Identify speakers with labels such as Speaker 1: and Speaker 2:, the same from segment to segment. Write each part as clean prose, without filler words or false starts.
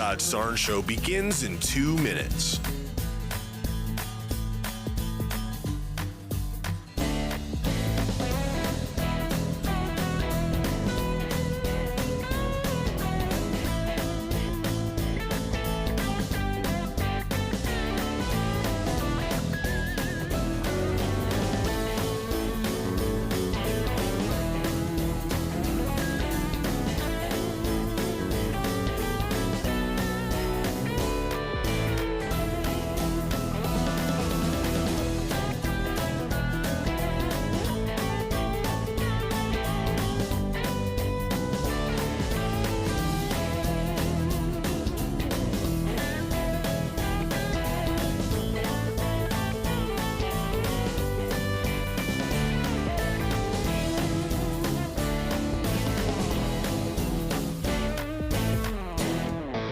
Speaker 1: Todd Starnes Show begins in 2 minutes.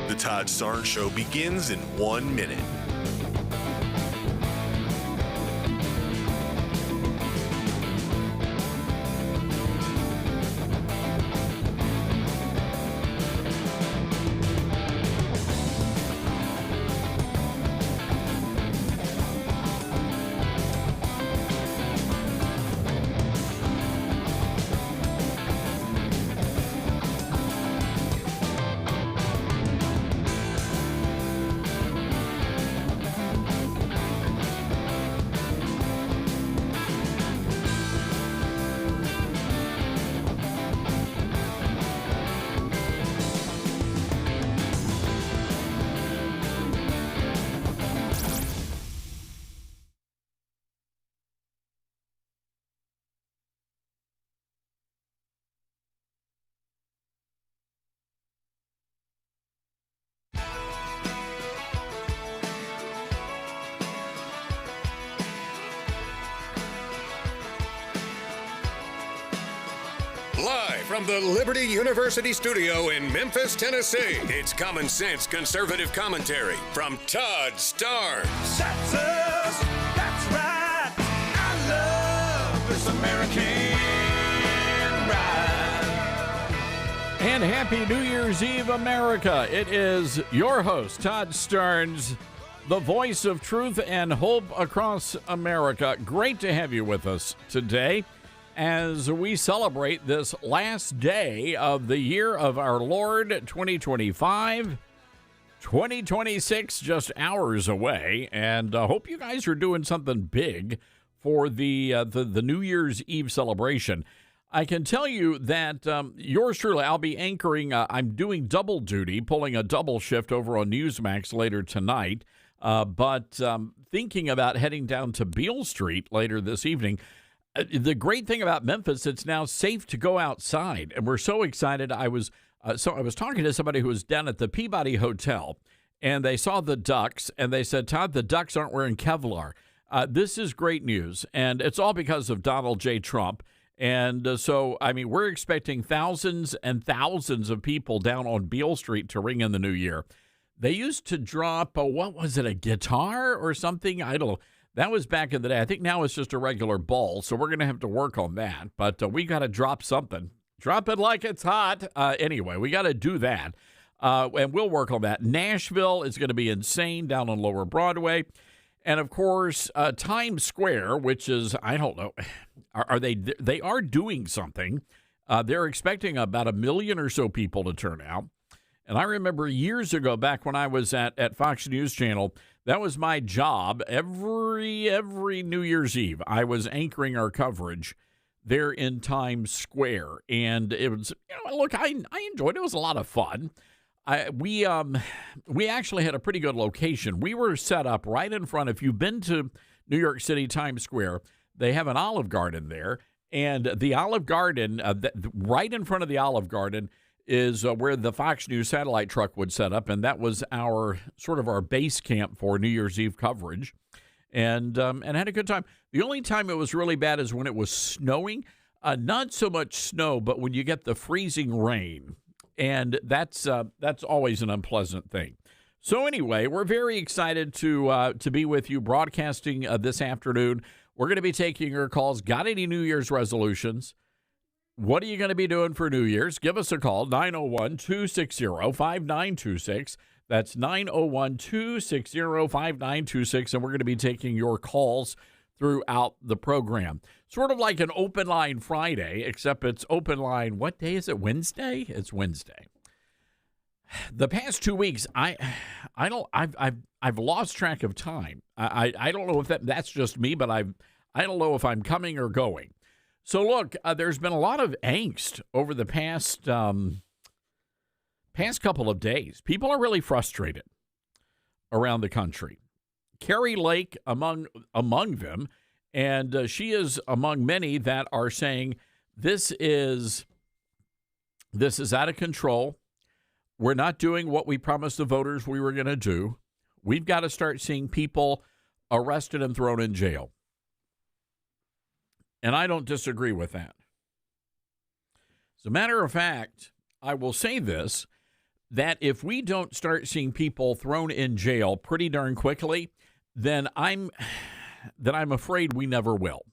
Speaker 1: The Todd Starnes Show begins in 1 minute.
Speaker 2: Live from the Liberty University studio in Memphis, Tennessee, it's Common Sense Conservative Commentary from Todd Starnes.
Speaker 3: That's us, that's right. I love this American ride.
Speaker 4: And Happy New Year's Eve, America. It is your host, Todd Starnes, the voice of truth and hope across America. Great to have you with us today as we celebrate this last day of the year of our Lord 2025. 2026 just hours away, and hope you guys are doing something big for the New Year's Eve celebration. I can tell you that yours truly, I'll be anchoring. I'm doing double duty, pulling a double shift over on Newsmax later tonight, but thinking about heading down to Beale Street later this evening. The great thing about Memphis, it's now safe to go outside, and we're so excited. I was talking to somebody who was down at the Peabody Hotel, and they saw the ducks, and they said, Todd, the ducks aren't wearing Kevlar. This is great news, and it's all because of Donald J. Trump. And so, I mean, we're expecting thousands and thousands of people down on Beale Street to ring in the new year. They used to drop, what was it, a guitar or something? I don't know. That was back in the day. I think now it's just a regular ball, so we're going to have to work on that. But we got to drop something. Drop it like it's hot. Anyway, we got to do that, and we'll work on that. Nashville is going to be insane down on Lower Broadway. And, of course, Times Square, which is, I don't know, they are doing something. They're expecting about 1 million or so people to turn out. And I remember years ago, back when I was at Fox News Channel, that was my job. Every New Year's Eve, I was anchoring our coverage there in Times Square. And it was, look, I enjoyed it. It was a lot of fun. We actually had a pretty good location. We were set up right in front. If you've been to New York City, Times Square, they have an Olive Garden there. And the Olive Garden, right in front of the Olive Garden, is where the Fox News satellite truck would set up, and that was our base camp for New Year's Eve coverage, and had a good time. The only time it was really bad is when it was snowing. Not so much snow, but when you get the freezing rain, and that's always an unpleasant thing. So anyway, we're very excited to be with you broadcasting this afternoon. We're going to be taking your calls. Got any New Year's resolutions? What are you going to be doing for New Year's? Give us a call, 901-260-5926. That's 901-260-5926, and we're going to be taking your calls throughout the program. Sort of like an open line Friday, except it's open line, what day is it, Wednesday? It's Wednesday. The past 2 weeks, I've lost track of time. I don't know if that's just me, but I don't know if I'm coming or going. So look, there's been a lot of angst over the past couple of days. People are really frustrated around the country. Carrie Lake among them, and she is among many that are saying this is out of control. We're not doing what we promised the voters we were going to do. We've got to start seeing people arrested and thrown in jail. And I don't disagree with that. As a matter of fact, I will say this, that if we don't start seeing people thrown in jail pretty darn quickly, then I'm afraid we never will.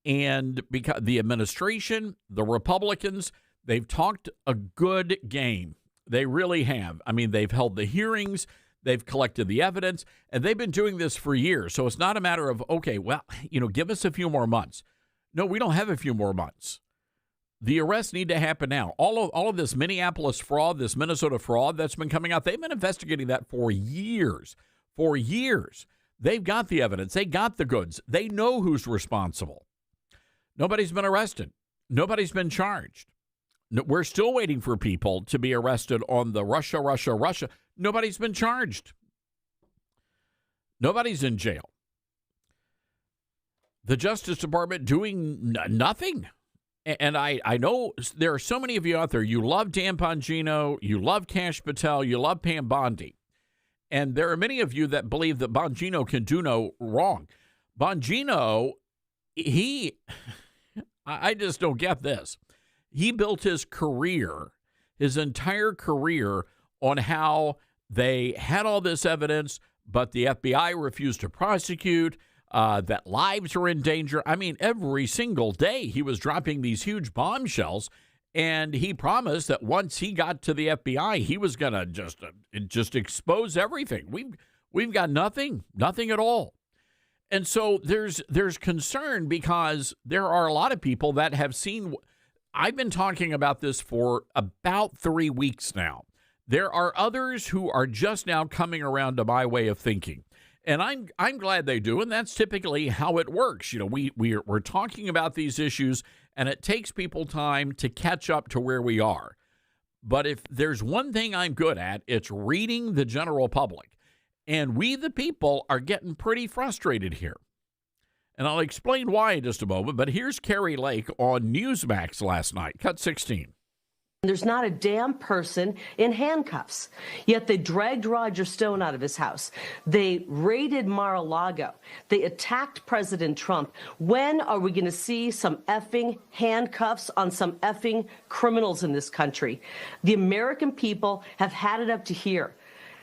Speaker 4: And because the administration, the Republicans, they've talked a good game. They really have. I mean, they've held the hearings, they've collected the evidence, and they've been doing this for years. So it's not a matter of, okay, well, give us a few more months. No, we don't have a few more months. The arrests need to happen now. All of this Minneapolis fraud, this Minnesota fraud that's been coming out, they've been investigating that for years. For years. They've got the evidence. They got the goods. They know who's responsible. Nobody's been arrested. Nobody's been charged. We're still waiting for people to be arrested on the Russia. Nobody's been charged. Nobody's in jail. The Justice Department doing nothing. And I know there are so many of you out there. You love Dan Bongino. You love Kash Patel. You love Pam Bondi. And there are many of you that believe that Bongino can do no wrong. Bongino, I just don't get this. He built his entire career, on how they had all this evidence, but the FBI refused to prosecute, that lives are in danger. I mean, every single day he was dropping these huge bombshells, and he promised that once he got to the FBI, he was going to just expose everything. We've got nothing at all. And so there's concern, because there are a lot of people that have seen. I've been talking about this for about 3 weeks now. There are others who are just now coming around to my way of thinking. And I'm glad they do, and that's typically how it works. We're talking about these issues, and it takes people time to catch up to where we are. But if there's one thing I'm good at, it's reading the general public. And we, the people, are getting pretty frustrated here. And I'll explain why in just a moment, but here's Carrie Lake on Newsmax last night, cut 16.
Speaker 5: There's not a damn person in handcuffs. Yet they dragged Roger Stone out of his house. They raided Mar-a-Lago. They attacked President Trump. When are we going to see some effing handcuffs on some effing criminals in this country? The American people have had it up to here.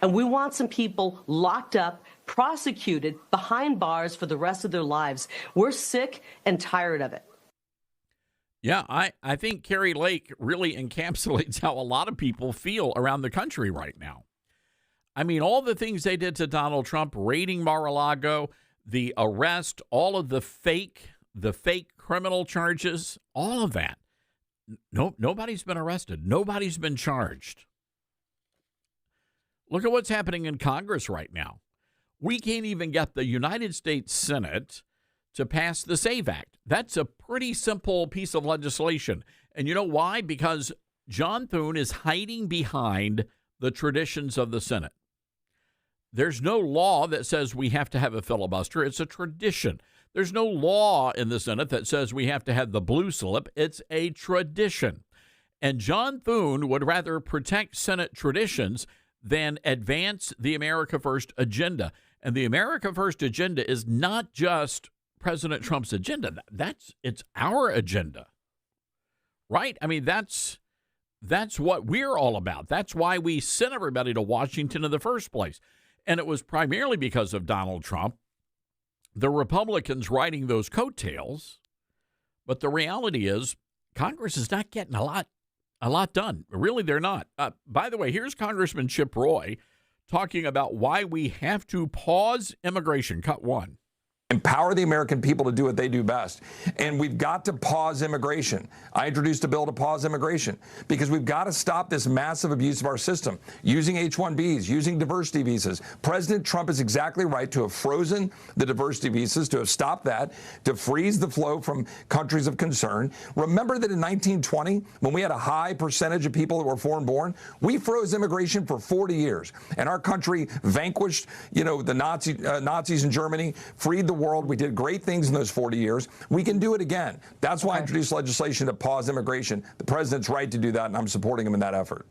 Speaker 5: And we want some people locked up, prosecuted, behind bars for the rest of their lives. We're sick and tired of it.
Speaker 4: Yeah, I think Carrie Lake really encapsulates how a lot of people feel around the country right now. I mean, all the things they did to Donald Trump, raiding Mar-a-Lago, the arrest, all of the fake criminal charges, all of that. Nobody's been arrested. Nobody's been charged. Look at what's happening in Congress right now. We can't even get the United States Senate to pass the SAVE Act. That's a pretty simple piece of legislation. And you know why? Because John Thune is hiding behind the traditions of the Senate. There's no law that says we have to have a filibuster. It's a tradition. There's no law in the Senate that says we have to have the blue slip. It's a tradition. And John Thune would rather protect Senate traditions than advance the America First agenda. And the America First agenda is not just President Trump's agenda. It's our agenda, right? I mean, that's what we're all about. That's why we sent everybody to Washington in the first place. And it was primarily because of Donald Trump, the Republicans riding those coattails. But the reality is Congress is not getting a lot a lot done. Really, they're not. By the way, here's Congressman Chip Roy talking about why we have to pause immigration. Cut one.
Speaker 6: Empower the American people to do what they do best. And we've got to pause immigration. I introduced a bill to pause immigration because we've got to stop this massive abuse of our system, using H-1Bs, using diversity visas. President Trump is exactly right to have frozen the diversity visas, to have stopped that, to freeze the flow from countries of concern. Remember that in 1920, when we had a high percentage of people that were foreign-born, we froze immigration for 40 years. And our country vanquished, the Nazis in Germany, freed the world. We did great things in those 40 years. We can do it again. That's why I introduced legislation to pause immigration. The president's right to do that, and I'm supporting him in that effort.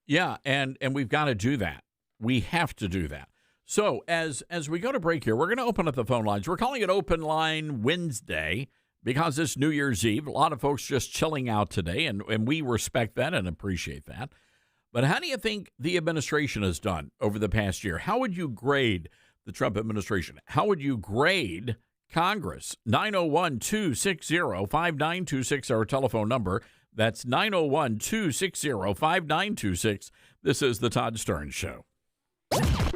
Speaker 4: Yeah, and we've got to do that. We have to do that. So as we go to break here, we're going to open up the phone lines. We're calling it Open Line Wednesday because it's New Year's Eve. A lot of folks just chilling out today, and we respect that and appreciate that. But how do you think the administration has done over the past year? How would you grade the Trump administration? How would you grade Congress? 901-260-5926, our telephone number. That's 901-260-5926. This is the Todd Stearns Show.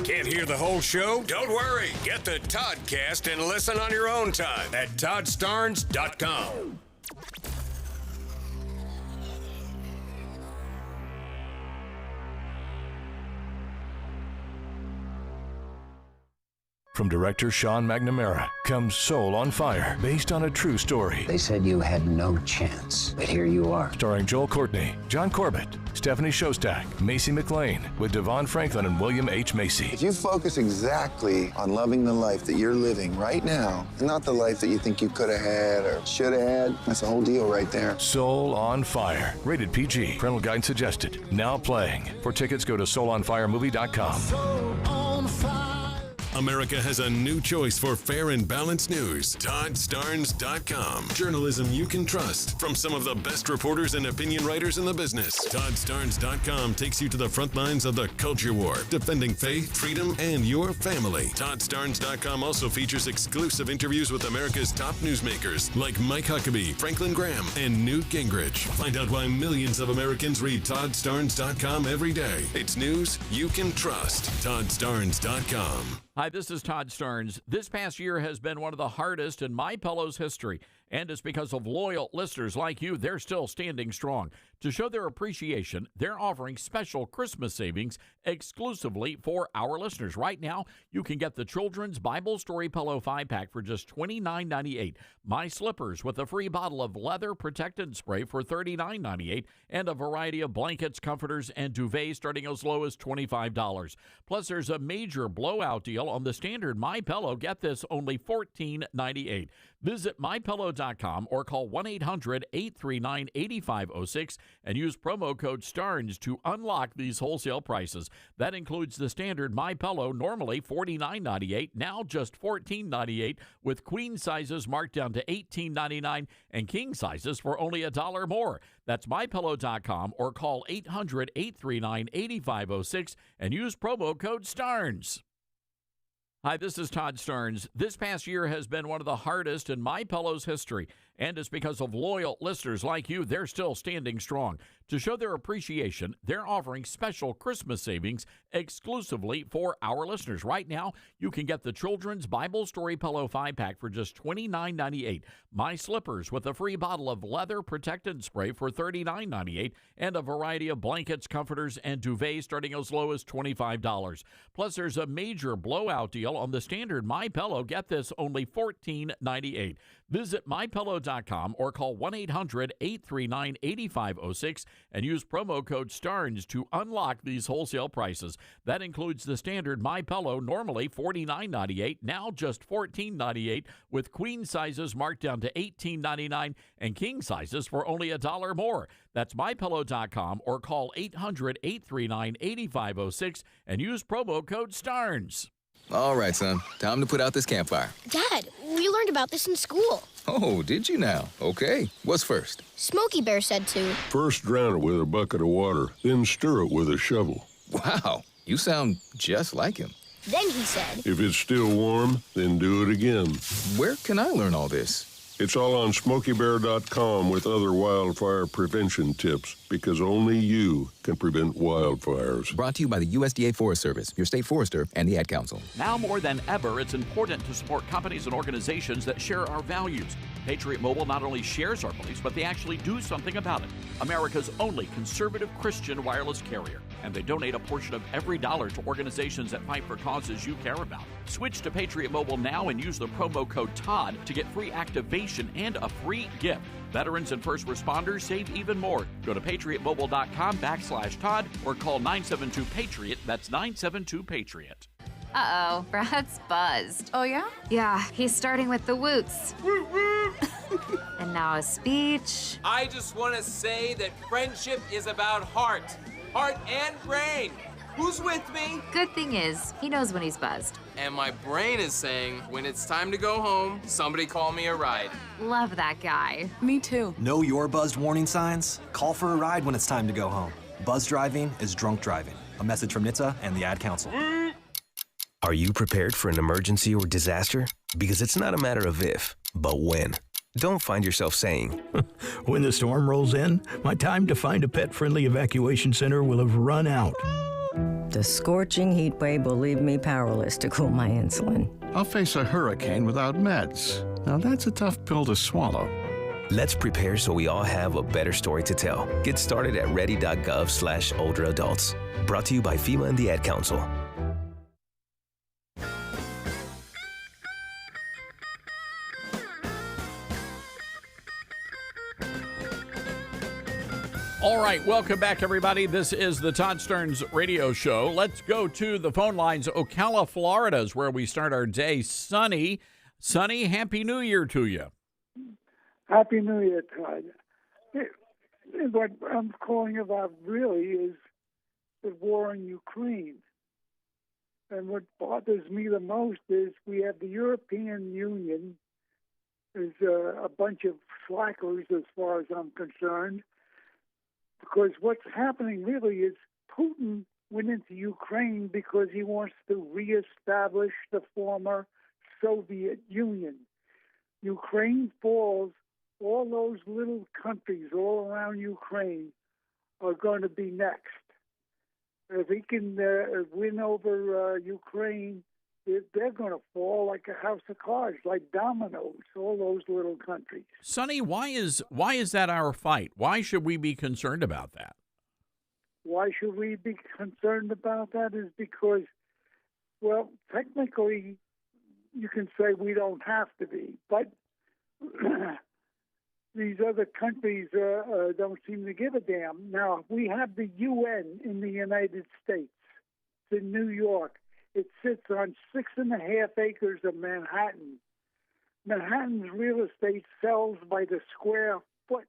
Speaker 2: Can't hear the whole show? Don't worry. Get the Toddcast and listen on your own time at toddstarns.com.
Speaker 7: From director Sean McNamara comes Soul on Fire, based on a true story.
Speaker 8: They said you had no chance, but here you are.
Speaker 7: Starring Joel Courtney, John Corbett, Stephanie Shostak, Macy McLean, with Devon Franklin and William H. Macy.
Speaker 9: If you focus exactly on loving the life that you're living right now, and not the life that you think you could have had or should have had, that's the whole deal right there.
Speaker 7: Soul on Fire, rated PG. Parental guidance suggested. Now playing. For tickets, go to soulonfiremovie.com.
Speaker 3: Soul on fire.
Speaker 1: America has a new choice for fair and balanced news. toddstarns.com. Journalism you can trust from some of the best reporters and opinion writers in the business. toddstarns.com takes you to the front lines of the culture war, defending faith, freedom, and your family. toddstarns.com also features exclusive interviews with America's top newsmakers like Mike Huckabee, Franklin Graham, and Newt Gingrich. Find out why millions of Americans read toddstarns.com every day. It's news you can trust. toddstarns.com.
Speaker 4: Hi, this is Todd Stearns. This past year has been one of the hardest in MyPillow's history, and it's because of loyal listeners like you. They're still standing strong. To show their appreciation, they're offering special Christmas savings exclusively for our listeners. Right now, you can get the Children's Bible Story Pillow 5-pack for just $29.98, My Slippers with a free bottle of leather protectant spray for $39.98, and a variety of blankets, comforters, and duvets starting as low as $25. Plus, there's a major blowout deal on the standard MyPillow. Get this, only $14.98. Visit MyPillow.com or call 1-800-839-8506 and use promo code STARNS to unlock these wholesale prices. That includes the standard MyPillow, normally $49.98, now just $14.98, with queen sizes marked down to $18.99 and king sizes for only $1 more. That's MyPillow.com or call 800-839-8506 and use promo code STARNS. Hi, this is Todd Stearns. This past year has been one of the hardest in MyPillow's history, and it's because of loyal listeners like you. They're still standing strong. To show their appreciation, they're offering special Christmas savings exclusively for our listeners. Right now, you can get the Children's Bible Story Pillow 5-pack for just $29.98, My Slippers with a free bottle of leather protectant spray for $39.98, and a variety of blankets, comforters, and duvets starting as low as $25. Plus, there's a major blowout deal on the standard MyPillow. Get this, only $14.98. Visit MyPillow.com or call 1-800-839-8506 and use promo code STARNS to unlock these wholesale prices. That includes the standard MyPillow, normally $49.98, now just $14.98, with queen sizes marked down to $18.99 and king sizes for only $1 more. That's MyPillow.com or call 800-839-8506 and use promo code STARNS.
Speaker 10: All right, son. Time to put out this campfire.
Speaker 11: Dad, we learned about this in school.
Speaker 10: Oh, did you now? Okay. What's first?
Speaker 11: Smokey Bear said to.
Speaker 12: First drown it with a bucket of water, then stir it with a shovel.
Speaker 10: Wow, you sound just like him.
Speaker 11: Then he said.
Speaker 12: If it's still warm, then do it again.
Speaker 10: Where can I learn all this?
Speaker 12: It's all on SmokeyBear.com with other wildfire prevention tips, because only you can prevent wildfires.
Speaker 10: Brought to you by the USDA Forest Service, your state forester, and the Ad Council.
Speaker 13: Now more than ever, it's important to support companies and organizations that share our values. Patriot Mobile not only shares our beliefs, but they actually do something about it. America's only conservative Christian wireless carrier. And they donate a portion of every dollar to organizations that fight for causes you care about. Switch to Patriot Mobile now and use the promo code TODD to get free activation and a free gift. Veterans and first responders save even more. Go to patriotmobile.com/Todd or call 972-PATRIOT. That's 972-PATRIOT.
Speaker 14: Uh-oh, Brad's buzzed.
Speaker 15: Oh, yeah?
Speaker 14: Yeah, he's starting with the woots. And now a speech.
Speaker 16: I just want to say that friendship is about heart and brain. Who's with me?
Speaker 14: Good thing is, he knows when he's buzzed.
Speaker 16: And my brain is saying, when it's time to go home, somebody call me a ride.
Speaker 14: Love that guy.
Speaker 15: Me too.
Speaker 17: Know your buzzed warning signs? Call for a ride when it's time to go home. Buzz driving is drunk driving. A message from NHTSA and the Ad Council.
Speaker 18: Are you prepared for an emergency or disaster? Because it's not a matter of if, but when. Don't find yourself saying,
Speaker 19: when the storm rolls in, my time to find a pet-friendly evacuation center will have run out.
Speaker 20: The scorching heat wave will leave me powerless to cool my insulin.
Speaker 21: I'll face a hurricane without meds. Now that's a tough pill to swallow.
Speaker 18: Let's prepare so we all have a better story to tell. Get started at ready.gov/older adults. Brought to you by FEMA and the Ad Council.
Speaker 4: All right, welcome back, everybody. This is the Todd Stearns Radio Show. Let's go to the phone lines. Ocala, Florida is where we start our day. Sonny, Happy New Year to you.
Speaker 22: Happy New Year, Todd. What I'm calling about really is the war in Ukraine. And what bothers me the most is we have the European Union is a bunch of slackers as far as I'm concerned. Because what's happening really is Putin went into Ukraine because he wants to reestablish the former Soviet Union. Ukraine falls, all those little countries all around Ukraine are going to be next. If he can win over Ukraine, they're going to fall like a house of cards, like dominoes, all those little countries.
Speaker 4: Sonny, why is that our fight? Why should we be concerned about that?
Speaker 22: Why should we be concerned about that is because, well, technically, you can say we don't have to be, but these other countries don't seem to give a damn. Now, we have the UN in the United States. It's in New York. It sits on 6.5 acres of Manhattan. Manhattan's real estate sells by the square foot.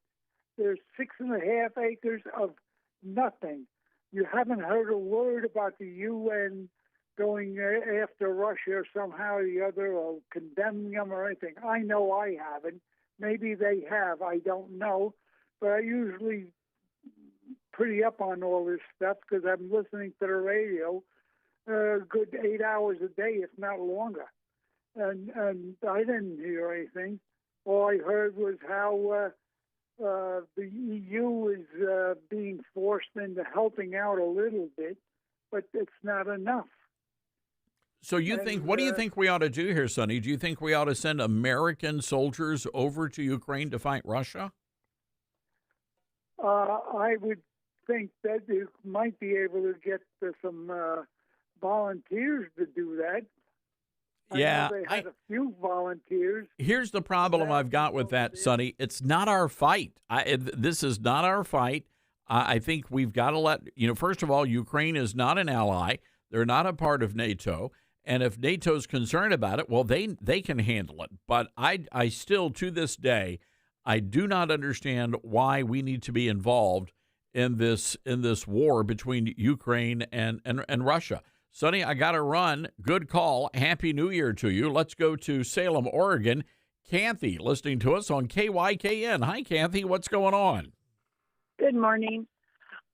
Speaker 22: There's 6.5 acres of nothing. You haven't heard a word about the UN going after Russia somehow or the other, or condemning them or anything. I know I haven't. Maybe they have. I don't know. But I usually pretty up on all this stuff because I'm listening to the radio a good 8 hours a day, if not longer. And I didn't hear anything. All I heard was how the EU is being forced into helping out a little bit, but it's not enough.
Speaker 4: So what do you think we ought to do here, Sonny? Do you think we ought to send American soldiers over to Ukraine to fight Russia?
Speaker 22: I would think that you might be able to get some volunteers to do that.
Speaker 4: Yeah,
Speaker 22: they had a few volunteers.
Speaker 4: Here's the problem I've got with that, Sonny. It's not our fight. This is not our fight. I think we've got to first of all, Ukraine is not an ally. They're not a part of NATO. And if NATO's concerned about it, well, they can handle it. But I still, to this day, I do not understand why we need to be involved in this war between Ukraine and Russia. Sonny, I got to run. Good call. Happy New Year to you. Let's go to Salem, Oregon. Kathy, listening to us on KYKN. Hi, Kathy. What's going on?
Speaker 23: Good morning.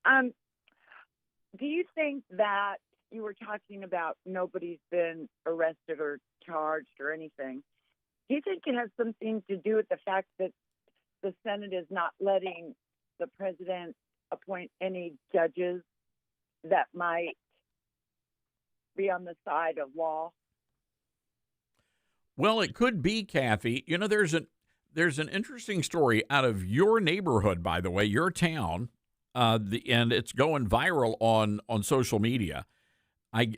Speaker 23: Do you think that you were talking about nobody's been arrested or charged or anything? Do you think it has something to do with the fact that the Senate is not letting the president appoint any judges that might be on the side of law?
Speaker 4: Well, it could be, Kathy. You know, there's an interesting story out of your neighborhood, by the way, your town, and it's going viral on social media.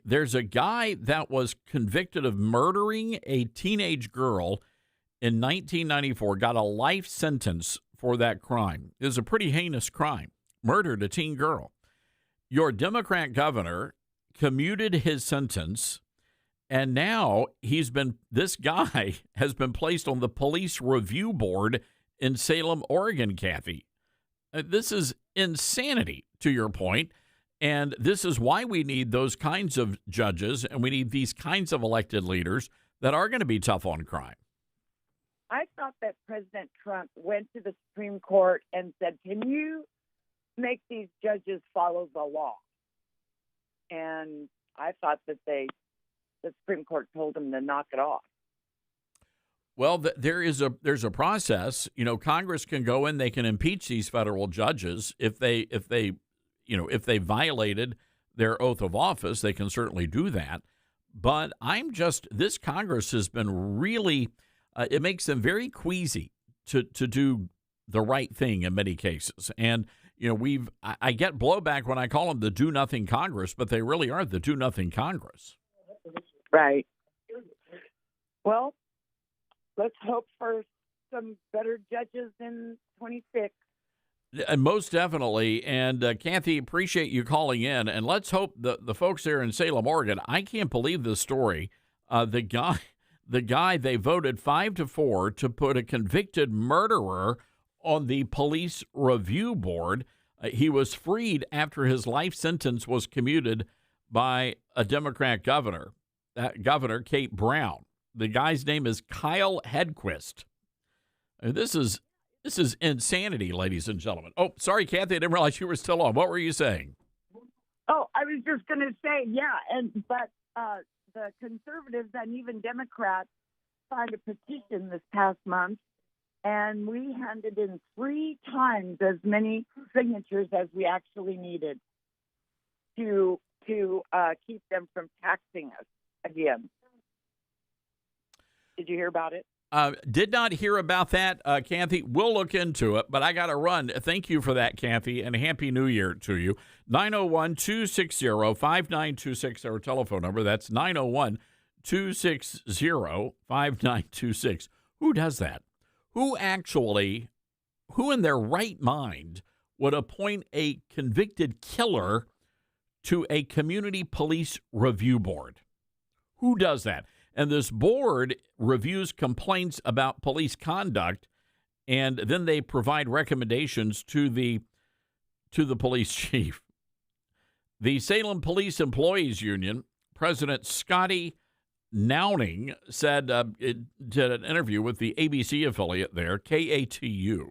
Speaker 4: There's a guy that was convicted of murdering a teenage girl in 1994, got a life sentence for that crime. It was a pretty heinous crime, murdered a teen girl. Your Democrat governor commuted his sentence, and now this guy has been placed on the police review board in Salem, Oregon, Kathy. This is insanity, to your point. And this is why we need those kinds of judges, and we need these kinds of elected leaders that are going to be tough on crime.
Speaker 23: I thought that President Trump went to the Supreme Court and said, can you make these judges follow the law? And I thought that the Supreme Court told him to knock it off.
Speaker 4: Well, there's a process. You know, Congress can go in, they can impeach these federal judges if they violated their oath of office. They can certainly do that. But this Congress has been really, it makes them very queasy to do the right thing in many cases. And, you know, I get blowback when I call them the do-nothing Congress, but they really are the do-nothing Congress.
Speaker 23: Right. Well, let's hope for some better judges in 26.
Speaker 4: Most definitely. And Kathy, appreciate you calling in. And let's hope the folks there in Salem, Oregon, I can't believe this story. The guy, they voted 5-4 to put a convicted murderer on the police review board. He was freed after his life sentence was commuted by a Democrat governor, Governor Kate Brown. The guy's name is Kyle Hedquist. This is insanity, ladies and gentlemen. Oh, sorry, Kathy, I didn't realize you were still on. What were you saying?
Speaker 23: Oh, I was just going to say, yeah, but the conservatives and even Democrats signed a petition this past month, and we handed in 3 times as many signatures as we actually needed to keep them from taxing us again. Did you hear about it?
Speaker 4: Did not hear about that, Kathy. We'll look into it, but I got to run. Thank you for that, Kathy, and Happy New Year to you. 901-260-5926, our telephone number. That's 901-260-5926. Who does that? Who in their right mind would appoint a convicted killer to a community police review board? Who does that? And this board reviews complaints about police conduct, and then they provide recommendations to the police chief. The Salem Police Employees Union, President Scotty Nowning, said it did an interview with the ABC affiliate there, KATU,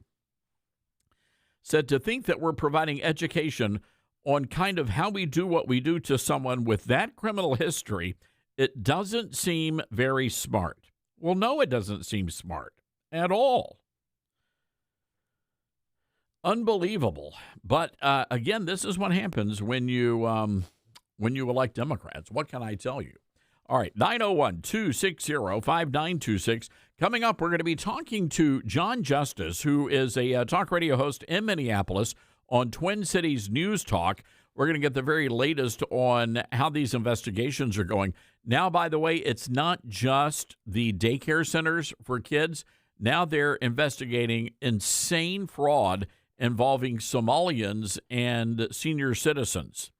Speaker 4: said to think that we're providing education on kind of how we do what we do to someone with that criminal history, it doesn't seem very smart. Well, no, it doesn't seem smart at all. Unbelievable. But again, this is what happens when you elect Democrats. What can I tell you? All right, 901-260-5926. Coming up, we're going to be talking to Jon Justice, who is a talk radio host in Minneapolis on Twin Cities News Talk. We're going to get the very latest on how these investigations are going. Now, by the way, it's not just the daycare centers for kids. Now they're investigating insane fraud involving Somalians and senior citizens.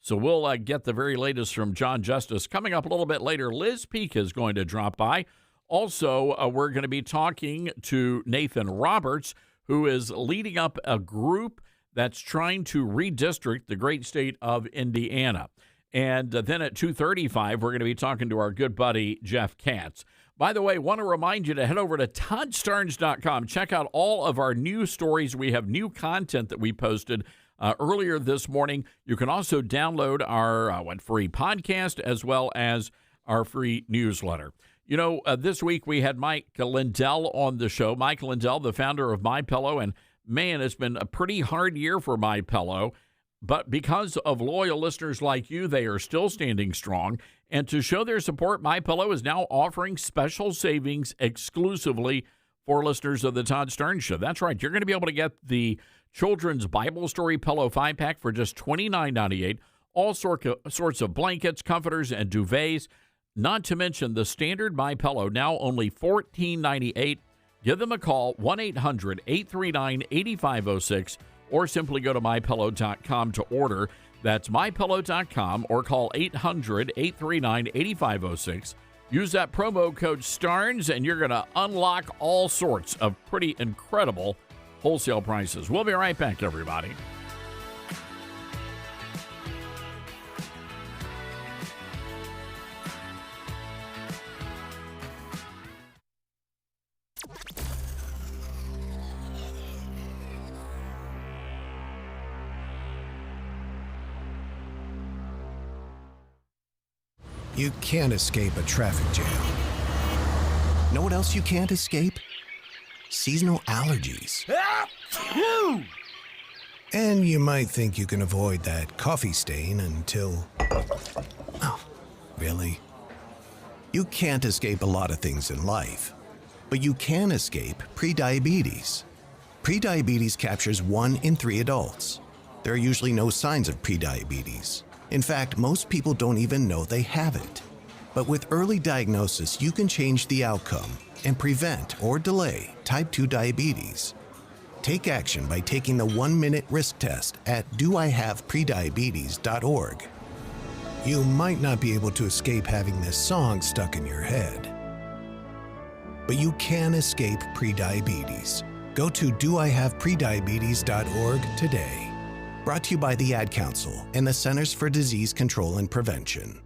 Speaker 4: So we'll get the very latest from Jon Justice. Coming up a little bit later, Liz Peek is going to drop by. Also, we're going to be talking to Nathan Roberts, who is leading up a group that's trying to redistrict the great state of Indiana. And then at 2:35, we're going to be talking to our good buddy, Jeff Katz. By the way, want to remind you to head over to ToddStarnes.com. Check out all of our news stories. We have new content that we posted earlier this morning. You can also download our free podcast as well as our free newsletter. This week we had Mike Lindell on the show. Mike Lindell, the founder of MyPillow, and man, it's been a pretty hard year for MyPillow. But because of loyal listeners like you, they are still standing strong. And to show their support, MyPillow is now offering special savings exclusively for listeners of the Todd Stearns Show. That's right. You're going to be able to get the Children's Bible Story Pillow 5-pack for just $29.98. All sorts of blankets, comforters, and duvets. Not to mention the standard MyPillow, now only $14.98. Give them a call, 1-800-839-8506, or simply go to MyPillow.com to order. That's MyPillow.com, or call 800-839-8506. Use that promo code STARNS, and you're going to unlock all sorts of pretty incredible wholesale prices. We'll be right back, everybody.
Speaker 5: You can't escape a traffic jam. Know what else you can't escape? Seasonal allergies. And you might think you can avoid that coffee stain until... Oh, really? You can't escape a lot of things in life, but you can escape prediabetes. Prediabetes captures 1 in 3 adults. There are usually no signs of prediabetes. In fact, most people don't even know they have it. But with early diagnosis, you can change the outcome and prevent or delay type 2 diabetes. Take action by taking the 1-minute risk test at doihaveprediabetes.org. You might not be able to escape having this song stuck in your head, but you can escape prediabetes. Go to doihaveprediabetes.org today. Brought to you by the Ad Council and the Centers for Disease Control and Prevention.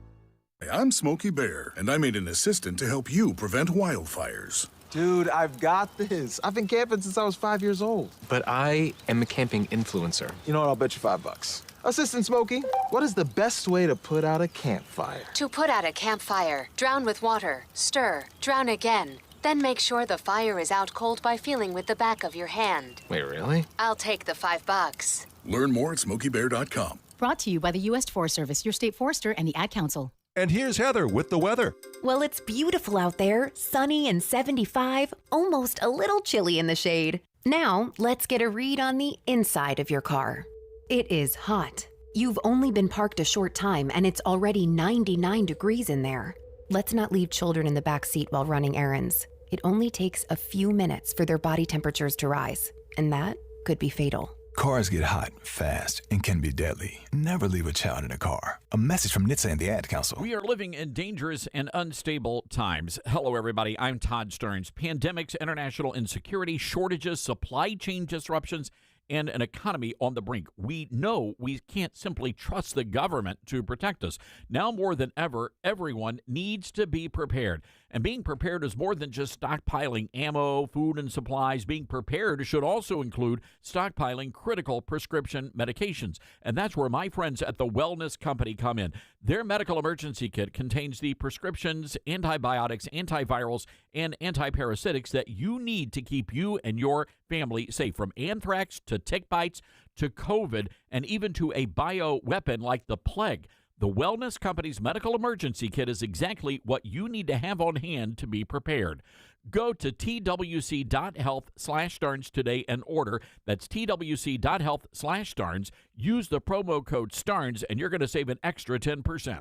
Speaker 6: I'm Smokey Bear, and I made an assistant to help you prevent wildfires.
Speaker 15: Dude, I've got this. I've been camping since I was 5 years old.
Speaker 24: But I am a camping influencer.
Speaker 15: You know what? I'll bet you $5. Assistant Smokey, what is the best way to put out a campfire?
Speaker 25: To put out a campfire, drown with water, stir, drown again. Then make sure the fire is out cold by feeling with the back of your hand.
Speaker 24: Wait, really?
Speaker 25: I'll take the $5.
Speaker 6: Learn more at SmokeyBear.com.
Speaker 26: Brought to you by the U.S. Forest Service, your state forester, and the Ad Council.
Speaker 27: And here's Heather with the weather.
Speaker 28: Well, it's beautiful out there, sunny and 75, almost a little chilly in the shade. Now, let's get a read on the inside of your car. It is hot. You've only been parked a short time, and it's already 99 degrees in there. Let's not leave children in the back seat while running errands. It only takes a few minutes for their body temperatures to rise, and that could be fatal.
Speaker 29: Cars get hot fast and can be deadly. Never leave a child in a car. A message from NHTSA and the Ad Council.
Speaker 4: We are living in dangerous and unstable times. Hello, everybody. I'm Todd Stearns. Pandemics, international insecurity, shortages, supply chain disruptions, and an economy on the brink. We know we can't simply trust the government to protect us. Now more than ever, everyone needs to be prepared. And being prepared is more than just stockpiling ammo, food, and supplies. Being prepared should also include stockpiling critical prescription medications. And that's where my friends at the Wellness Company come in. Their medical emergency kit contains the prescriptions, antibiotics, antivirals, and antiparasitics that you need to keep you and your family safe, from anthrax to tick bites to COVID, and even to a bioweapon like the plague. The Wellness Company's medical emergency kit is exactly what you need to have on hand to be prepared. Go to twc.health/Starnes today and order. That's twc.health/Starnes. Use the promo code STARNS, and you're going to save an extra 10%.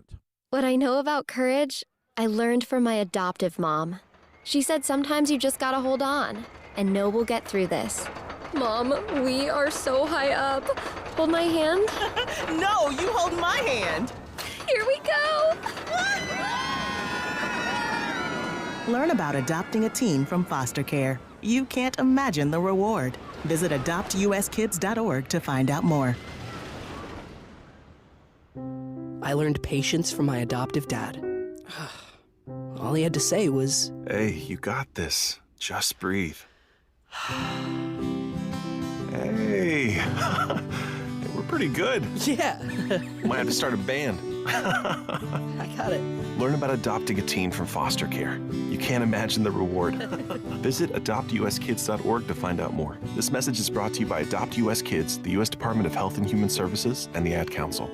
Speaker 30: What I know about courage, I learned from my adoptive mom. She said sometimes you just gotta hold on and know we'll get through this. Mom, we are so high up. Hold my hand.
Speaker 31: No, you hold my hand.
Speaker 30: Here we go.
Speaker 31: Learn about adopting a teen from foster care. You can't imagine the reward. Visit adoptuskids.org to find out more.
Speaker 32: I learned patience from my adoptive dad. All he had to say was,
Speaker 33: "Hey, you got this. Just breathe." Hey, we're pretty good.
Speaker 32: Yeah.
Speaker 33: Might have to start a band.
Speaker 32: I got it.
Speaker 21: Learn about adopting a teen from foster care. You can't imagine the reward. Visit adoptuskids.org to find out more. This message is brought to you by Adopt US Kids, the U.S. Department of Health and Human Services, and the Ad Council.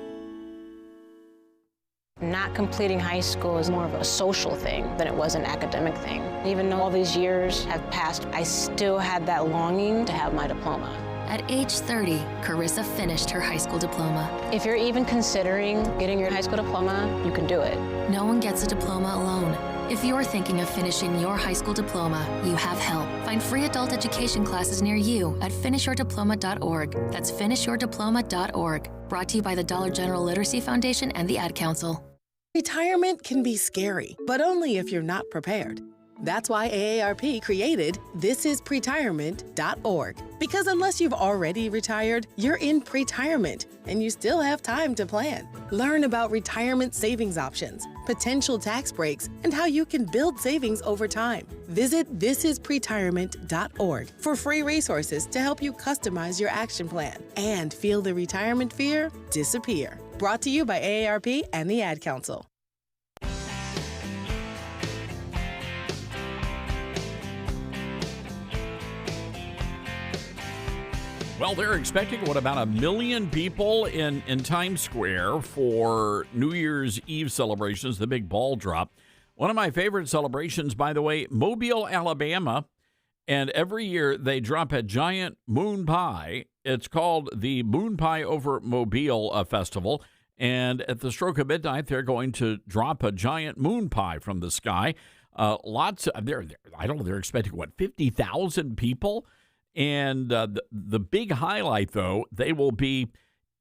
Speaker 1: Not completing high school is more of a social thing than it was an academic thing. Even though all these years have passed, I still had that longing to have my diploma.
Speaker 2: At age 30, Carissa finished her high school diploma.
Speaker 1: If you're even considering getting your high school diploma, you can do it.
Speaker 2: No one gets a diploma alone. If you're thinking of finishing your high school diploma, you have help. Find free adult education classes near you at finishyourdiploma.org. That's finishyourdiploma.org. Brought to you by the Dollar General Literacy Foundation and the Ad Council.
Speaker 31: Retirement can be scary, but only if you're not prepared. That's why AARP created thisispretirement.org. Because unless you've already retired, you're in pretirement, and you still have time to plan. Learn about retirement savings options, potential tax breaks, and how you can build savings over time. Visit thisispretirement.org for free resources to help you customize your action plan and feel the retirement fear disappear. Brought to you by AARP and the Ad Council.
Speaker 4: Well, they're expecting, about 1 million people in Times Square for New Year's Eve celebrations, the big ball drop. One of my favorite celebrations, by the way, Mobile, Alabama. And every year they drop a giant moon pie. It's called the Moon Pie Over Mobile Festival. And at the stroke of midnight, they're going to drop a giant moon pie from the sky. I don't know, they're expecting, 50,000 people? And the big highlight, though, they will be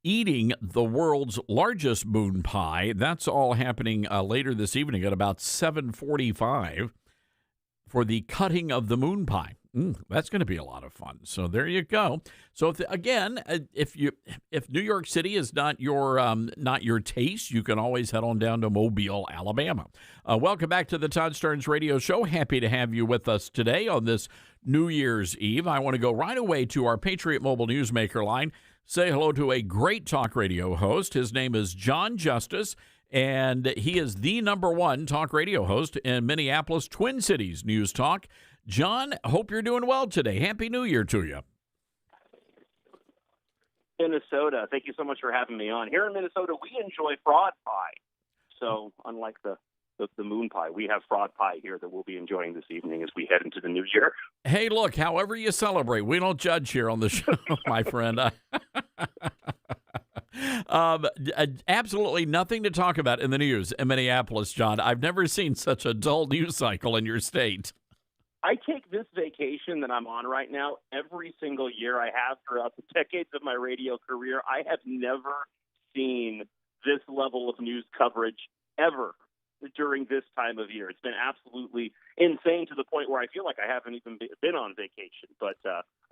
Speaker 4: eating the world's largest moon pie. That's all happening later this evening at about 7:45 for the cutting of the moon pie. That's going to be a lot of fun. So there you go. So if New York City is not your taste, you can always head on down to Mobile, Alabama. Welcome back to the Todd Stearns Radio Show. Happy to have you with us today on this New Year's Eve. I want to go right away to our Patriot Mobile Newsmaker line. Say hello to a great talk radio host. His name is Jon Justice, and he is the #1 talk radio host in Minneapolis, Twin Cities News Talk. John, hope you're doing well today. Happy New Year to you.
Speaker 3: Minnesota, thank you so much for having me on. Here in Minnesota, we enjoy fraud pie. So unlike the moon pie, we have fraud pie here that we'll be enjoying this evening as we head into the new year.
Speaker 4: Hey, look, however you celebrate, we don't judge here on the show, my friend. Absolutely nothing to talk about in the news in Minneapolis, John. I've never seen such a dull news cycle in your state.
Speaker 3: I take this vacation that I'm on right now every single year I have throughout the decades of my radio career. I have never seen this level of news coverage ever during this time of year. It's been absolutely insane to the point where I feel like I haven't even been on vacation. But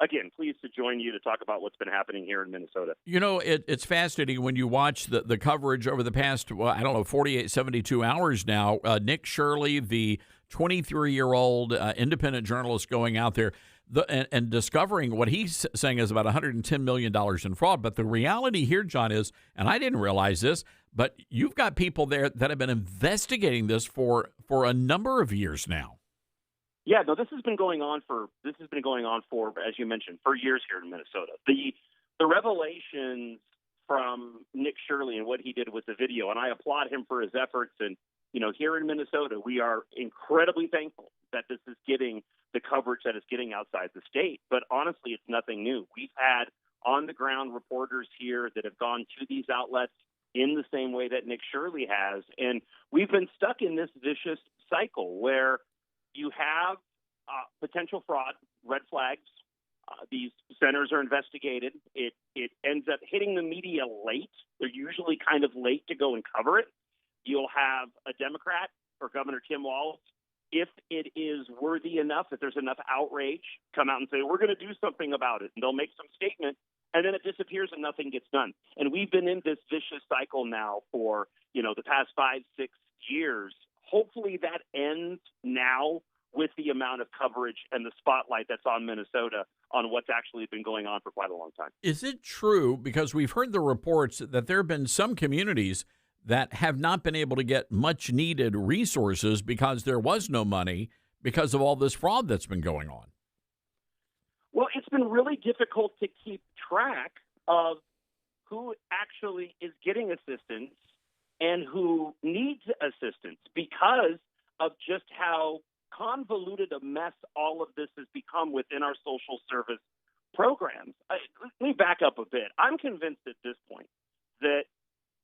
Speaker 3: again, pleased to join you to talk about what's been happening here in Minnesota.
Speaker 4: You know, it's fascinating when you watch the coverage over the past, 48, 72 hours now. Nick Shirley, the 23-year-old independent journalist going out there and discovering what he's saying is about $110 million in fraud. But the reality here, John, is, and I didn't realize this, but you've got people there that have been investigating this for a number of years now.
Speaker 3: Yeah, no, this has been going on for, as you mentioned, for years here in Minnesota. The revelations from Nick Shirley and what he did with the video, and I applaud him for his efforts. And, here in Minnesota, we are incredibly thankful that this is getting the coverage that it's getting outside the state. But honestly, it's nothing new. We've had on-the-ground reporters here that have gone to these outlets in the same way that Nick Shirley has. And we've been stuck in this vicious cycle where you have potential fraud, red flags. These centers are investigated. It ends up hitting the media late. They're usually kind of late to go and cover it. You'll have a Democrat or Governor Tim Walz, if it is worthy enough, if there's enough outrage, come out and say, we're going to do something about it. And they'll make some statement, and then it disappears and nothing gets done. And we've been in this vicious cycle now for, the past 5-6 years. Hopefully that ends now with the amount of coverage and the spotlight that's on Minnesota on what's actually been going on for quite a long time.
Speaker 4: Is it true, because we've heard the reports that there have been some communities that have not been able to get much needed resources because there was no money because of all this fraud that's been going on.
Speaker 3: Well, it's been really difficult to keep track of who actually is getting assistance and who needs assistance because of just how convoluted a mess all of this has become within our social service programs. Let me back up a bit. I'm convinced at this point that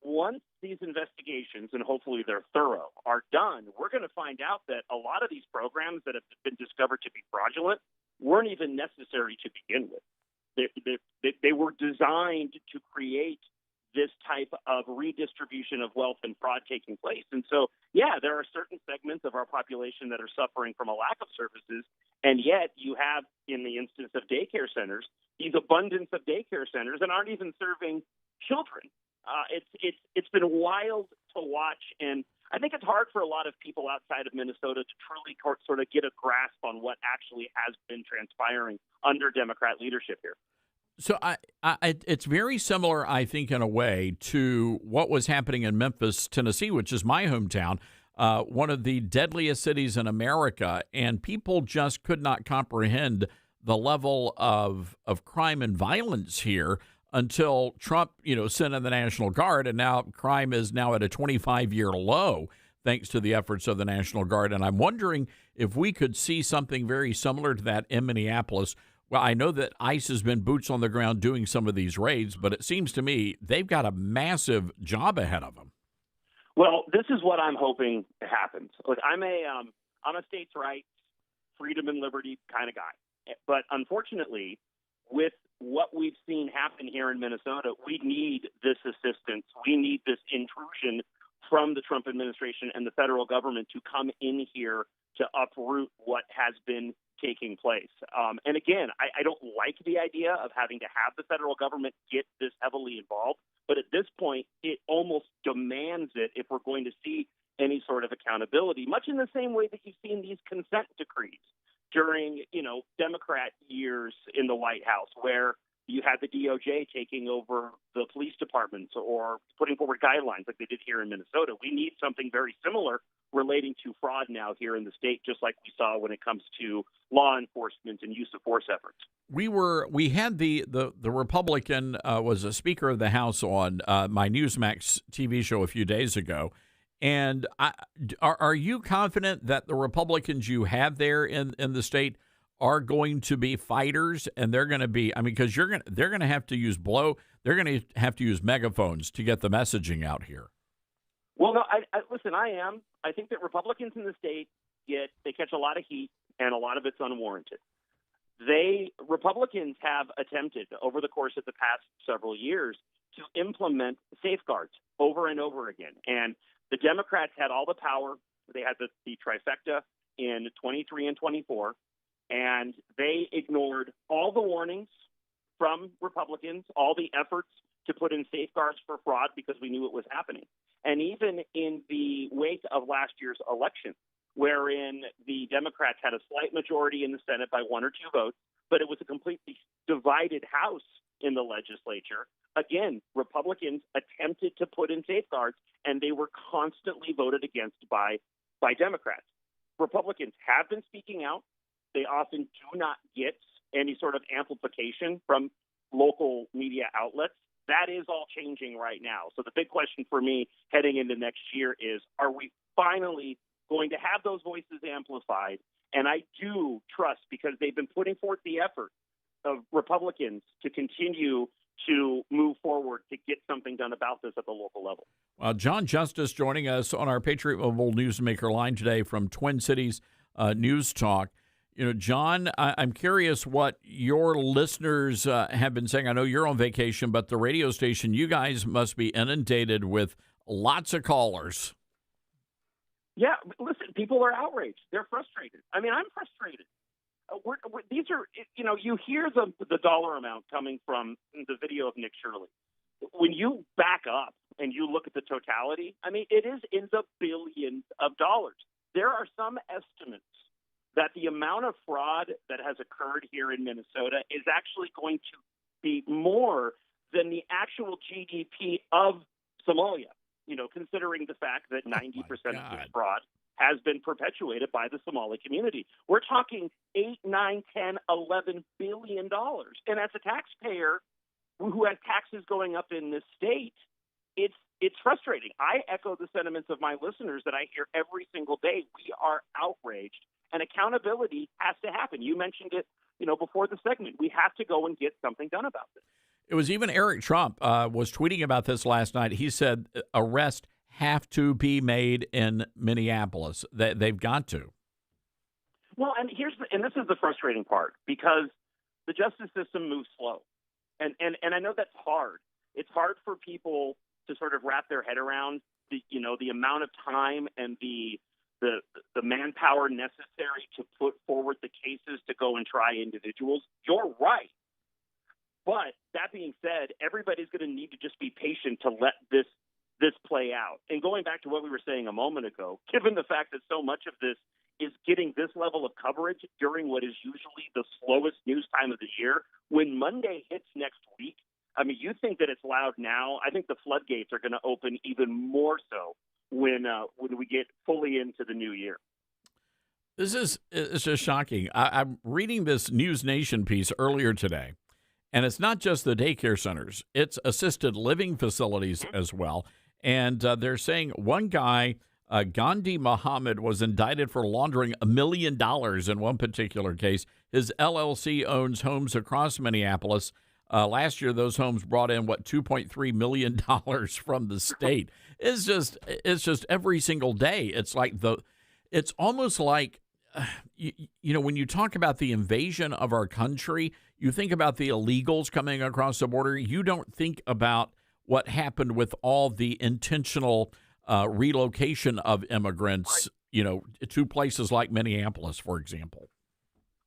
Speaker 3: once these investigations, and hopefully they're thorough, are done, we're going to find out that a lot of these programs that have been discovered to be fraudulent weren't even necessary to begin with. They were designed to create this type of redistribution of wealth and fraud taking place. And so, yeah, there are certain segments of our population that are suffering from a lack of services, and yet you have, in the instance of daycare centers, these abundance of daycare centers that aren't even serving children. It's been wild to watch, and I think it's hard for a lot of people outside of Minnesota to truly sort of get a grasp on what actually has been transpiring under Democrat leadership here.
Speaker 4: So it's very similar, I think, in a way, to what was happening in Memphis, Tennessee, which is my hometown, one of the deadliest cities in America, and people just could not comprehend the level of crime and violence here until Trump, sent in the National Guard, and now crime is now at a 25-year low thanks to the efforts of the National Guard. And I'm wondering if we could see something very similar to that in Minneapolis. Well, I know that ICE has been boots on the ground doing some of these raids, but it seems to me they've got a massive job ahead of them.
Speaker 3: Well, this is what I'm hoping happens. Look, I'm a states' rights, freedom and liberty kind of guy. But unfortunately, with what we've seen happen here in Minnesota, we need this assistance. We need this intrusion from the Trump administration and the federal government to come in here to uproot what has been taking place. And again, I don't like the idea of having to have the federal government get this heavily involved, but at this point, it almost demands it if we're going to see any sort of accountability, much in the same way that you've seen these consent decrees during, Democrat years in the White House, where you had the DOJ taking over the police departments or putting forward guidelines like they did here in Minnesota. We need something very similar relating to fraud now here in the state, just like we saw when it comes to law enforcement and use of force efforts.
Speaker 4: We had the Republican was a Speaker of the House on my Newsmax TV show a few days ago. And are you confident that the Republicans you have there in the state are going to be fighters, and they're going to be? I mean, because they're going to have to use they're going to have to use megaphones to get the messaging out here.
Speaker 3: Well, no, listen. I think that Republicans in the state catch a lot of heat, and a lot of it's unwarranted. Republicans have attempted over the course of the past several years to implement safeguards over and over again, and the Democrats had all the power. They had the trifecta in 23 and 24, and they ignored all the warnings from Republicans, all the efforts to put in safeguards for fraud because we knew it was happening. And even in the wake of last year's election, wherein the Democrats had a slight majority in the Senate by 1 or 2 votes, but it was a completely divided House in the legislature. Again, Republicans attempted to put in safeguards, and they were constantly voted against by Democrats. Republicans have been speaking out. They often do not get any sort of amplification from local media outlets. That is all changing right now. So the big question for me heading into next year is, are we finally going to have those voices amplified? And I do trust, because they've been putting forth the effort of Republicans to continue to move forward to get something done about this at the local level.
Speaker 4: Jon Justice joining us on our Patriot Mobile Newsmaker line today from Twin Cities News Talk. John, I'm curious what your listeners have been saying. I know you're on vacation, but the radio station, you guys must be inundated with lots of callers.
Speaker 3: Yeah, listen, people are outraged. They're frustrated. I mean, I'm frustrated. These are, you hear the dollar amount coming from the video of Nick Shirley. When you back up and you look at the totality, I mean, it is in the billions of dollars. There are some estimates that the amount of fraud that has occurred here in Minnesota is actually going to be more than the actual GDP of Somalia. considering the fact that 90% of this fraud has been perpetuated by the Somali community. We're talking $8, $9, $10, $11 billion. And as a taxpayer who has taxes going up in this state, it's frustrating. I echo the sentiments of my listeners that I hear every single day. We are outraged, and accountability has to happen. You mentioned it, before the segment. We have to go and get something done about this.
Speaker 4: It was even Eric Trump was tweeting about this last night. He said arrests have to be made in Minneapolis. They've got to.
Speaker 3: Well, and this is the frustrating part, because the justice system moves slow. And I know that's hard. It's hard for people to sort of wrap their head around the amount of time and the manpower necessary to put forward the cases to go and try individuals. You're right. But that being said, everybody's going to need to just be patient to let this play out. And going back to what we were saying a moment ago, given the fact that so much of this is getting this level of coverage during what is usually the slowest news time of the year, when Monday hits next week, I mean, you think that it's loud now. I think the floodgates are going to open even more so when we get fully into the new year.
Speaker 4: It's just shocking. I'm reading this News Nation piece earlier today, and it's not just the daycare centers. It's assisted living facilities as well. And they're saying one guy, Gandhi Muhammad, was indicted for laundering $1 million in one particular case. His LLC owns homes across Minneapolis. Last year, those homes brought in, $2.3 million from the state. It's just every single day. It's almost like, when you talk about the invasion of our country, you think about the illegals coming across the border. You don't think about what happened with all the intentional relocation of immigrants, to places like Minneapolis, for example.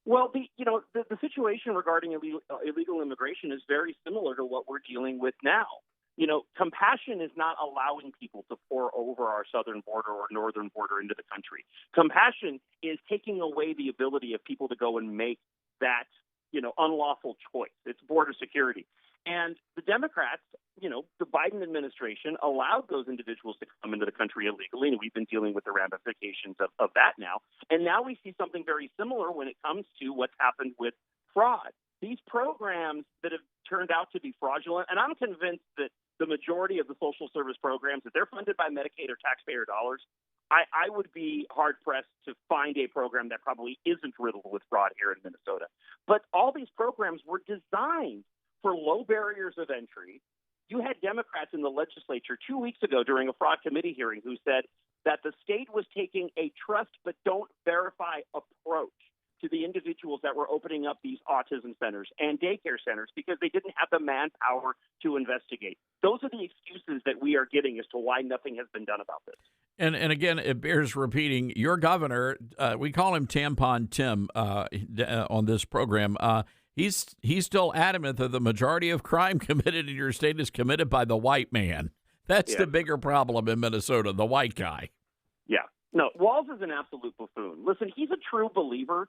Speaker 3: Well, the situation regarding illegal immigration is very similar to what we're dealing with now. Compassion is not allowing people to pour over our southern border or northern border into the country. Compassion is taking away the ability of people to go and make that, unlawful choice. It's border security. And the Democrats, the Biden administration allowed those individuals to come into the country illegally, and we've been dealing with the ramifications of that now. And now we see something very similar when it comes to what's happened with fraud. These programs that have turned out to be fraudulent, and I'm convinced that the majority of the social service programs, if they're funded by Medicaid or taxpayer dollars, I would be hard-pressed to find a program that probably isn't riddled with fraud here in Minnesota. But all these programs were designed for low barriers of entry. You had Democrats in the legislature 2 weeks ago during a fraud committee hearing who said that the state was taking a trust but don't verify approach to the individuals that were opening up these autism centers and daycare centers because they didn't have the manpower to investigate. Those are the excuses that we are getting as to why nothing has been done about this.
Speaker 4: And again, it bears repeating, your governor, we call him Tampon Tim on this program, he's still adamant that the majority of crime committed in your state is committed by the white man. That's the bigger problem in Minnesota, the white guy.
Speaker 3: Yeah. No, Walz is an absolute buffoon. Listen, he's a true believer.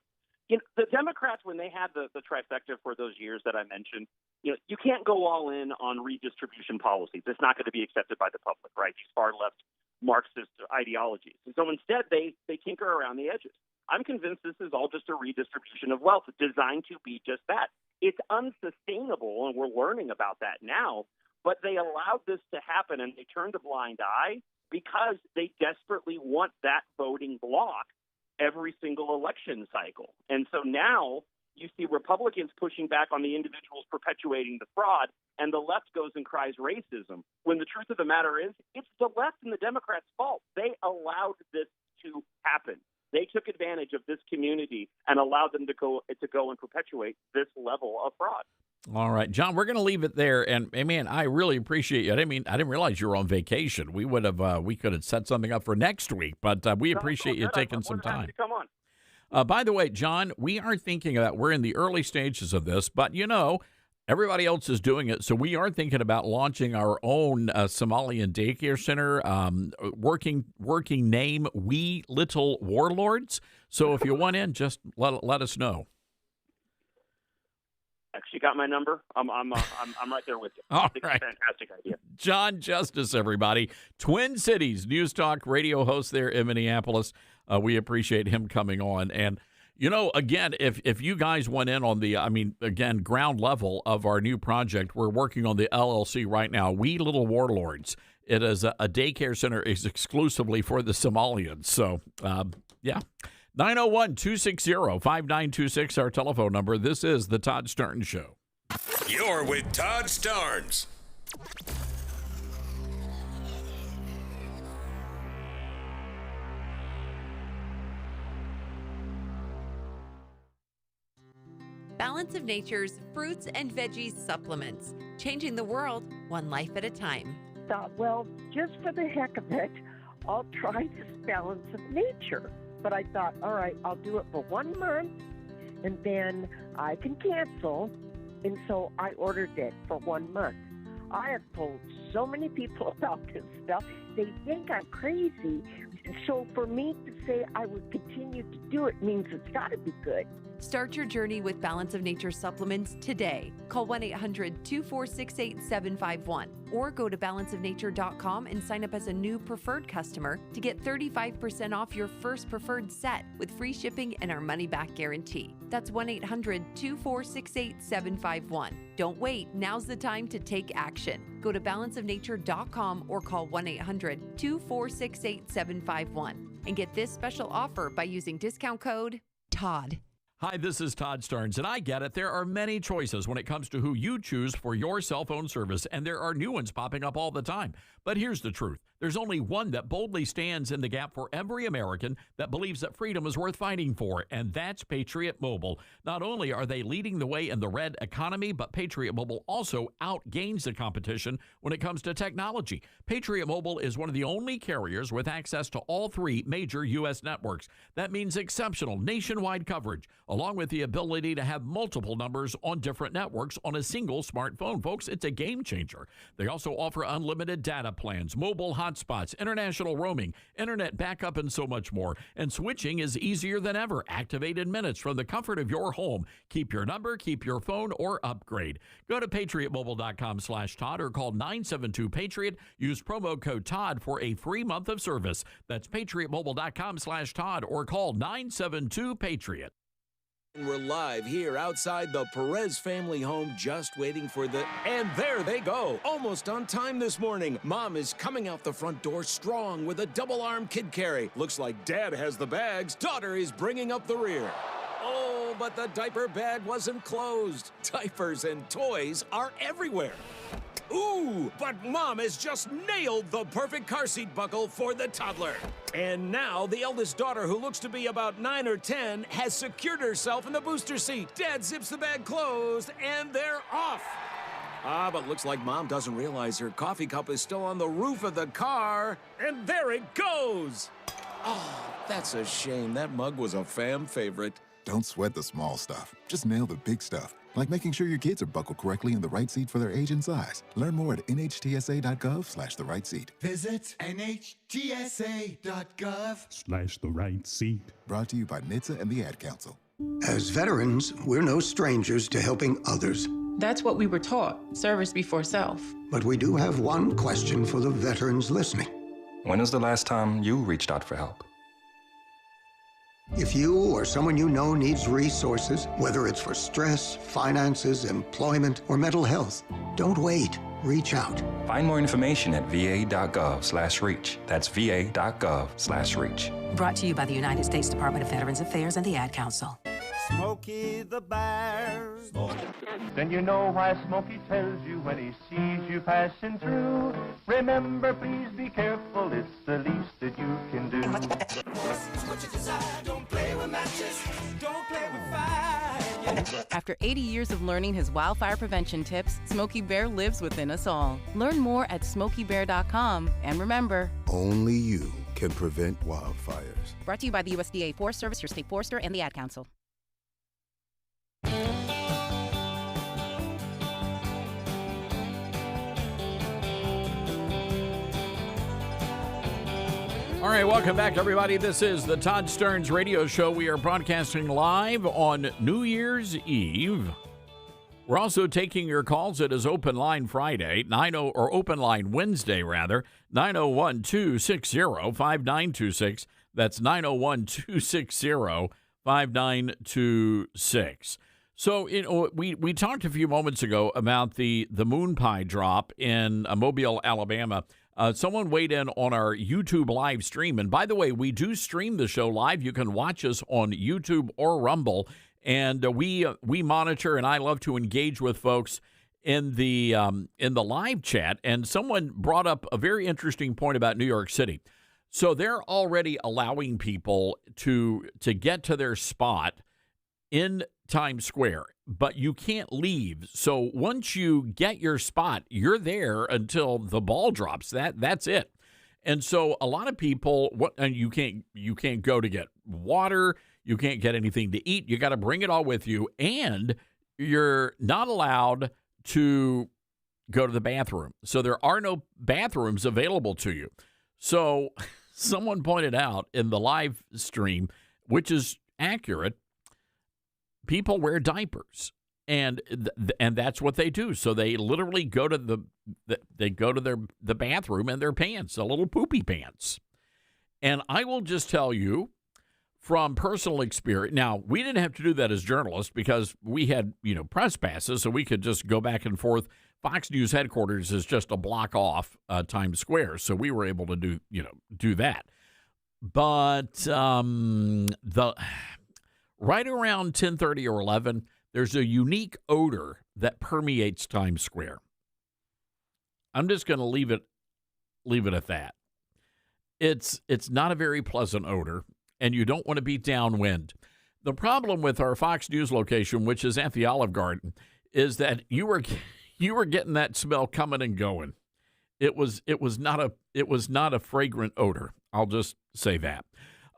Speaker 3: The Democrats, when they had the trifecta for those years that I mentioned, you can't go all in on redistribution policies. It's not going to be accepted by the public, right? These far left Marxist ideologies. And so instead, they tinker around the edges. I'm convinced this is all just a redistribution of wealth designed to be just that. It's unsustainable, and we're learning about that now, but they allowed this to happen, and they turned a blind eye because they desperately want that voting bloc every single election cycle. And so now you see Republicans pushing back on the individuals perpetuating the fraud, and the left goes and cries racism, when the truth of the matter is it's the left and the Democrats' fault. They allowed this to happen. They took advantage of this community and allowed them to go and perpetuate this level of fraud.
Speaker 4: All right, John, we're going to leave it there. And man, I really appreciate you. I didn't realize you were on vacation. We could have set something up for next week, but we appreciate you taking some time.
Speaker 3: Come on.
Speaker 4: By the way, John, we are thinking that we're in the early stages of this, but everybody else is doing it. So we are thinking about launching our own Somalian daycare center, working name, We Little Warlords. So if you want in, just let us know.
Speaker 3: text. You got my number? I'm right there with you.
Speaker 4: All
Speaker 3: It's
Speaker 4: right.
Speaker 3: a fantastic idea.
Speaker 4: Jon Justice, everybody. Twin Cities News Talk radio host there in Minneapolis. We appreciate him coming on. And, you know, again, if you guys went in on the, ground level of our new project, we're working on the LLC right now, We Little Warlords. It is a daycare center is exclusively for the Somalians. So, yeah. 901-260-5926, our telephone number. This is the Todd Starnes Show.
Speaker 7: You're with Todd Starnes.
Speaker 8: Balance of Nature's fruits and veggies supplements, changing the world one life at a time.
Speaker 23: Thought, well, just for the heck of it, I'll try this Balance of Nature. But I thought, all right, I'll do it for 1 month, and then I can cancel. And so I ordered it for 1 month. I have told so many people about this stuff. They think I'm crazy. So for me to say I would continue to do it means it's got to be good.
Speaker 8: Start your journey with Balance of Nature supplements today. Call 1-800-246-8751 or go to balanceofnature.com and sign up as a new preferred customer to get 35% off your first preferred set with free shipping and our money-back guarantee. That's 1-800-246-8751. Don't wait. Now's the time to take action. Go to balanceofnature.com or call 1-800-246-8751 and get this special offer by using discount code TODD.
Speaker 4: Hi, this is Todd Starnes, and I get it. There are many choices when it comes to who you choose for your cell phone service, and there are new ones popping up all the time. But here's the truth. There's only one that boldly stands in the gap for every American that believes that freedom is worth fighting for, and that's Patriot Mobile. Not only are they leading the way in the red economy, but Patriot Mobile also outgains the competition when it comes to technology. Patriot Mobile is one of the only carriers with access to all 3 major U.S. networks. That means exceptional nationwide coverage, along with the ability to have multiple numbers on different networks on a single smartphone. Folks, it's a game changer. They also offer unlimited data plans, mobile hotspots, international roaming, internet backup, and so much more. And switching is easier than ever. Activate in minutes from the comfort of your home. Keep your number, keep your phone, or upgrade. Go to patriotmobile.com/Todd or call 972-PATRIOT. Use promo code Todd for a free month of service. That's patriotmobile.com/Todd or call 972-PATRIOT.
Speaker 9: We're live here outside the Perez family home, just waiting for the... And there they go, almost on time this morning. Mom is coming out the front door strong with a double-arm kid carry. Looks like Dad has the bags. Daughter is bringing up the rear. Oh, but the diaper bag wasn't closed. Diapers and toys are everywhere. Ooh, but Mom has just nailed the perfect car seat buckle for the toddler. And now the eldest daughter, who looks to be about 9 or 10, has secured herself in the booster seat. Dad zips the bag closed, and they're off. But looks like Mom doesn't realize her coffee cup is still on the roof of the car. And there it goes. Oh, that's a shame. That mug was a fam favorite.
Speaker 27: Don't sweat the small stuff. Just nail the big stuff. Like making sure your kids are buckled correctly in the right seat for their age and size. Learn more at nhtsa.gov/the right seat.
Speaker 10: Visit nhtsa.gov/the
Speaker 27: right seat. Brought to you by NHTSA and the Ad Council.
Speaker 10: As veterans, we're no strangers to helping others.
Speaker 11: That's what we were taught, service before self.
Speaker 10: But we do have one question for the veterans listening.
Speaker 24: When was the last time you reached out for help?
Speaker 10: If you or someone you know needs resources, whether it's for stress, finances, employment, or mental health, don't wait. Reach out.
Speaker 24: Find more information at va.gov/reach. That's va.gov/reach.
Speaker 12: Brought to you by the United States Department of Veterans Affairs and the Ad Council.
Speaker 13: Smokey the Bear.
Speaker 14: Then you know why Smokey tells you when he sees you passing through. Remember, please be careful, it's the least that you can do.
Speaker 13: What you desire, don't play with matches, don't play with fire.
Speaker 16: After 80 years of learning his wildfire prevention tips, Smokey Bear lives within us all. Learn more at smokeybear.com. And remember,
Speaker 10: only you can prevent wildfires.
Speaker 26: Brought to you by the USDA Forest Service, your state forester, and the Ad Council.
Speaker 4: All right, welcome back, everybody. This is the Todd Starnes Radio Show. We are broadcasting live on New Year's Eve. We're also taking your calls. It is Open Line Friday, or Open Line Wednesday, rather, 901-260-5926. That's 901-260-5926. So, we talked a few moments ago about the moon pie drop in Mobile, Alabama. Someone weighed in on our YouTube live stream. And by the way, we do stream the show live. You can watch us on YouTube or Rumble. And we monitor, and I love to engage with folks in the live chat. And someone brought up a very interesting point about New York City. So they're already allowing people to get to their spot in Times Square, but you can't leave. So once you get your spot, you're there until the ball drops. That's it. And so a lot of people, and you can't go to get water. You can't get anything to eat. You got to bring it all with you, and you're not allowed to go to the bathroom. So there are no bathrooms available to you. So someone pointed out in the live stream, which is accurate, people wear diapers, and that's what they do. So they literally go to the bathroom in their pants, the little poopy pants. And I will just tell you, from personal experience, now, we didn't have to do that as journalists because we had, press passes, so we could just go back and forth. Fox News headquarters is just a block off Times Square, so we were able to do that. But right around 10:30 or 11, there's a unique odor that permeates Times Square. I'm just going to leave it at that. It's not a very pleasant odor, and you don't want to be downwind. The problem with our Fox News location, which is at the Olive Garden, is that you were getting that smell coming and going. It was not a fragrant odor. I'll just say that.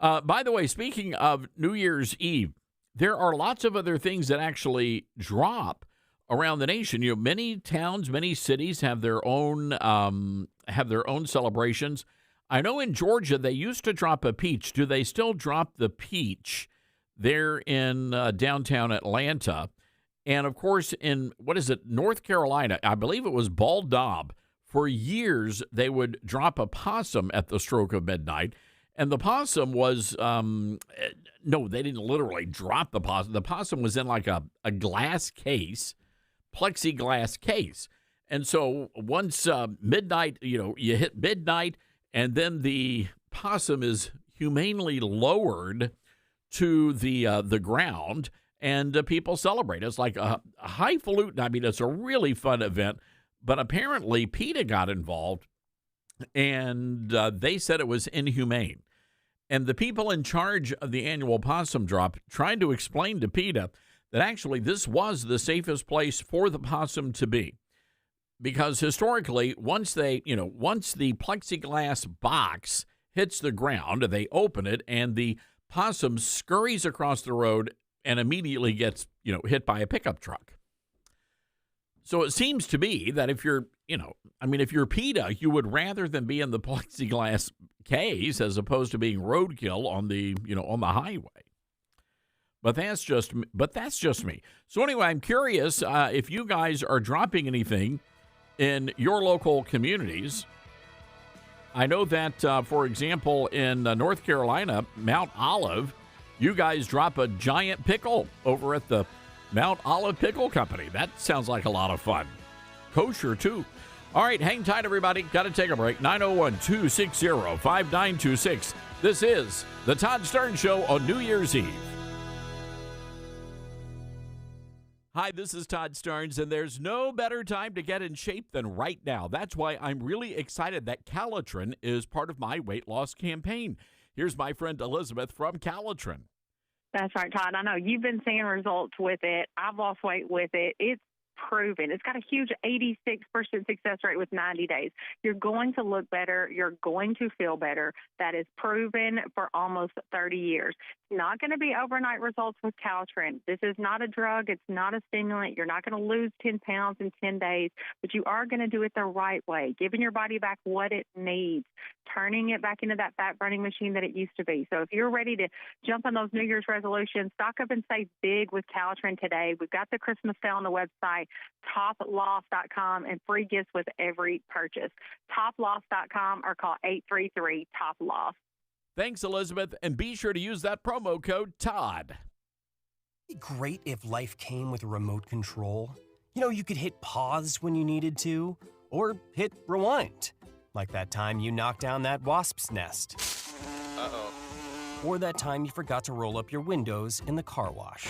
Speaker 4: By the way, speaking of New Year's Eve, there are lots of other things that actually drop around the nation. Many towns, many cities have their own celebrations. I know in Georgia they used to drop a peach. Do they still drop the peach there in downtown Atlanta? And, of course, in, North Carolina, I believe it was Bald Knob. For years, they would drop a possum at the stroke of midnight. And the possum was, no, they didn't literally drop the possum. The possum was in like a glass case, plexiglass case. And so once midnight, you hit midnight, and then the possum is humanely lowered to the ground, and people celebrate. It's like a highfalutin. I mean, it's a really fun event. But apparently PETA got involved, and they said it was inhumane. And the people in charge of the annual possum drop tried to explain to PETA that actually this was the safest place for the possum to be. Because historically, once the plexiglass box hits the ground, they open it, and the possum scurries across the road and immediately gets, hit by a pickup truck. So it seems to me that if you're PETA, you would rather than be in the plexiglass case as opposed to being roadkill on the highway. But that's just me. So anyway, I'm curious if you guys are dropping anything in your local communities. I know that, for example, in North Carolina, Mount Olive, you guys drop a giant pickle over at the Mount Olive Pickle Company. That sounds like a lot of fun. Kosher, too. All right, hang tight, everybody. Got to take a break. 901-260-5926. This is the Todd Stearns Show on New Year's Eve. Hi, this is Todd Stearns, and there's no better time to get in shape than right now. That's why I'm really excited that Calitrin is part of my weight loss campaign. Here's my friend Elizabeth from Calitrin.
Speaker 5: That's right, Todd. I know you've been seeing results with it. I've lost weight with it. It's proven. It's got a huge 86% success rate with 90 days. You're going to look better. You're going to feel better. That is proven for almost 30 years. not going to be overnight results with Caltrans. This is not a drug. It's not a stimulant. You're not going to lose 10 pounds in 10 days, but you are going to do it the right way, giving your body back what it needs, turning it back into that fat-burning machine that it used to be. So if you're ready to jump on those New Year's resolutions, stock up and save big with Caltrans today. We've got the Christmas sale on the website, toploss.com, and free gifts with every purchase. Toploss.com or call 833-TOP-LOSS.
Speaker 4: Thanks, Elizabeth, and be sure to use that promo code TODD.
Speaker 6: It'd be great if life came with a remote control. You know, you could hit pause when you needed to, or hit rewind, like that time you knocked down that wasp's nest.
Speaker 15: Uh-oh.
Speaker 6: Or that time you forgot to roll up your windows in the car wash.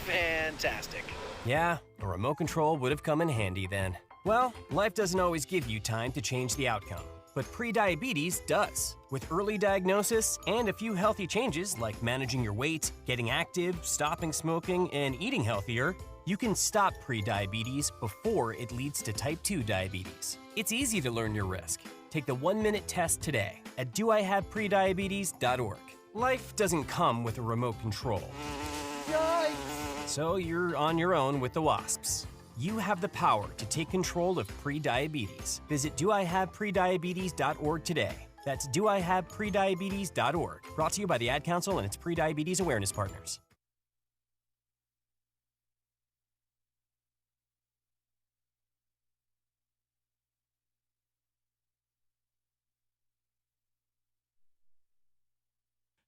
Speaker 15: Fantastic.
Speaker 6: Yeah, a remote control would have come in handy then. Well, life doesn't always give you time to change the outcome, but prediabetes does. With early diagnosis and a few healthy changes like managing your weight, getting active, stopping smoking, and eating healthier, you can stop prediabetes before it leads to type 2 diabetes. It's easy to learn your risk. Take the 1-minute test today at doihaveprediabetes.org. Life doesn't come with a remote control. Yikes! So you're on your own with the wasps. You have the power to take control of prediabetes. Visit doihaveprediabetes.org today. That's doihaveprediabetes.org. Brought to you by the Ad Council and its prediabetes awareness partners.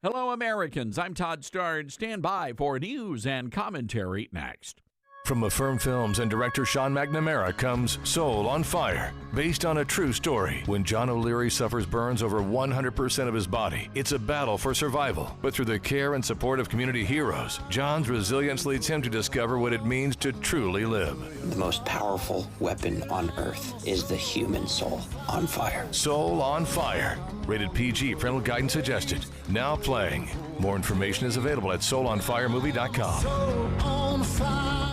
Speaker 4: Hello, Americans. I'm Todd Starnes. Stand by for news and commentary next.
Speaker 17: From Affirm Films and director Sean McNamara comes Soul on Fire, based on a true story. When John O'Leary suffers burns over 100% of his body, it's a battle for survival. But through the care and support of community heroes, John's resilience leads him to discover what it means to truly live.
Speaker 18: The most powerful weapon on earth is the human soul on fire.
Speaker 17: Soul on Fire. Rated PG. Parental guidance suggested. Now playing. More information is available at soulonfiremovie.com.
Speaker 13: Soul on fire.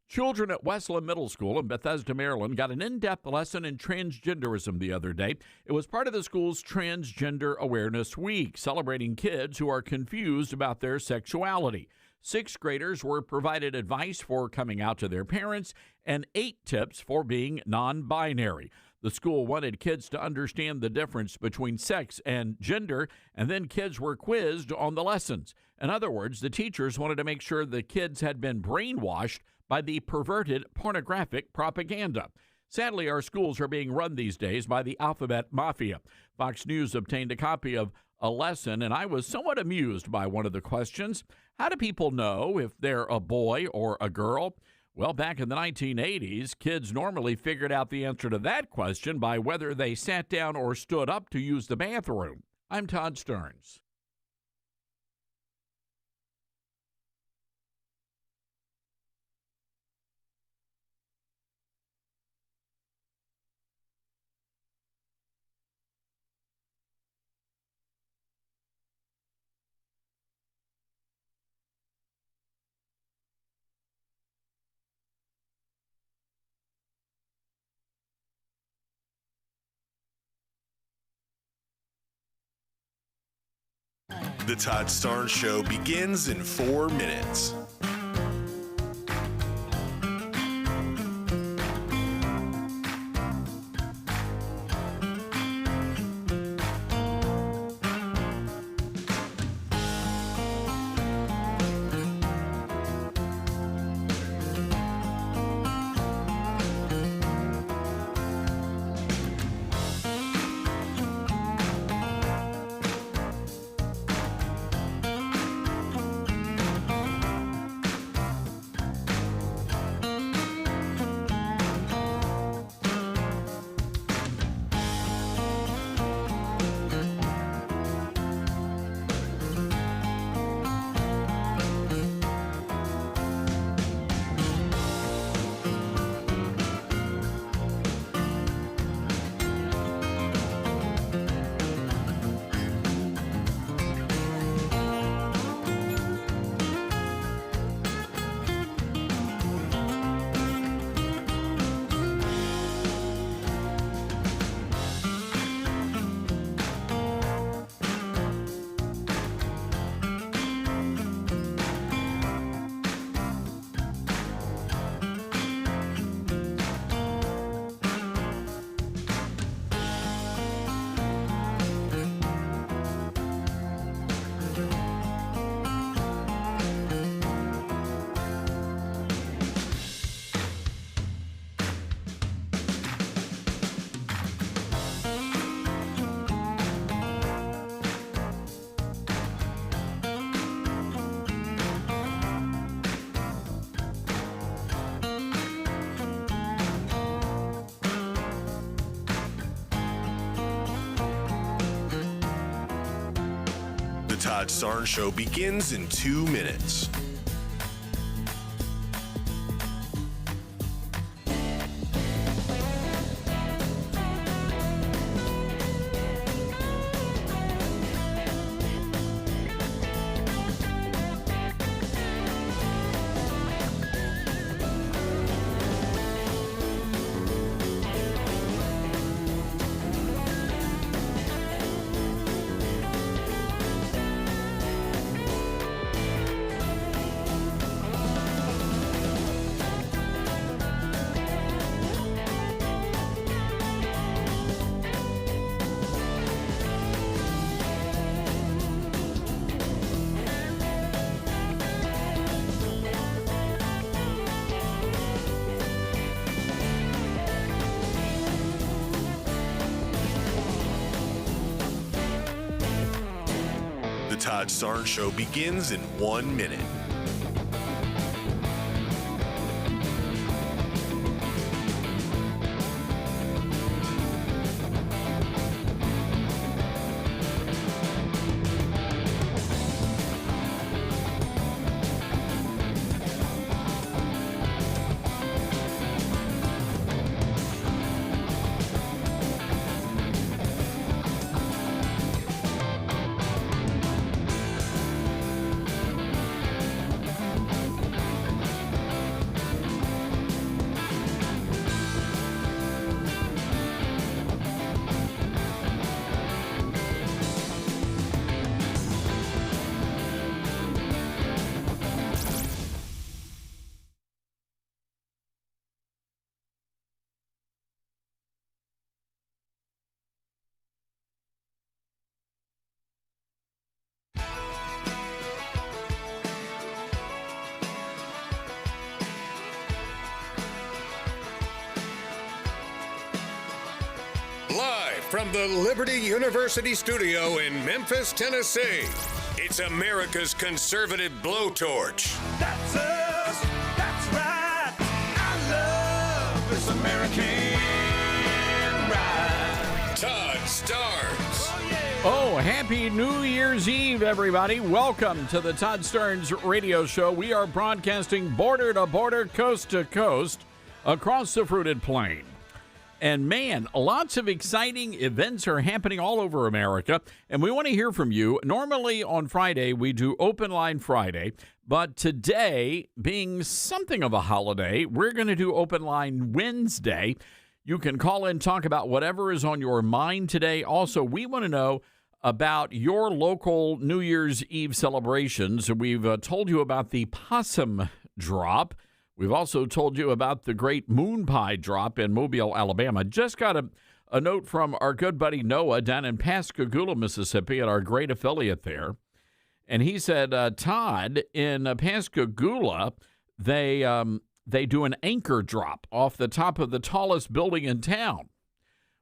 Speaker 4: Children at Westland Middle School in Bethesda, Maryland, got an in-depth lesson in transgenderism the other day. It was part of the school's Transgender Awareness Week, celebrating kids who are confused about their sexuality. 6th graders were provided advice for coming out to their parents and 8 tips for being non-binary. The school wanted kids to understand the difference between sex and gender, and then kids were quizzed on the lessons. In other words, the teachers wanted to make sure the kids had been brainwashed by the perverted pornographic propaganda. Sadly, our schools are being run these days by the alphabet mafia. Fox News obtained a copy of a lesson, and I was somewhat amused by one of the questions. How do people know if they're a boy or a girl? Well, back in the 1980s, kids normally figured out the answer to that question by whether they sat down or stood up to use the bathroom. I'm Todd Starnes.
Speaker 7: The Todd Starnes Show begins in 4 minutes. Todd Starnes Show begins in 2 minutes. The Todd Starnes Show begins in 1 minute.
Speaker 1: Live from the Liberty University studio in Memphis, Tennessee, it's America's conservative blowtorch.
Speaker 13: That's us. That's right. I love this American ride.
Speaker 1: Todd Starnes.
Speaker 4: Oh, happy New Year's Eve, everybody. Welcome to the Todd Starnes radio show. We are broadcasting border to border, coast to coast, across the fruited plain. And man, lots of exciting events are happening all over America, and we want to hear from you. Normally on Friday, we do Open Line Friday, but today, being something of a holiday, we're going to do Open Line Wednesday. You can call in, talk about whatever is on your mind today. Also, we want to know about your local New Year's Eve celebrations. We've told you about the possum drop. We've also told you about the great moon pie drop in Mobile, Alabama. Just got a note from our good buddy Noah down in Pascagoula, Mississippi, at our great affiliate there. And he said, Todd, in Pascagoula, they do an anchor drop off the top of the tallest building in town,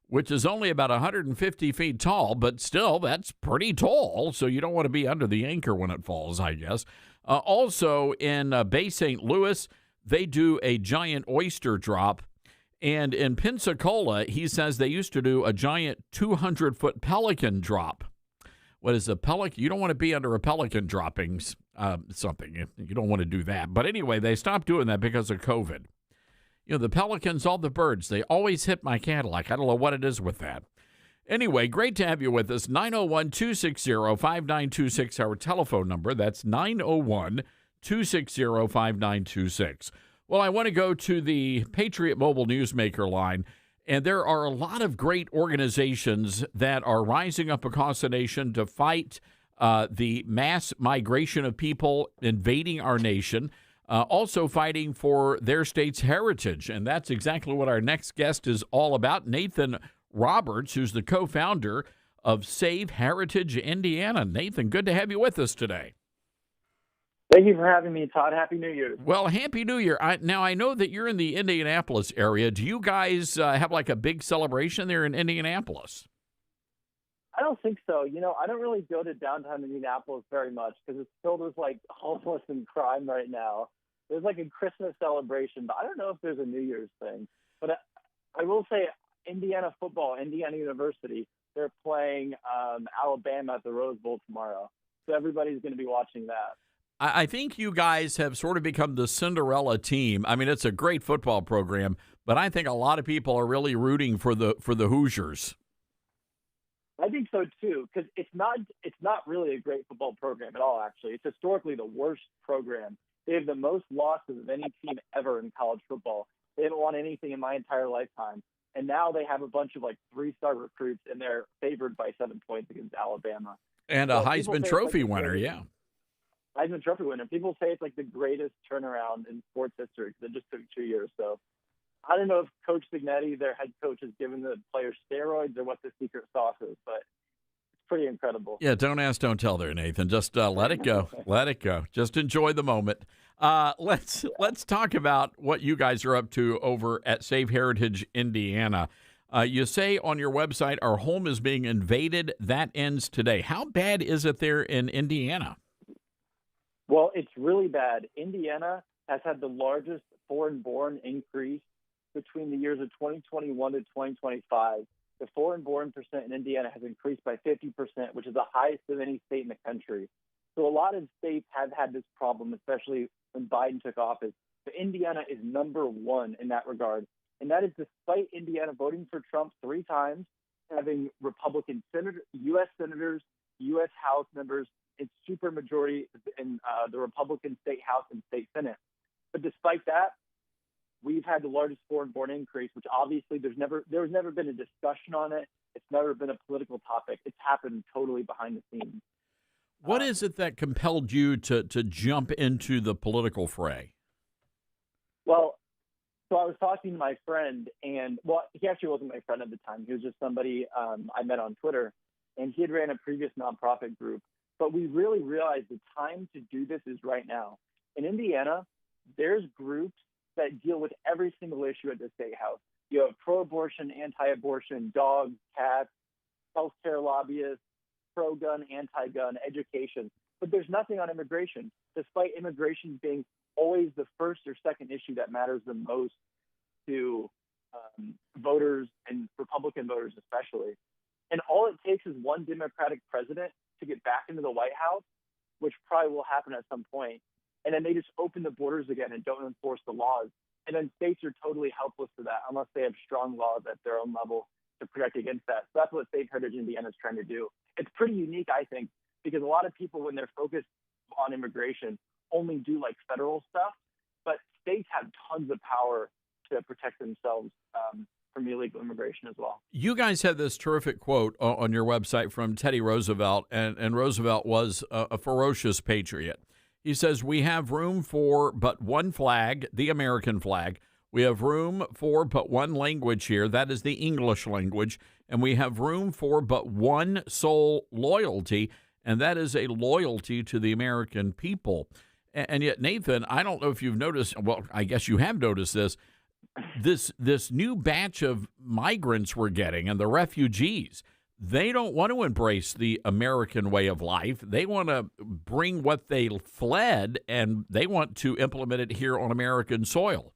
Speaker 4: which is only about 150 feet tall, but still, that's pretty tall, so you don't want to be under the anchor when it falls, I guess. Also, in Bay St. Louis, they do a giant oyster drop. And in Pensacola, he says they used to do a giant 200-foot pelican drop. What is a pelican? You don't want to be under a pelican dropping something. You don't want to do that. But anyway, they stopped doing that because of COVID. You know, the pelicans, all the birds, they always hit my Cadillac. I don't know what it is with that. Anyway, great to have you with us. 901-260-5926, our telephone number. That's 901-260-5926. Well, I want to go to the Patriot Mobile Newsmaker line, and there are a lot of great organizations that are rising up across the nation to fight the mass migration of people invading our nation, also fighting for their state's heritage. And that's exactly what our next guest is all about. Nathan Roberts, who's the co-founder of Save Heritage Indiana. Nathan, good to have you with us today.
Speaker 2: Thank you for having me, Todd. Happy New Year.
Speaker 4: Well, Happy New Year. Now, I know that you're in the Indianapolis area. Do you guys have like a big celebration there in Indianapolis?
Speaker 2: I don't think so. You know, I don't really go to downtown Indianapolis very much because it's filled with, like, homeless and crime right now. There's, like, a Christmas celebration, but I don't know if there's a New Year's thing. But I will say Indiana football, Indiana University, they're playing Alabama at the Rose Bowl tomorrow. So everybody's going to be watching that.
Speaker 4: I think you guys have sort of become the Cinderella team. I mean, it's a great football program, but I think a lot of people are really rooting for the Hoosiers.
Speaker 2: I think so too, because it's not really a great football program at all. Actually, it's historically the worst program. They have the most losses of any team ever in college football. They haven't won anything in my entire lifetime, and now they have a bunch of 3-star recruits, and they're favored by 7 points against Alabama.
Speaker 4: And a Heisman Trophy winner, yeah.
Speaker 2: Heisman Trophy winner. People say it's the greatest turnaround in sports history because it just took 2 years. So I don't know if Coach Signetti, their head coach, has given the players steroids or what the secret sauce is, but it's pretty incredible.
Speaker 4: Yeah, don't ask, don't tell there, Nathan. Just let it go. Let it go. Just enjoy the moment. Let's talk about what you guys are up to over at Save Heritage Indiana. You say on your website, our home is being invaded. That ends today. How bad is it there in Indiana?
Speaker 2: Well, it's really bad. Indiana has had the largest foreign-born increase between the years of 2021 to 2025. The foreign-born percent in Indiana has increased by 50%, which is the highest of any state in the country. So a lot of states have had this problem, especially when Biden took office. But Indiana is number one in that regard. And that is despite Indiana voting for Trump 3 times, having Republican U.S. senators, U.S. House members, and supermajority in the Republican state House and state Senate. But despite that, we've had the largest foreign-born increase, which obviously there's never been a discussion on it. It's never been a political topic. It's happened totally behind the scenes.
Speaker 4: What is it that compelled you to jump into the political fray?
Speaker 2: Well, so I was talking to my friend, and he actually wasn't my friend at the time. He was just somebody I met on Twitter, and he had ran a previous nonprofit group. But we really realized the time to do this is right now. In Indiana, there's groups that deal with every single issue at the state house. You have pro-abortion, anti-abortion, dogs, cats, healthcare lobbyists, pro-gun, anti-gun, education. But there's nothing on immigration, despite immigration being always the first or second issue that matters the most to voters and Republican voters especially. And all it takes is one Democratic president to get back into the White House, which probably will happen at some point. And then they just open the borders again and don't enforce the laws. And then states are totally helpless to that unless they have strong laws at their own level to protect against that. So that's what Save Heritage Indiana is trying to do. It's pretty unique, I think, because a lot of people, when they're focused on immigration, only do federal stuff, but states have tons of power to protect themselves from illegal immigration as well.
Speaker 4: You guys have this terrific quote on your website from Teddy Roosevelt, and Roosevelt was a ferocious patriot. He says, "We have room for but one flag, the American flag. We have room for but one language here, that is the English language, and we have room for but one sole loyalty, and that is a loyalty to the American people." And yet, Nathan, I don't know if you've noticed, well, I guess you have noticed this new batch of migrants we're getting and the refugees, they don't want to embrace the American way of life. They want to bring what they fled, and they want to implement it here on American soil.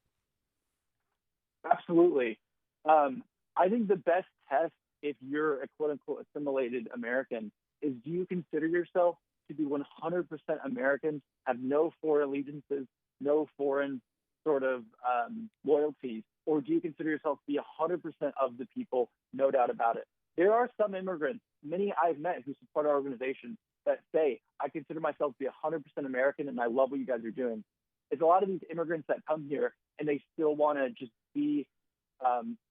Speaker 2: Absolutely. I think the best test, if you're a quote-unquote assimilated American, is do you consider yourself to be 100% American, have no foreign allegiances, no foreign sort of loyalties, or do you consider yourself to be 100% of the people, no doubt about it? There are some immigrants, many I've met who support our organization, that say, I consider myself to be 100% American and I love what you guys are doing. It's a lot of these immigrants that come here and they still want to just be,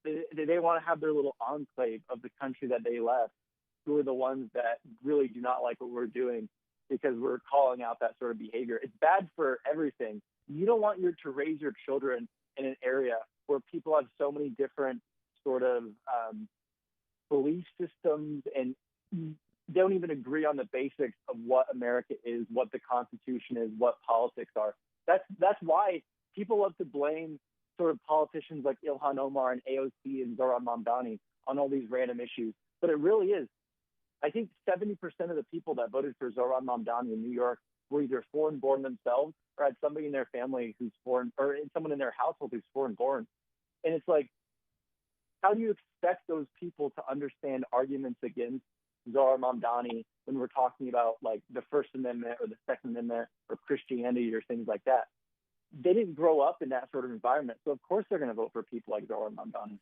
Speaker 2: they want to have their little enclave of the country that they left, who are the ones that really do not like what we're doing because we're calling out that sort of behavior. It's bad for everything. You don't want to raise your children in an area where people have so many different sort of belief systems and don't even agree on the basics of what America is, what the Constitution is, what politics are. That's why people love to blame sort of politicians like Ilhan Omar and AOC and Zohran Mamdani on all these random issues. But it really is. I think 70% of the people that voted for Zohran Mamdani in New York were either foreign-born themselves or had somebody in their family who's foreign, or someone in their household who's foreign-born. And it's like, how do you expect those people to understand arguments against Zohar Mamdani when we're talking about like the First Amendment or the Second Amendment or Christianity or things like that. They didn't grow up in that sort of environment. So, of course, they're going to vote for people like Zohar Mamdani.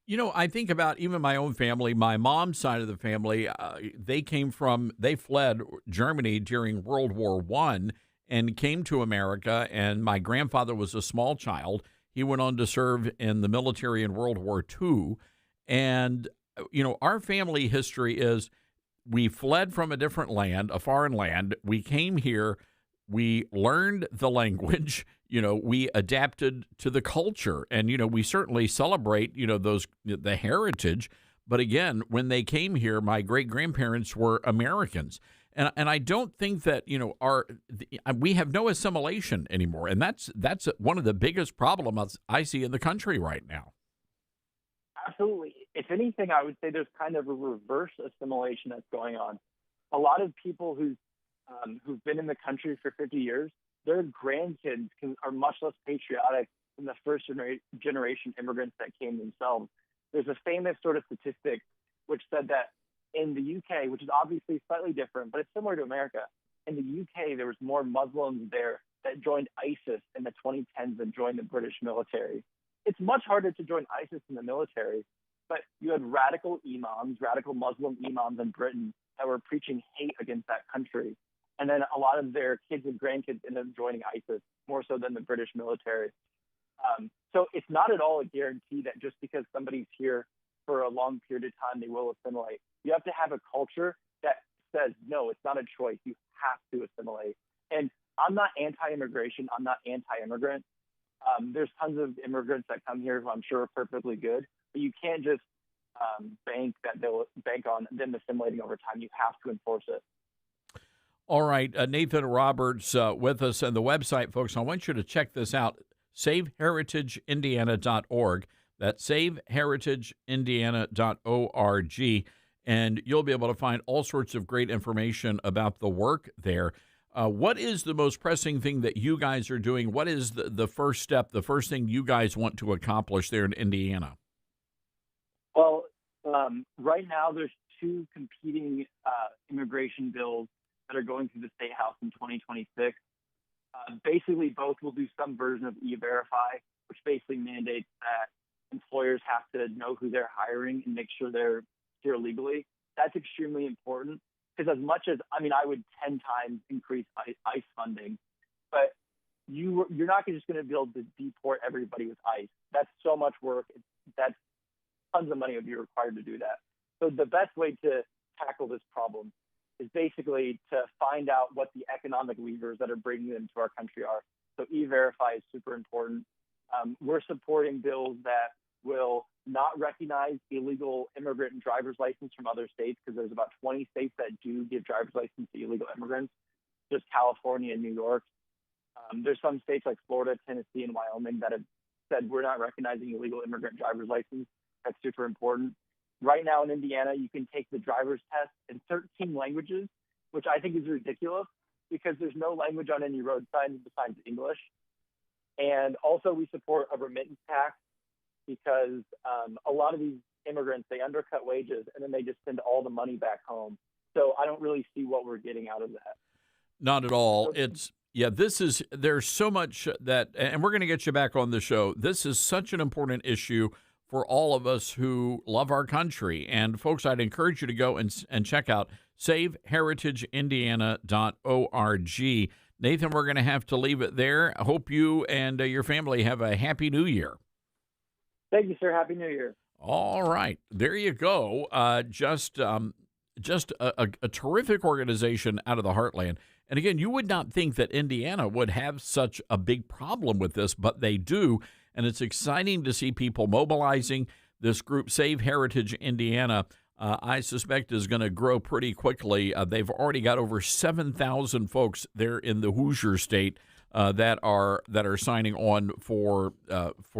Speaker 4: You know, I think about even my own family, my mom's side of the family, they fled Germany during World War I and came to America, and my grandfather was a small child. He went on to serve in the military in World War II. And, you know, our family history is we fled from a different land, a foreign land. We came here. We learned the language. You know, we adapted to the culture. And, you know, we certainly celebrate, you know, the heritage. But again, when they came here, my great-grandparents were Americans. And I don't think that, you know, we have no assimilation anymore. And that's one of the biggest problems I see in the country right now.
Speaker 2: Absolutely. If anything, I would say there's kind of a reverse assimilation that's going on. A lot of people who've been in the country for 50 years, their grandkids are much less patriotic than the first generation immigrants that came themselves. There's a famous sort of statistic which said that in the UK, which is obviously slightly different, but it's similar to America, in the UK, there was more Muslims there that joined ISIS in the 2010s than joined the British military. It's much harder to join ISIS in the military, but you had radical Muslim imams in Britain that were preaching hate against that country. And then a lot of their kids and grandkids ended up joining ISIS, more so than the British military. So it's not at all a guarantee that just because somebody's here for a long period of time, they will assimilate. You have to have a culture that says, no, it's not a choice. You have to assimilate. And I'm not anti-immigration. I'm not anti-immigrant. There's tons of immigrants that come here who I'm sure are perfectly good, but you can't just they'll bank on them assimilating over time. You have to enforce it.
Speaker 4: All right, Nathan Roberts with us, and the website, folks, I want you to check this out, saveheritageindiana.org. That's saveheritageindiana.org, and you'll be able to find all sorts of great information about the work there. What is the most pressing thing that you guys are doing? What is the first step, the first thing you guys want to accomplish there in Indiana?
Speaker 2: Well, right now there's two competing immigration bills that are going through the State House in 2026. Basically, both will do some version of E-Verify, which basically mandates that employers have to know who they're hiring and make sure they're here legally. That's extremely important because as much as, I would 10 times increase ICE funding, but you're not just going to be able to deport everybody with ICE. That's so much work. That's tons of money would be required to do that. So the best way to tackle this problem is basically to find out what the economic levers that are bringing them to our country are. So E-Verify is super important. We're supporting bills that will not recognize illegal immigrant and driver's license from other states because there's about 20 states that do give driver's license to illegal immigrants, just California and New York. There's some states like Florida, Tennessee, and Wyoming that have said we're not recognizing illegal immigrant driver's license. That's super important. Right now in Indiana, you can take the driver's test in 13 languages, which I think is ridiculous because there's no language on any road signs besides English. And also we support a remittance tax because a lot of these immigrants, they undercut wages and then they just send all the money back home. So I don't really see what we're getting out of that.
Speaker 4: Not at all. There's so much that, and we're going to get you back on the show. This is such an important issue for all of us who love our country. And folks, I'd encourage you to go and check out saveheritageindiana.org. Nathan, we're going to have to leave it there. I hope you and your family have a happy new year.
Speaker 2: Thank you, sir. Happy New Year.
Speaker 4: All right. There you go. Just a terrific organization out of the heartland. And again, you would not think that Indiana would have such a big problem with this, but they do. And it's exciting to see people mobilizing. This group, Save Heritage Indiana, I suspect is going to grow pretty quickly. They've already got over 7,000 folks there in the Hoosier State that are signing on for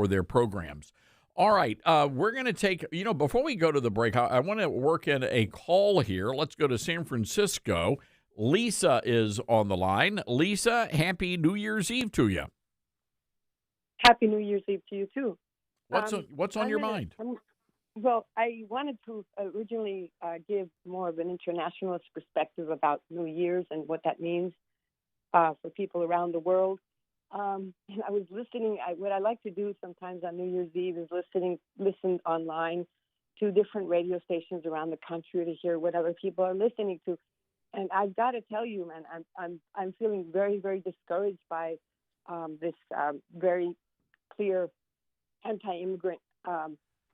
Speaker 4: their programs. All right, we're going to take, before we go to the break, I want to work in a call here. Let's go to San Francisco. Lisa is on the line. Lisa, happy New Year's Eve to you.
Speaker 3: Happy New Year's Eve to you, too.
Speaker 4: What's on your mind?
Speaker 3: Well, I wanted to originally give more of an internationalist perspective about New Year's and what that means for people around the world. And I was listening. What I like to do sometimes on New Year's Eve is listen online to different radio stations around the country to hear what other people are listening to. And I've got to tell you, man, I'm feeling very, very discouraged by this very clear anti-immigrant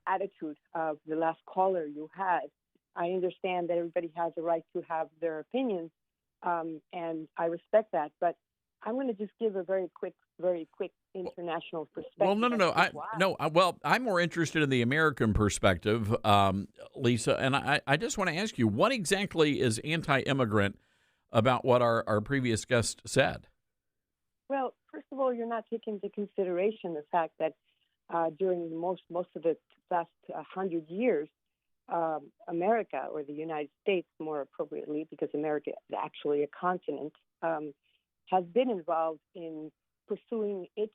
Speaker 3: attitude of the last caller you had. I understand that everybody has a right to have their opinions, and I respect that. But I'm going to just give a very quick international perspective.
Speaker 4: Well, no. Well, I'm more interested in the American perspective, Lisa, and I just want to ask you, what exactly is anti-immigrant about what our previous guest said?
Speaker 3: Well, first of all, you're not taking into consideration the fact that during most of the last 100 years, America, or the United States more appropriately, because America is actually a continent, has been involved in pursuing its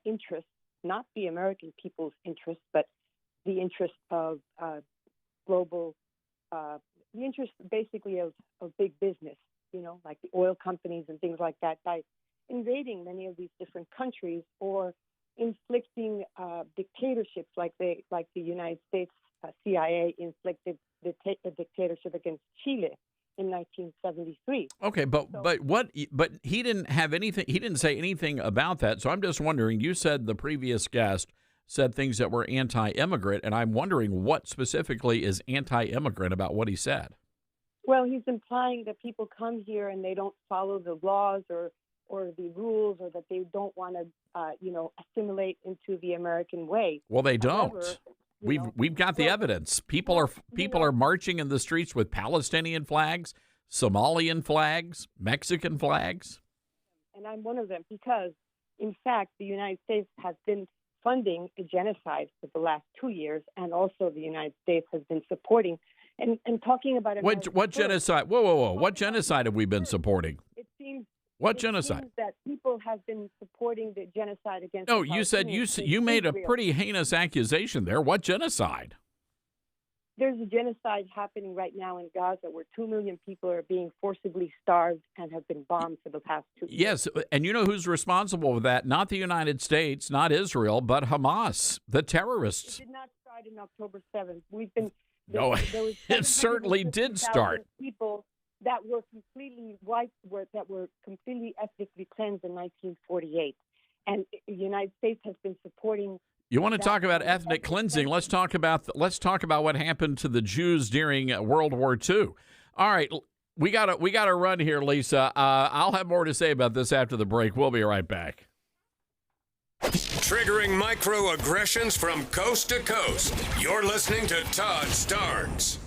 Speaker 3: interests, not the American people's interests, but the interest of global, the interest basically of big business, like the oil companies and things like that, by invading many of these different countries or inflicting dictatorships like the United States CIA inflicted a dictatorship against Chile in 1973.
Speaker 4: Okay, but he didn't have anything. He didn't say anything about that. So I'm just wondering. You said the previous guest said things that were anti-immigrant, and I'm wondering what specifically is anti-immigrant about what he said.
Speaker 3: Well, he's implying that people come here and they don't follow the laws or the rules, or that they don't want to, assimilate into the American way.
Speaker 4: Well, they don't.
Speaker 3: However,
Speaker 4: we've got the evidence. People are marching in the streets with Palestinian flags, Somalian flags, Mexican flags.
Speaker 3: And I'm one of them because, in fact, the United States has been funding a genocide for the last 2 years, and also the United States has been supporting and talking about
Speaker 4: what genocide? Whoa! What genocide have we been supporting?
Speaker 3: It seems.
Speaker 4: What genocide?
Speaker 3: Seems that people have been supporting the genocide against.
Speaker 4: No, you said you made a pretty heinous accusation there. What genocide?
Speaker 3: There's a genocide happening right now in Gaza where 2 million people are being forcibly starved and have been bombed for the past 2 years.
Speaker 4: Yes, and you know who's responsible for that? Not the United States, not Israel, but Hamas, the terrorists.
Speaker 3: It did not start in October 7th. We've been.
Speaker 4: No, it certainly did start.
Speaker 3: People that were completely white, that were completely ethnically cleansed in 1948, and the United States has been supporting.
Speaker 4: You want to talk about ethnic cleansing? Let's talk about what happened to the Jews during World War II. All right, we got to run here, Lisa. I'll have more to say about this after the break. We'll be right back.
Speaker 1: Triggering microaggressions from coast to coast. You're listening to Todd Starnes.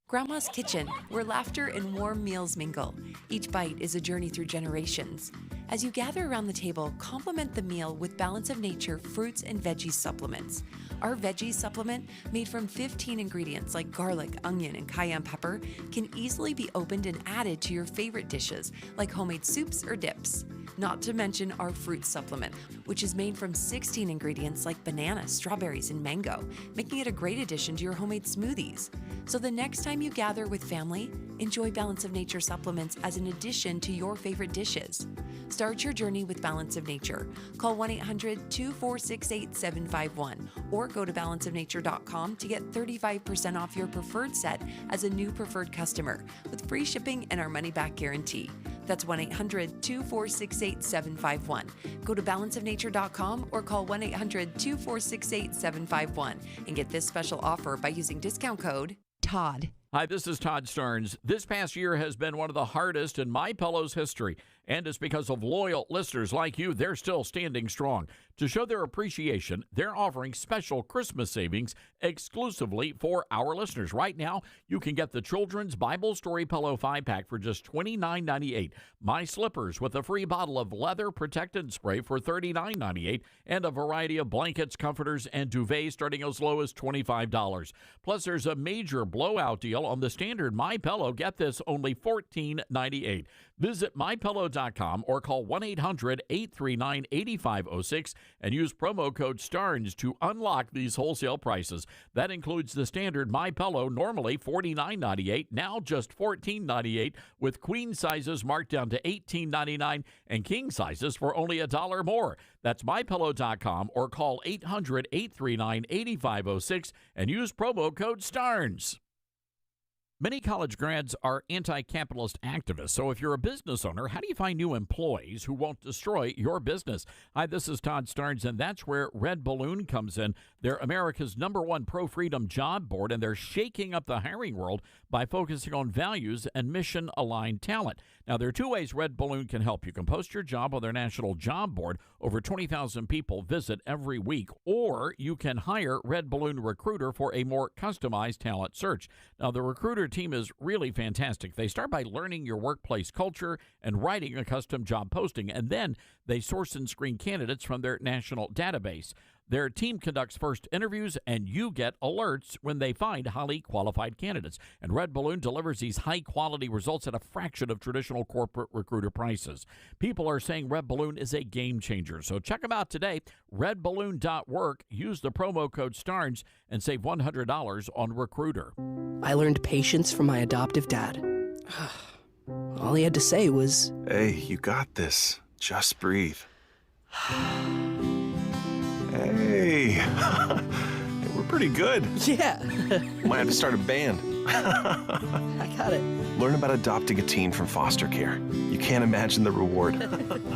Speaker 8: Grandma's Kitchen, where laughter and warm meals mingle. Each bite is a journey through generations. As you gather around the table, complement the meal with Balance of Nature fruits and veggie supplements. Our veggie supplement, made from 15 ingredients like garlic, onion, and cayenne pepper, can easily be opened and added to your favorite dishes, like homemade soups or dips. Not to mention our fruit supplement, which is made from 16 ingredients like banana, strawberries, and mango, making it a great addition to your homemade smoothies. So the next time you gather with family, enjoy Balance of Nature supplements as an addition to your favorite dishes. Start your journey with Balance of Nature. Call 1-800-246-8751 or go to balanceofnature.com to get 35% off your preferred set as a new preferred customer with free shipping and our money-back guarantee. That's 1-800-246-8751. Go to balanceofnature.com or call 1-800-246-8751 and get this special offer by using discount code TODD.
Speaker 4: Hi, this is Todd Starnes. This past year has been one of the hardest in MyPillow's history, and it's because of loyal listeners like you. They're still standing strong. To show their appreciation, they're offering special Christmas savings exclusively for our listeners. Right now, you can get the Children's Bible Story Pillow 5-pack for just $29.98, My Slippers with a free bottle of leather protectant spray for $39.98, and a variety of blankets, comforters, and duvets starting as low as $25. Plus, there's a major blowout deal deal on the standard MyPillow. Get this, only $14.98. Visit MyPillow.com or call 1-800-839-8506 and use promo code STARNS to unlock these wholesale prices. That includes the standard MyPillow, normally $49.98, now just $14.98, with queen sizes marked down to $18.99 and king sizes for only $1 more. That's MyPillow.com or call 800-839-8506 and use promo code STARNS. Many college grads are anti-capitalist activists, so if you're a business owner, how do you find new employees who won't destroy your business? Hi, this is Todd Starnes, and that's where Red Balloon comes in. They're America's #1 pro-freedom job board, and they're shaking up the hiring world by focusing on values and mission-aligned talent. Now, there are two ways Red Balloon can help. You can post your job on their national job board. Over 20,000 people visit every week. Or you can hire Red Balloon Recruiter for a more customized talent search. Now, the Recruiter team is really fantastic. They start by learning your workplace culture and writing a custom job posting, and then they source and screen candidates from their national database. Their team conducts first interviews, and you get alerts when they find highly qualified candidates. And Red Balloon delivers these high-quality results at a fraction of traditional corporate recruiter prices. People are saying Red Balloon is a game changer. So check them out today, redballoon.work. Use the promo code STARNS and save $100 on Recruiter.
Speaker 15: I learned patience from my adoptive dad. All he had to say was,
Speaker 7: "Hey, you got this. Just breathe." Hey, we're pretty good.
Speaker 15: Yeah.
Speaker 7: Might have to start a band.
Speaker 15: I got it.
Speaker 7: Learn about adopting a teen from foster care. You can't imagine the reward.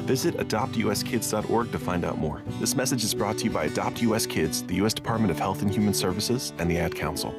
Speaker 7: Visit adoptuskids.org to find out more. This message is brought to you by Adopt US Kids, the U.S. Department of Health and Human Services, and the Ad Council.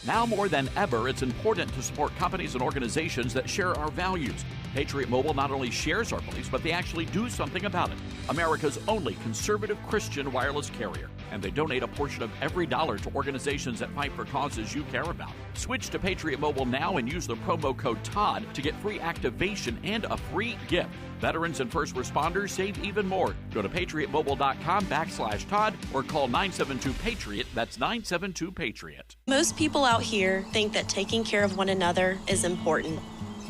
Speaker 4: Now more than ever, it's important to support companies and organizations that share our values. Patriot Mobile not only shares our beliefs, but they actually do something about it. America's only conservative Christian wireless carrier. And they donate a portion of every dollar to organizations that fight for causes you care about. Switch to Patriot Mobile now and use the promo code TODD to get free activation and a free gift. Veterans and first responders save even more. Go to patriotmobile.com/Todd or call 972-PATRIOT. That's 972-PATRIOT.
Speaker 19: Most people out here think that taking care of one another is important.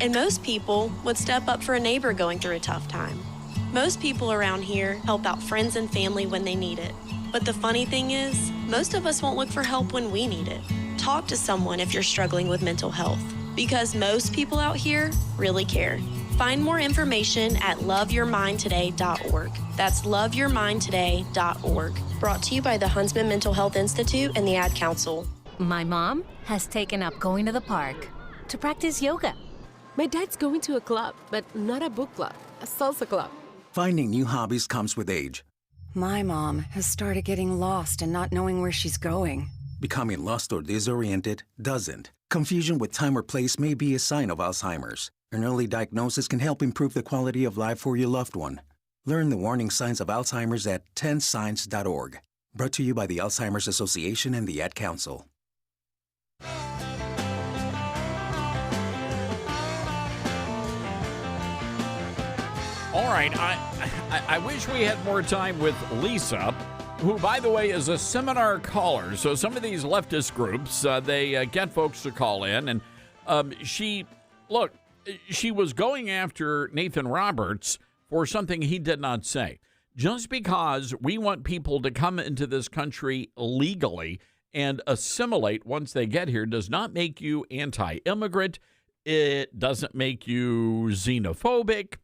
Speaker 19: And most people would step up for a neighbor going through a tough time. Most people around here help out friends and family when they need it. But the funny thing is, most of us won't look for help when we need it. Talk to someone if you're struggling with mental health, because most people out here really care. Find more information at loveyourmindtoday.org. That's loveyourmindtoday.org. Brought to you by the Huntsman Mental Health Institute and the Ad Council.
Speaker 20: My mom has taken up going to the park to practice yoga.
Speaker 21: My dad's going to a club, but not a book club, a salsa club.
Speaker 22: Finding new hobbies comes with age.
Speaker 12: My mom has started getting lost and not knowing where she's going.
Speaker 22: Becoming lost or disoriented doesn't. Confusion with time or place may be a sign of Alzheimer's. An early diagnosis can help improve the quality of life for your loved one. Learn the warning signs of Alzheimer's at 10signs.org. Brought to you by the Alzheimer's Association and the Ad Council.
Speaker 4: All right, I wish we had more time with Lisa, who, by the way, is a seminar caller. So some of these leftist groups, they get folks to call in, and she was going after Nathan Roberts for something he did not say. Just because we want people to come into this country legally and assimilate once they get here does not make you anti-immigrant. It doesn't make you xenophobic.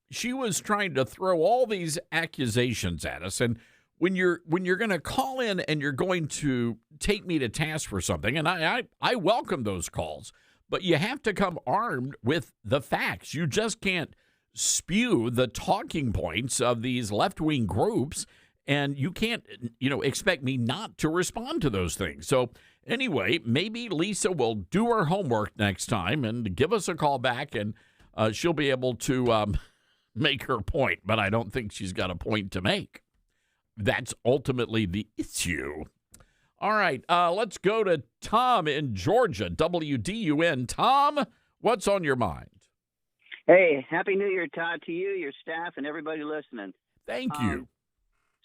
Speaker 4: She was trying to throw all these accusations at us, and when you're going to call in and you're going to take me to task for something, and I welcome those calls, but you have to come armed with the facts. You just can't spew the talking points of these left-wing groups, and you can't, expect me not to respond to those things. So anyway, maybe Lisa will do her homework next time and give us a call back, and she'll be able to make her point, but I don't think she's got a point to make. That's ultimately the issue. All right, let's go to Tom in Georgia, WDUN. Tom, what's on your mind?
Speaker 23: Hey, Happy New Year, Todd, to you, your staff, and everybody listening.
Speaker 4: Thank you.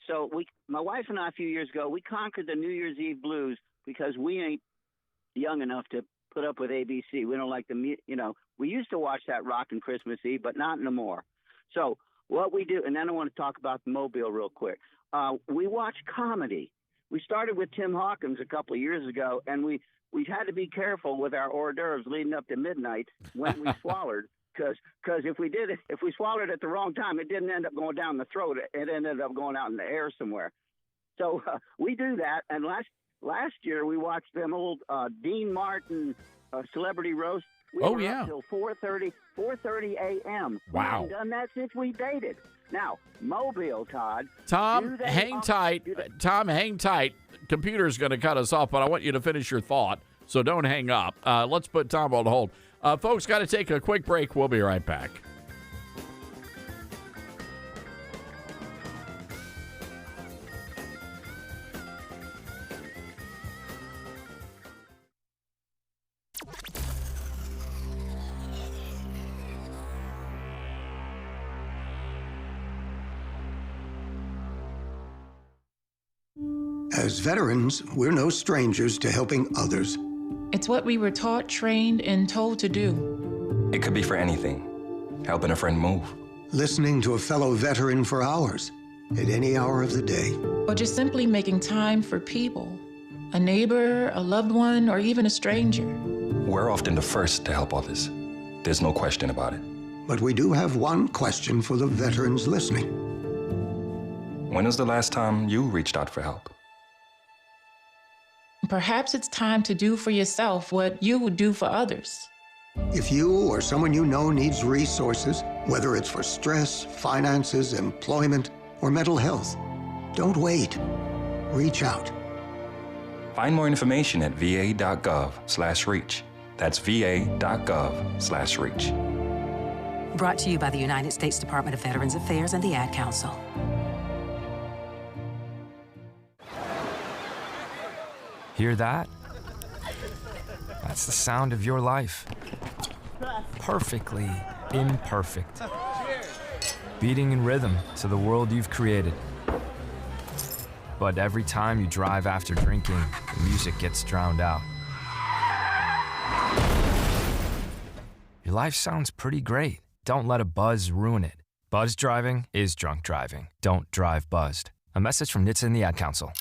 Speaker 23: So my wife and I, a few years ago, we conquered the New Year's Eve blues because we ain't young enough to put up with ABC. We don't like the, we used to watch that Rockin' Christmas Eve, but not no more. So what we do, and then I want to talk about the Mobile real quick. We watch comedy. We started with Tim Hawkins a couple of years ago, and we had to be careful with our hors d'oeuvres leading up to midnight when we swallowed, because if we swallowed at the wrong time, it didn't end up going down the throat. It ended up going out in the air somewhere. So we do that, and last year we watched them old Dean Martin Celebrity Roast. We were up till 4:30 a.m.
Speaker 4: Wow.
Speaker 23: We haven't done that since we dated. Now, Mobile, Todd.
Speaker 4: Tom, hang tight. Tom, hang tight. Computer's going to cut us off, but I want you to finish your thought, so don't hang up. Let's put Tom on hold. Folks, got to take a quick break. We'll be right back.
Speaker 10: As veterans, we're no strangers to helping others.
Speaker 9: It's what we were taught, trained, and told to do.
Speaker 11: It could be for anything. Helping a friend move.
Speaker 10: Listening to a fellow veteran for hours, at any hour of the day.
Speaker 9: Or just simply making time for people. A neighbor, a loved one, or even a stranger.
Speaker 11: We're often the first to help others. There's no question about it.
Speaker 10: But we do have one question for the veterans listening.
Speaker 11: When was the last time you reached out for help?
Speaker 9: Perhaps it's time to do for yourself what you would do for others.
Speaker 10: If you or someone you know needs resources, whether it's for stress, finances, employment, or mental health, don't wait. Reach out.
Speaker 11: Find more information at va.gov/reach. That's va.gov/reach.
Speaker 14: Brought to you by the United States Department of Veterans Affairs and the Ad Council.
Speaker 16: Hear that? That's the sound of your life. Perfectly imperfect. Beating in rhythm to the world you've created. But every time you drive after drinking, the music gets drowned out. Your life sounds pretty great. Don't let a buzz ruin it. Buzz driving is drunk driving. Don't drive buzzed. A message from NHTSA and the Ad Council.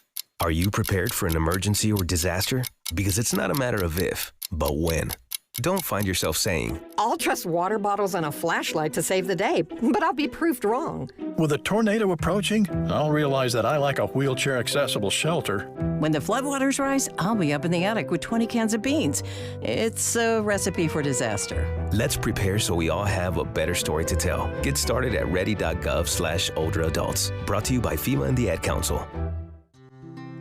Speaker 24: Are you prepared for an emergency or disaster? Because it's not a matter of if, but when. Don't find yourself saying,
Speaker 25: I'll trust water bottles and a flashlight to save the day, but I'll be proved wrong.
Speaker 27: With a tornado approaching, I'll realize that I lack a wheelchair-accessible shelter.
Speaker 28: When the floodwaters rise, I'll be up in the attic with 20 cans of beans. It's a recipe for disaster.
Speaker 24: Let's prepare so we all have a better story to tell. Get started at ready.gov/older adults. Brought to you by FEMA and the Ad Council.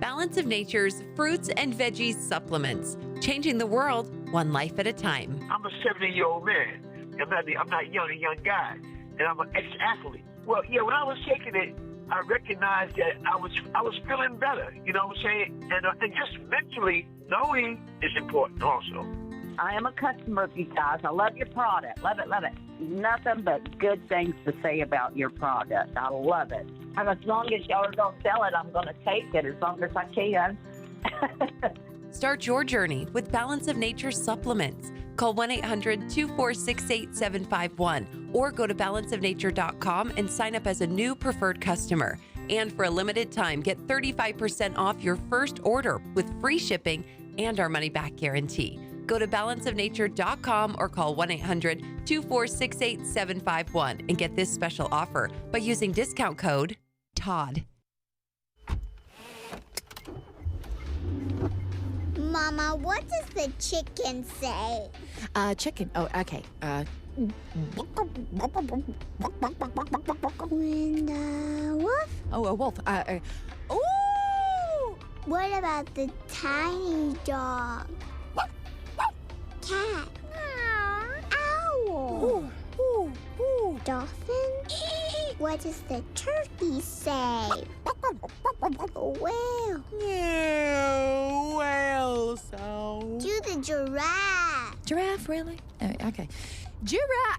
Speaker 8: Balance of Nature's fruits and veggies supplements, changing the world one life at a time.
Speaker 29: I'm a 70-year-old man. I'm not a young guy, and I'm an ex-athlete. Well, yeah, when I was taking it, I recognized that I was feeling better. You know what I'm saying? And just mentally knowing is important also.
Speaker 30: I am a customer of you guys. I love your product. Love it, love it. Nothing but good things to say about your product. I love it. And as long as y'all are going to sell it, I'm going to take it as long as I can.
Speaker 8: Start your journey with Balance of Nature supplements. Call 1-800-246-8751 or go to balanceofnature.com and sign up as a new preferred customer. And for a limited time, get 35% off your first order with free shipping and our money-back guarantee. Go to balanceofnature.com or call 1-800-246-8751 and get this special offer by using discount code TODD.
Speaker 31: Mama, what does the chicken say?
Speaker 32: Chicken. Oh, okay.
Speaker 31: When the wolf?
Speaker 32: Oh, a wolf.
Speaker 31: Ooh! What about the tiny dog? Cat. Owl.
Speaker 32: Ooh.
Speaker 31: Dolphin? What does the turkey say? Whale.
Speaker 32: Whale sound.
Speaker 31: Do the giraffe.
Speaker 32: Giraffe, really? Okay. Giraffe.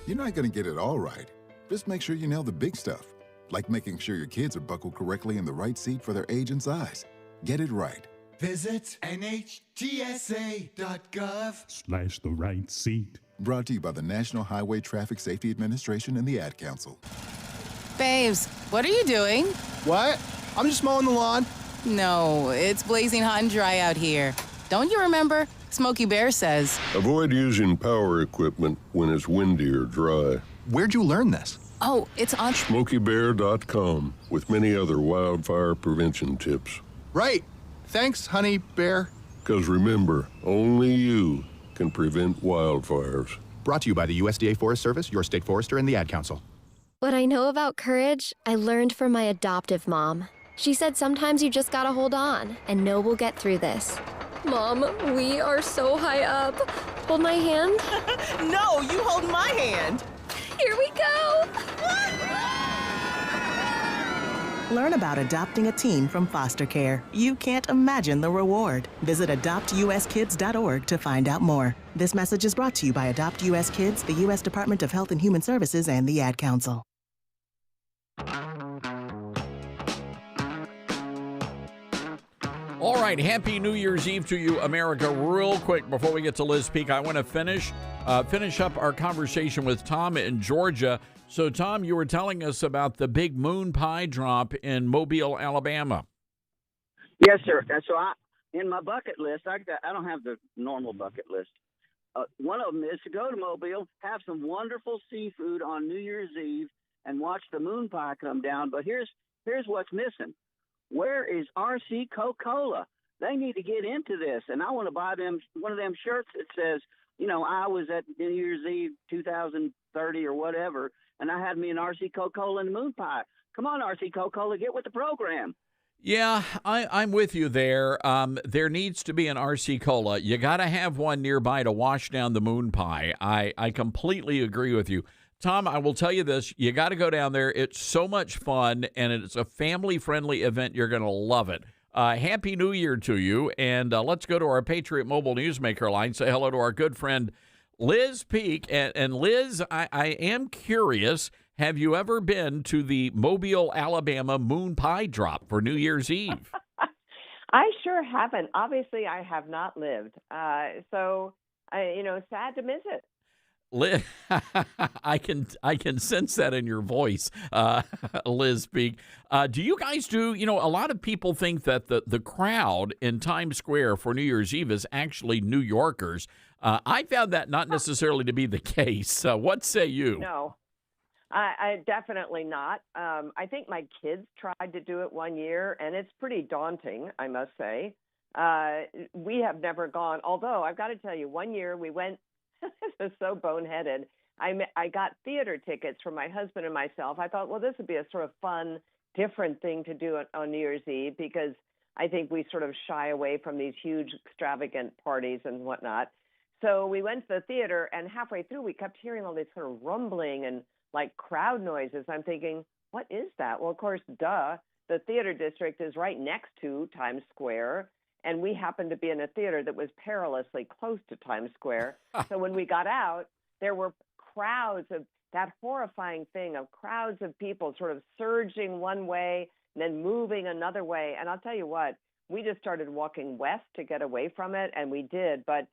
Speaker 33: You're not going to get it all right. Just make sure you nail the big stuff, like making sure your kids are buckled correctly in the right seat for their age and size. Get it right.
Speaker 1: Visit NHTSA.gov/the right seat.
Speaker 33: Brought to you by the National Highway Traffic Safety Administration and the Ad Council.
Speaker 2: Babes, what are you doing?
Speaker 3: What? I'm just mowing the lawn.
Speaker 2: No, it's blazing hot and dry out here. Don't you remember? Smokey Bear says,
Speaker 5: avoid using power equipment when it's windy or dry.
Speaker 3: Where'd you learn this?
Speaker 2: oh, it's on
Speaker 5: SmokeyBear.com with many other wildfire prevention tips.
Speaker 3: Right. Thanks, Honey Bear.
Speaker 5: Because remember, only you can prevent wildfires.
Speaker 3: Brought to you by the USDA Forest Service, your state forester, and the Ad Council.
Speaker 6: What I know about courage, I learned from my adoptive mom. She said sometimes you just gotta hold on and know we'll get through this. Mom, we are so high up. Hold my hand.
Speaker 7: No, you hold my hand.
Speaker 6: Here we go.
Speaker 13: Learn about adopting a teen from foster care. You can't imagine the reward. Visit adoptuskids.org to find out more. This message is brought to you by Adopt US Kids, the U.S. Department of Health and Human Services, and the Ad Council.
Speaker 4: All right, happy New Year's Eve to you, America. Real quick, before we get to Liz Peek, I want to finish up our conversation with Tom in Georgia. So, Tom, you were telling us about the big moon pie drop in Mobile, Alabama.
Speaker 23: Yes, sir. And so in my bucket list, I don't have the normal bucket list. One of them is to go to Mobile, have some wonderful seafood on New Year's Eve, and watch the moon pie come down. But here's what's missing. Where is RC Coca-Cola? They need to get into this, and I want to buy them one of them shirts that says, you know, I was at New Year's Eve 2030 or whatever, and I had me an RC Coca-Cola and the moon pie. Come on, RC Coca-Cola, get with the program.
Speaker 4: Yeah, I'm with you there. There needs to be an RC Cola. You got to have one nearby to wash down the moon pie. I completely agree with you. Tom, I will tell you this. You got to go down there. It's so much fun, and it's a family-friendly event. You're going to love it. Happy New Year to you, and let's go to our Patriot Mobile Newsmaker line. Say hello to our good friend Liz Peek. And Liz, I am curious, have you ever been to the Mobile, Alabama moon pie drop for New Year's Eve?
Speaker 15: I sure haven't. Obviously, I have not lived. So, sad to miss it.
Speaker 4: Liz, I can sense that in your voice, Liz Peek. Do you guys do, a lot of people think that the crowd in Times Square for New Year's Eve is actually New Yorkers. I found that not necessarily to be the case. What say you?
Speaker 15: No, I definitely not. I think my kids tried to do it one year, and it's pretty daunting, I must say. We have never gone, although I've got to tell you, one year we went. It was so boneheaded. I got theater tickets for my husband and myself. I thought, well, this would be a sort of fun, different thing to do on New Year's Eve because I think we sort of shy away from these huge, extravagant parties and whatnot. So we went to the theater, and halfway through, we kept hearing all this sort of rumbling and like crowd noises. I'm thinking, what is that? Well, of course, the theater district is right next to Times Square. And we happened to be in a theater that was perilously close to Times Square. So when we got out, there were crowds of that horrifying thing of crowds of people sort of surging one way and then moving another way. And I'll tell you what, we just started walking west to get away from it, and we did. But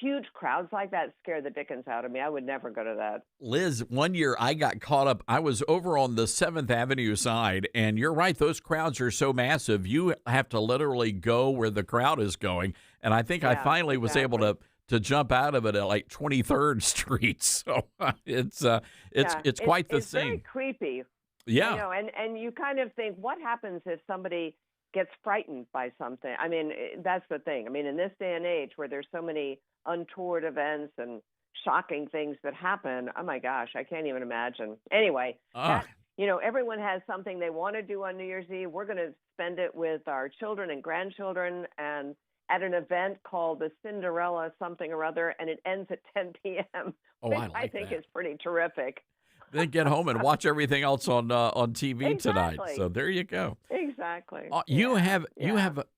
Speaker 15: huge crowds like that scare the dickens out of me. I would never go to that.
Speaker 4: Liz, one year I got caught up. I was over on the 7th Avenue side, and you're right. Those crowds are so massive. You have to literally go where the crowd is going. And I think I finally was able to jump out of it at like 23rd Street. So it's quite the thing. It's
Speaker 15: very creepy.
Speaker 4: Yeah.
Speaker 15: And you kind of think, what happens if somebody gets frightened by something? I mean, that's the thing. I mean, in this day and age where there's so many untoward events and shocking things that happen, oh my gosh, I can't even imagine. Anyway, everyone has something they want to do on New Year's Eve. We're going to spend it with our children and grandchildren and at an event called the Cinderella something or other, and it ends at 10 p.m., which I think is pretty terrific.
Speaker 4: Then get home and watch everything else on TV tonight. So there you go.
Speaker 15: Exactly.
Speaker 4: You have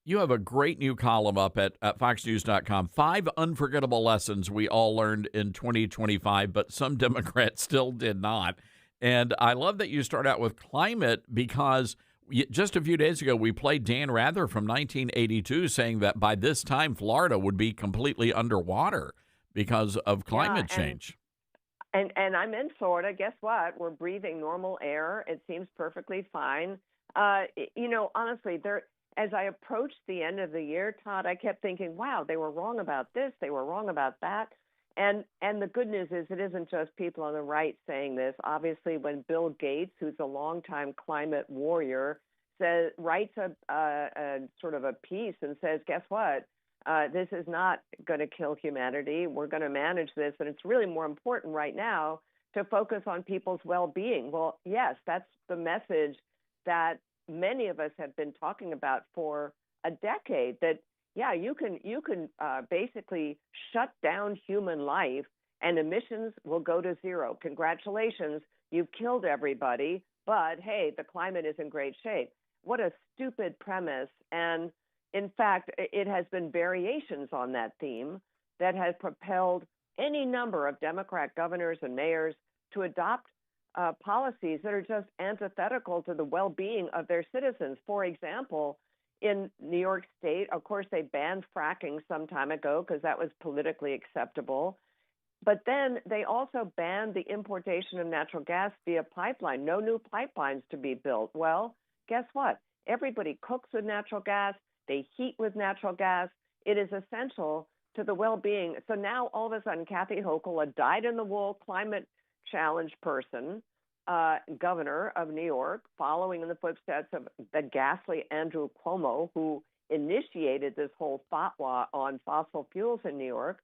Speaker 4: a great new column up at foxnews.com. 5 unforgettable lessons we all learned in 2025, but some Democrats still did not. And I love that you start out with climate because Just a few days ago, we played Dan Rather from 1982 saying that by this time, Florida would be completely underwater because of climate change.
Speaker 15: And I'm in Florida. Guess what? We're breathing normal air. It seems perfectly fine. Honestly, as I approached the end of the year, Todd, I kept thinking, wow, they were wrong about this. They were wrong about that. And the good news is it isn't just people on the right saying this. Obviously, when Bill Gates, who's a longtime climate warrior, writes a sort of a piece and says, guess what? This is not going to kill humanity. We're going to manage this. And it's really more important right now to focus on people's well-being. Well, yes, that's the message that many of us have been talking about for a decade, that, yeah, you can basically shut down human life and emissions will go to zero. Congratulations, you've killed everybody, but hey, the climate is in great shape. What a stupid premise. And in fact, it has been variations on that theme that has propelled any number of Democrat governors and mayors to adopt policies that are just antithetical to the well-being of their citizens. For example, in New York State, of course, they banned fracking some time ago because that was politically acceptable. But then they also banned the importation of natural gas via pipeline. No new pipelines to be built. Well, guess what? Everybody cooks with natural gas. They heat with natural gas. It is essential to the well-being. So now all of a sudden, Kathy Hochul, a dyed-in-the-wool climate challenge person, governor of New York, following in the footsteps of the ghastly Andrew Cuomo, who initiated this whole fatwa on fossil fuels in New York.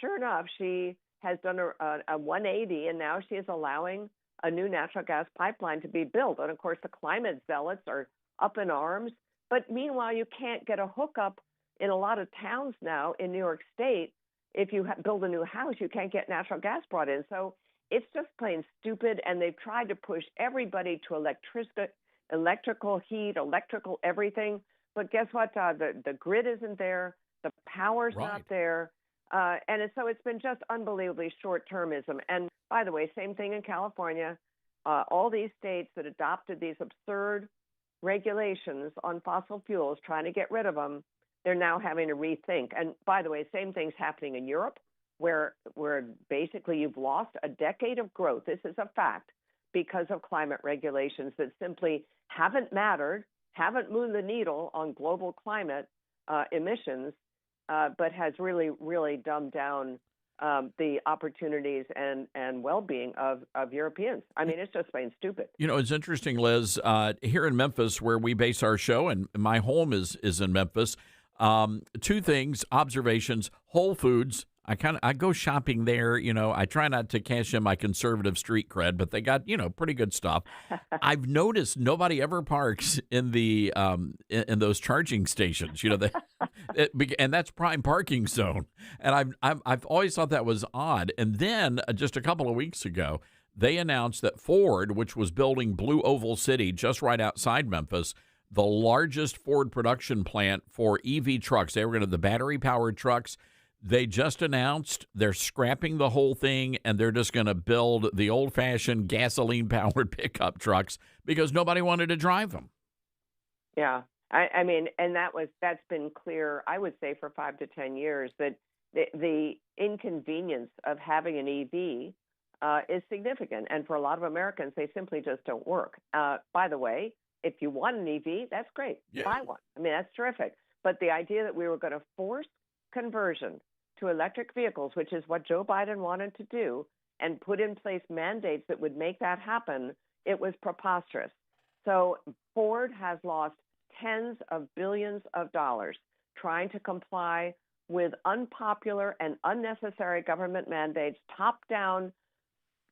Speaker 15: Sure enough, she has done a 180, and now she is allowing a new natural gas pipeline to be built. And of course, the climate zealots are up in arms. But meanwhile, you can't get a hookup in a lot of towns now in New York State. If you build a new house, you can't get natural gas brought in. So it's just plain stupid. And they've tried to push everybody to electrical heat, electrical everything. But guess what, Todd? The grid isn't there. The power's not there. So it's been just unbelievably short-termism. And by the way, same thing in California. All these states that adopted these absurd regulations on fossil fuels, trying to get rid of them, they're now having to rethink. And by the way, same thing's happening in Europe, where basically you've lost a decade of growth. This is a fact because of climate regulations that simply haven't mattered, haven't moved the needle on global climate emissions, but has really, really dumbed down the opportunities and well-being of Europeans. I mean, it's just plain stupid.
Speaker 4: You know, it's interesting, Liz, here in Memphis, where we base our show, and my home is in Memphis, two things, observations: Whole Foods. I go shopping there. You know, I try not to cash in my conservative street cred, but they got, pretty good stuff. I've noticed nobody ever parks in the in those charging stations. And that's prime parking zone. And I've always thought that was odd. And then just a couple of weeks ago, they announced that Ford, which was building Blue Oval City just right outside Memphis, the largest Ford production plant for EV trucks. They were going to have the battery-powered trucks. They just announced they're scrapping the whole thing, and they're just going to build the old-fashioned gasoline-powered pickup trucks because nobody wanted to drive them.
Speaker 15: Yeah. I mean, and that's been clear, I would say, for 5 to 10 years, that the inconvenience of having an EV is significant. And for a lot of Americans, they simply just don't work. By the way, if you want an EV, that's great. Yeah. Buy one. I mean, that's terrific. But the idea that we were going to force conversion to electric vehicles, which is what Joe Biden wanted to do, and put in place mandates that would make that happen, it was preposterous. So Ford has lost tens of billions of dollars trying to comply with unpopular and unnecessary government mandates, top-down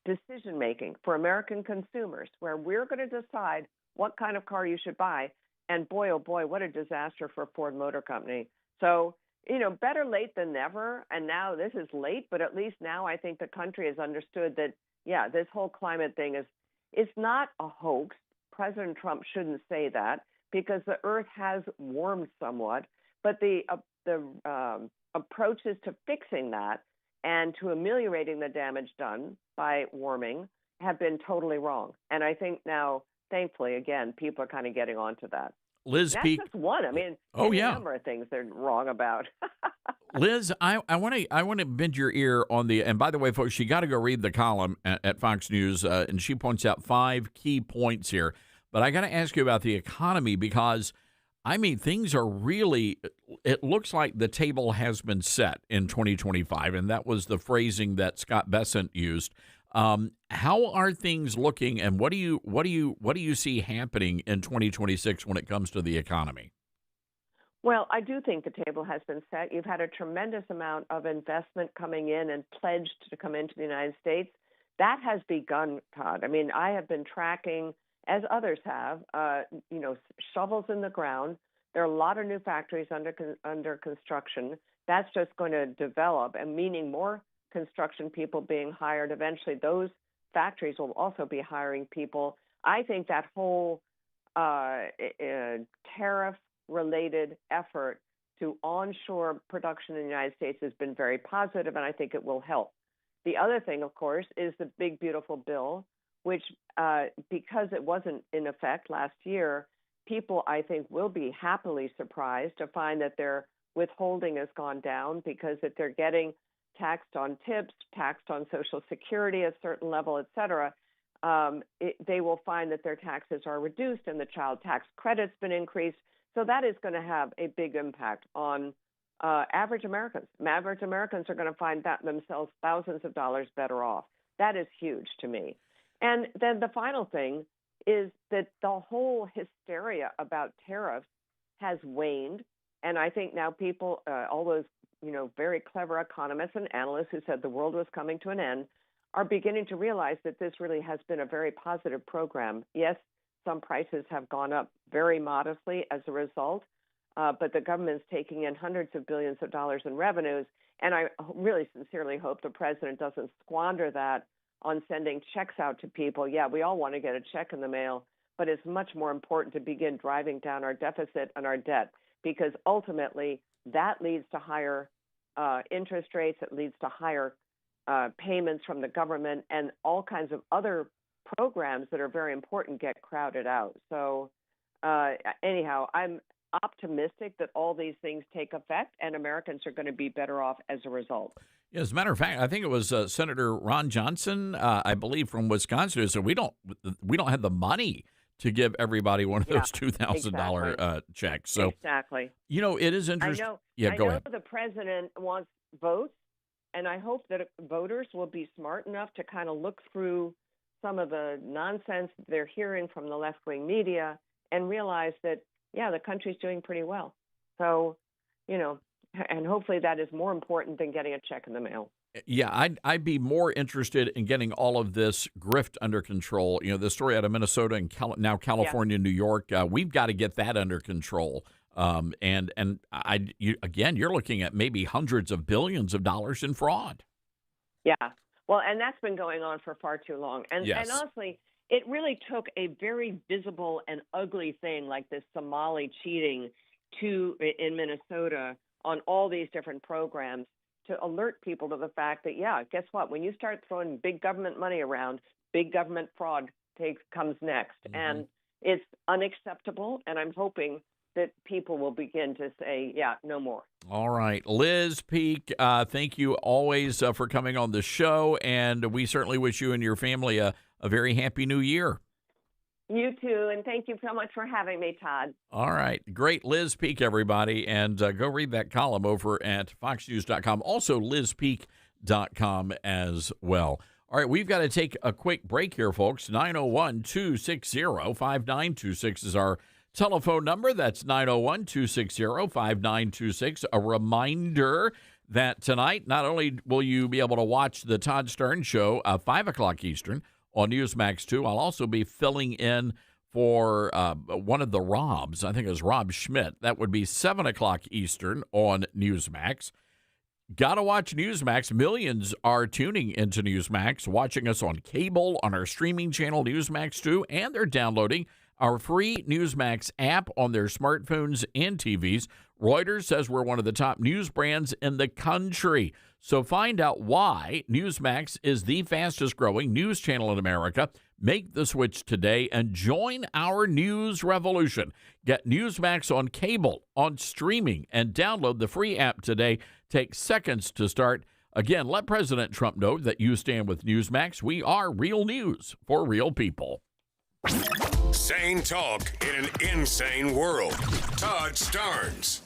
Speaker 15: decision-making for American consumers, where we're going to decide what kind of car you should buy. And boy, oh boy, what a disaster for Ford Motor Company. So, better late than never. And now this is late, but at least now I think the country has understood that, yeah, this whole climate thing is not a hoax. President Trump shouldn't say that because the earth has warmed somewhat. But the approaches to fixing that and to ameliorating the damage done by warming have been totally wrong. And I think now thankfully, again, people are kind of getting onto that.
Speaker 4: Liz
Speaker 15: That's
Speaker 4: Peek.
Speaker 15: just one. I mean,
Speaker 4: Oh,
Speaker 15: there's
Speaker 4: yeah.
Speaker 15: a number of things they're wrong about.
Speaker 4: Liz, I want to bend your ear on the, and by the way, folks, you got to go read the column at Fox News, and she points out 5 key points here. But I got to ask you about the economy because, I mean, things are really, it looks like the table has been set in 2025, and that was the phrasing that Scott Bessent used. How are things looking, and what do you see happening in 2026 when it comes to the economy?
Speaker 15: Well, I do think the table has been set. You've had a tremendous amount of investment coming in and pledged to come into the United States. That has begun, Todd. I mean, I have been tracking, as others have, shovels in the ground. There are a lot of new factories under construction. That's just going to develop, and meaning more construction people being hired. Eventually, those factories will also be hiring people. I think that whole tariff-related effort to onshore production in the United States has been very positive, and I think it will help. The other thing, of course, is the big, beautiful bill, which, because it wasn't in effect last year, people, I think, will be happily surprised to find that their withholding has gone down because if they're getting taxed on tips, taxed on Social Security at a certain level, et cetera, they will find that their taxes are reduced and the child tax credit's been increased. So that is going to have a big impact on average Americans. Average Americans are going to find themselves thousands of dollars better off. That is huge to me. And then the final thing is that the whole hysteria about tariffs has waned. And I think now people, all those very clever economists and analysts who said the world was coming to an end, are beginning to realize that this really has been a very positive program. Yes, some prices have gone up very modestly as a result, but the government's taking in hundreds of billions of dollars in revenues, and I really sincerely hope the president doesn't squander that on sending checks out to people. Yeah, we all want to get a check in the mail, but it's much more important to begin driving down our deficit and our debt, because ultimately that leads to higher interest rates, it leads to higher payments from the government, and all kinds of other programs that are very important get crowded out. So anyhow, I'm optimistic that all these things take effect and Americans are going to be better off as a result.
Speaker 4: Yeah, as a matter of fact, I think it was Senator Ron Johnson, I believe, from Wisconsin, who said we don't have the money to give everybody one of those $2,000 checks. So
Speaker 15: exactly,
Speaker 4: it is interesting.
Speaker 15: I know.
Speaker 4: Yeah, go ahead.
Speaker 15: The president wants votes, and I hope that voters will be smart enough to kind of look through some of the nonsense they're hearing from the left-wing media and realize that, yeah, the country's doing pretty well. So, and hopefully that is more important than getting a check in the mail.
Speaker 4: Yeah, I'd be more interested in getting all of this grift under control. The story out of Minnesota and now California, New York, we've got to get that under control. And you're looking at maybe hundreds of billions of dollars in fraud.
Speaker 15: Yeah. Well, and that's been going on for far too long. And honestly, it really took a very visible and ugly thing like this Somali cheating in Minnesota on all these different programs to alert people to the fact that, yeah, guess what? When you start throwing big government money around, big government fraud comes next. Mm-hmm. And it's unacceptable. And I'm hoping that people will begin to say, yeah, no more.
Speaker 4: All right. Liz Peek, thank you always for coming on the show. And we certainly wish you and your family a very happy new year.
Speaker 15: You too. And thank you so much for having me, Todd.
Speaker 4: All right. Great. Liz Peek, everybody. And go read that column over at foxnews.com. Also, lizpeek.com as well. All right. We've got to take a quick break here, folks. 901-260-5926 is our telephone number. That's 901-260-5926. A reminder that tonight, not only will you be able to watch the Todd Stern Show, 5 o'clock Eastern on Newsmax 2, I'll also be filling in for one of the Robs. I think it was Rob Schmidt. That would be 7 o'clock Eastern on Newsmax. Got to watch Newsmax. Millions are tuning into Newsmax, watching us on cable, on our streaming channel, Newsmax 2, and they're downloading our free Newsmax app on their smartphones and TVs. Reuters says we're one of the top news brands in the country. So find out why Newsmax is the fastest growing news channel in America. Make the switch today and join our news revolution. Get Newsmax on cable, on streaming, and download the free app today. Take seconds to start. Again, let President Trump know that you stand with Newsmax. We are real news for real people.
Speaker 9: Sane talk in an insane world. Todd Starnes.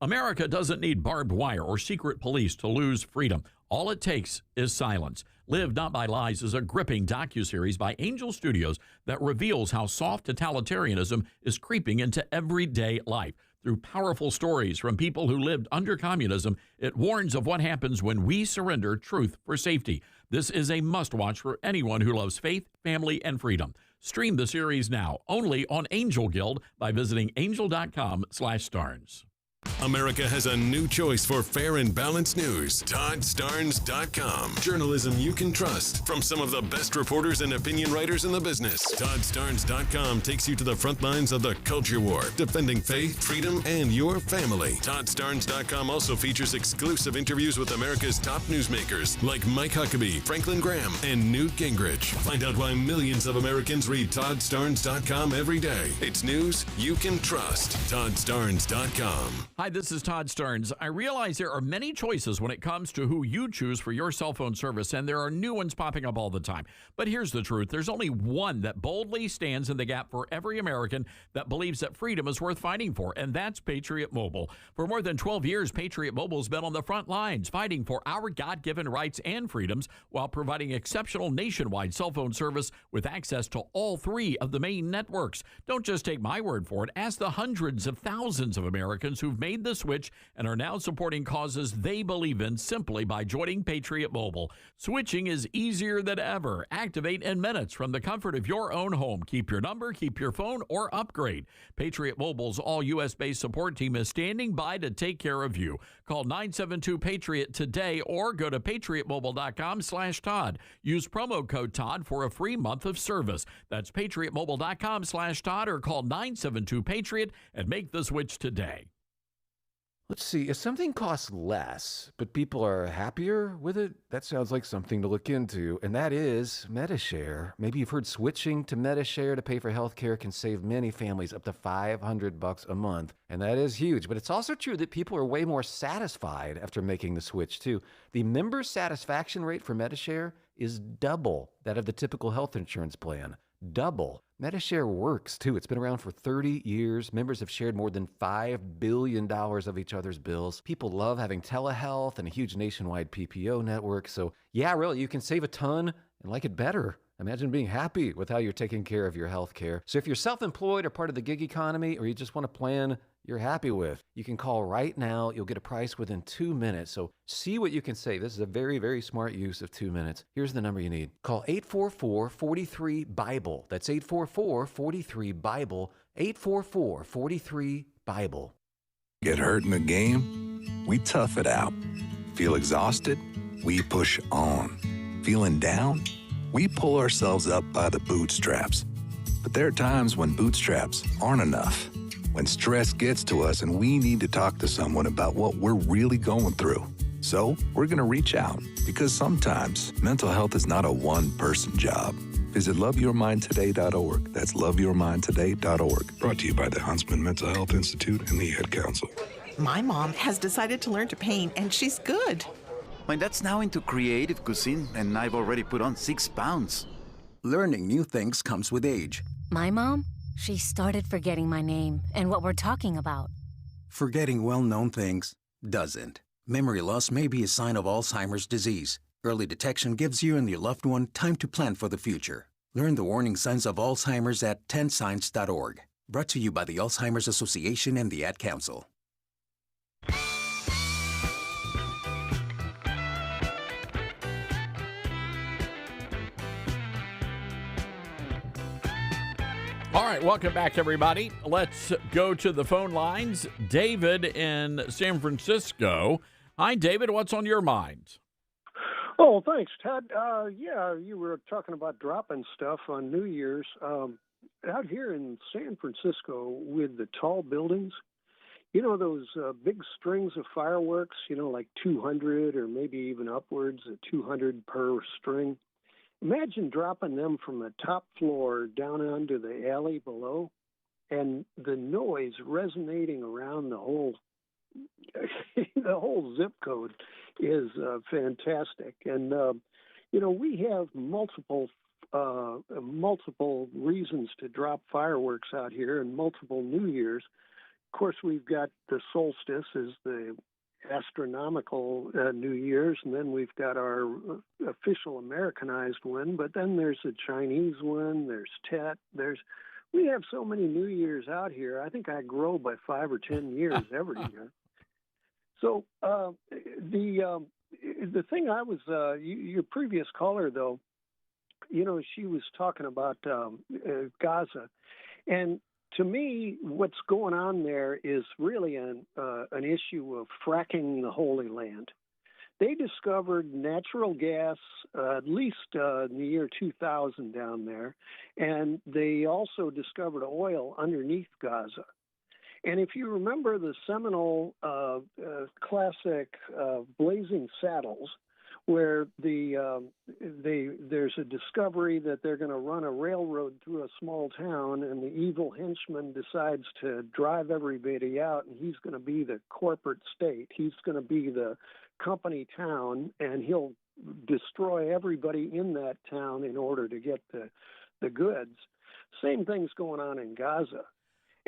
Speaker 4: America doesn't need barbed wire or secret police to lose freedom. All it takes is silence. Live Not by Lies is a gripping docuseries by Angel Studios that reveals how soft totalitarianism is creeping into everyday life. Through powerful stories from people who lived under communism, it warns of what happens when we surrender truth for safety. This is a must-watch for anyone who loves faith, family, and freedom. Stream the series now, only on Angel Guild, by visiting angel.com/Starnes.
Speaker 9: America has a new choice for fair and balanced news. ToddStarnes.com. Journalism you can trust from some of the best reporters and opinion writers in the business. ToddStarnes.com takes you to the front lines of the culture war, defending faith, freedom, and your family. ToddStarnes.com also features exclusive interviews with America's top newsmakers like Mike Huckabee, Franklin Graham, and Newt Gingrich. Find out why millions of Americans read ToddStarnes.com every day. It's news you can trust. ToddStarnes.com.
Speaker 4: Hi, this is Todd Starnes. I realize there are many choices when it comes to who you choose for your cell phone service, and there are new ones popping up all the time. But here's the truth. There's only one that boldly stands in the gap for every American that believes that freedom is worth fighting for, and that's Patriot Mobile. For more than 12 years, Patriot Mobile has been on the front lines fighting for our God-given rights and freedoms while providing exceptional nationwide cell phone service with access to all three of the main networks. Don't just take my word for it. Ask the hundreds of thousands of Americans who've made the switch and are now supporting causes they believe in simply by joining Patriot Mobile. Switching is easier than ever. Activate in minutes from the comfort of your own home. Keep your number, keep your phone, or upgrade. Patriot Mobile's all U.S.-based support team is standing by to take care of you. Call 972-PATRIOT today or go to patriotmobile.com/Todd. Use promo code Todd for a free month of service. That's patriotmobile.com/Todd or call 972-PATRIOT and make the switch today.
Speaker 10: Let's see, if something costs less, but people are happier with it, that sounds like something to look into, and that is Medi-Share. Maybe you've heard switching to Medi-Share to pay for healthcare can save many families up to $500 a month, and that is huge. But it's also true that people are way more satisfied after making the switch, too. The member satisfaction rate for Medi-Share is double that of the typical health insurance plan. Double. Medi-Share works, too. It's been around for 30 years. Members have shared more than $5 billion of each other's bills. People love having telehealth and a huge nationwide PPO network. So, yeah, really, you can save a ton and like it better. Imagine being happy with how you're taking care of your health care. So if you're self-employed or part of the gig economy, or you just want a plan you're happy with, you can call right now. You'll get a price within 2 minutes. So see what you can save. This is a very, very smart use of 2 minutes. Here's the number you need. Call 844-43-BIBLE. That's 844-43-BIBLE. 844-43-BIBLE.
Speaker 11: Get hurt in the game? We tough it out. Feel exhausted? We push on. Feeling down? We pull ourselves up by the bootstraps. But there are times when bootstraps aren't enough. When stress gets to us and we need to talk to someone about what we're really going through. So we're going to reach out, because sometimes mental health is not a one-person job. Visit loveyourmindtoday.org. That's loveyourmindtoday.org. Brought to you by the Huntsman Mental Health Institute and the Ad Council.
Speaker 12: My mom has decided to learn to paint, and she's good.
Speaker 14: My dad's now into creative cuisine, and I've already put on 6 pounds.
Speaker 16: Learning new things comes with age.
Speaker 17: My mom? She started forgetting my name and what we're talking about.
Speaker 16: Forgetting well-known things doesn't. Memory loss may be a sign of Alzheimer's disease. Early detection gives you and your loved one time to plan for the future. Learn the warning signs of Alzheimer's at 10signs.org. Brought to you by the Alzheimer's Association and the Ad Council.
Speaker 4: All right, welcome back, everybody. Let's go to the phone lines. David in San Francisco. Hi, David. What's on your mind?
Speaker 8: Oh, thanks, Todd. Yeah, you were talking about dropping stuff on New Year's. Out here in San Francisco with the tall buildings, you know, those big strings of fireworks, you know, like 200 or maybe even upwards of 200 per string. Imagine dropping them from the top floor down onto the alley below, and the noise resonating around the whole zip code is fantastic. And you know, we have multiple reasons to drop fireworks out here, and multiple New Year's. Of course, we've got the solstice is the astronomical New Year's, and then we've got our official Americanized one, but then there's a Chinese one, there's Tet, we have so many New Year's out here. I think I grow by 5 or 10 years every year. So the thing I was, your previous caller though, you know, she was talking about Gaza, and to me, what's going on there is really an issue of fracking the Holy Land. They discovered natural gas at least in the year 2000 down there, and they also discovered oil underneath Gaza. And if you remember the seminal classic Blazing Saddles, where there's a discovery that they're going to run a railroad through a small town, and the evil henchman decides to drive everybody out, and he's going to be the corporate state. He's going to be the company town, and he'll destroy everybody in that town in order to get the goods. Same thing's going on in Gaza.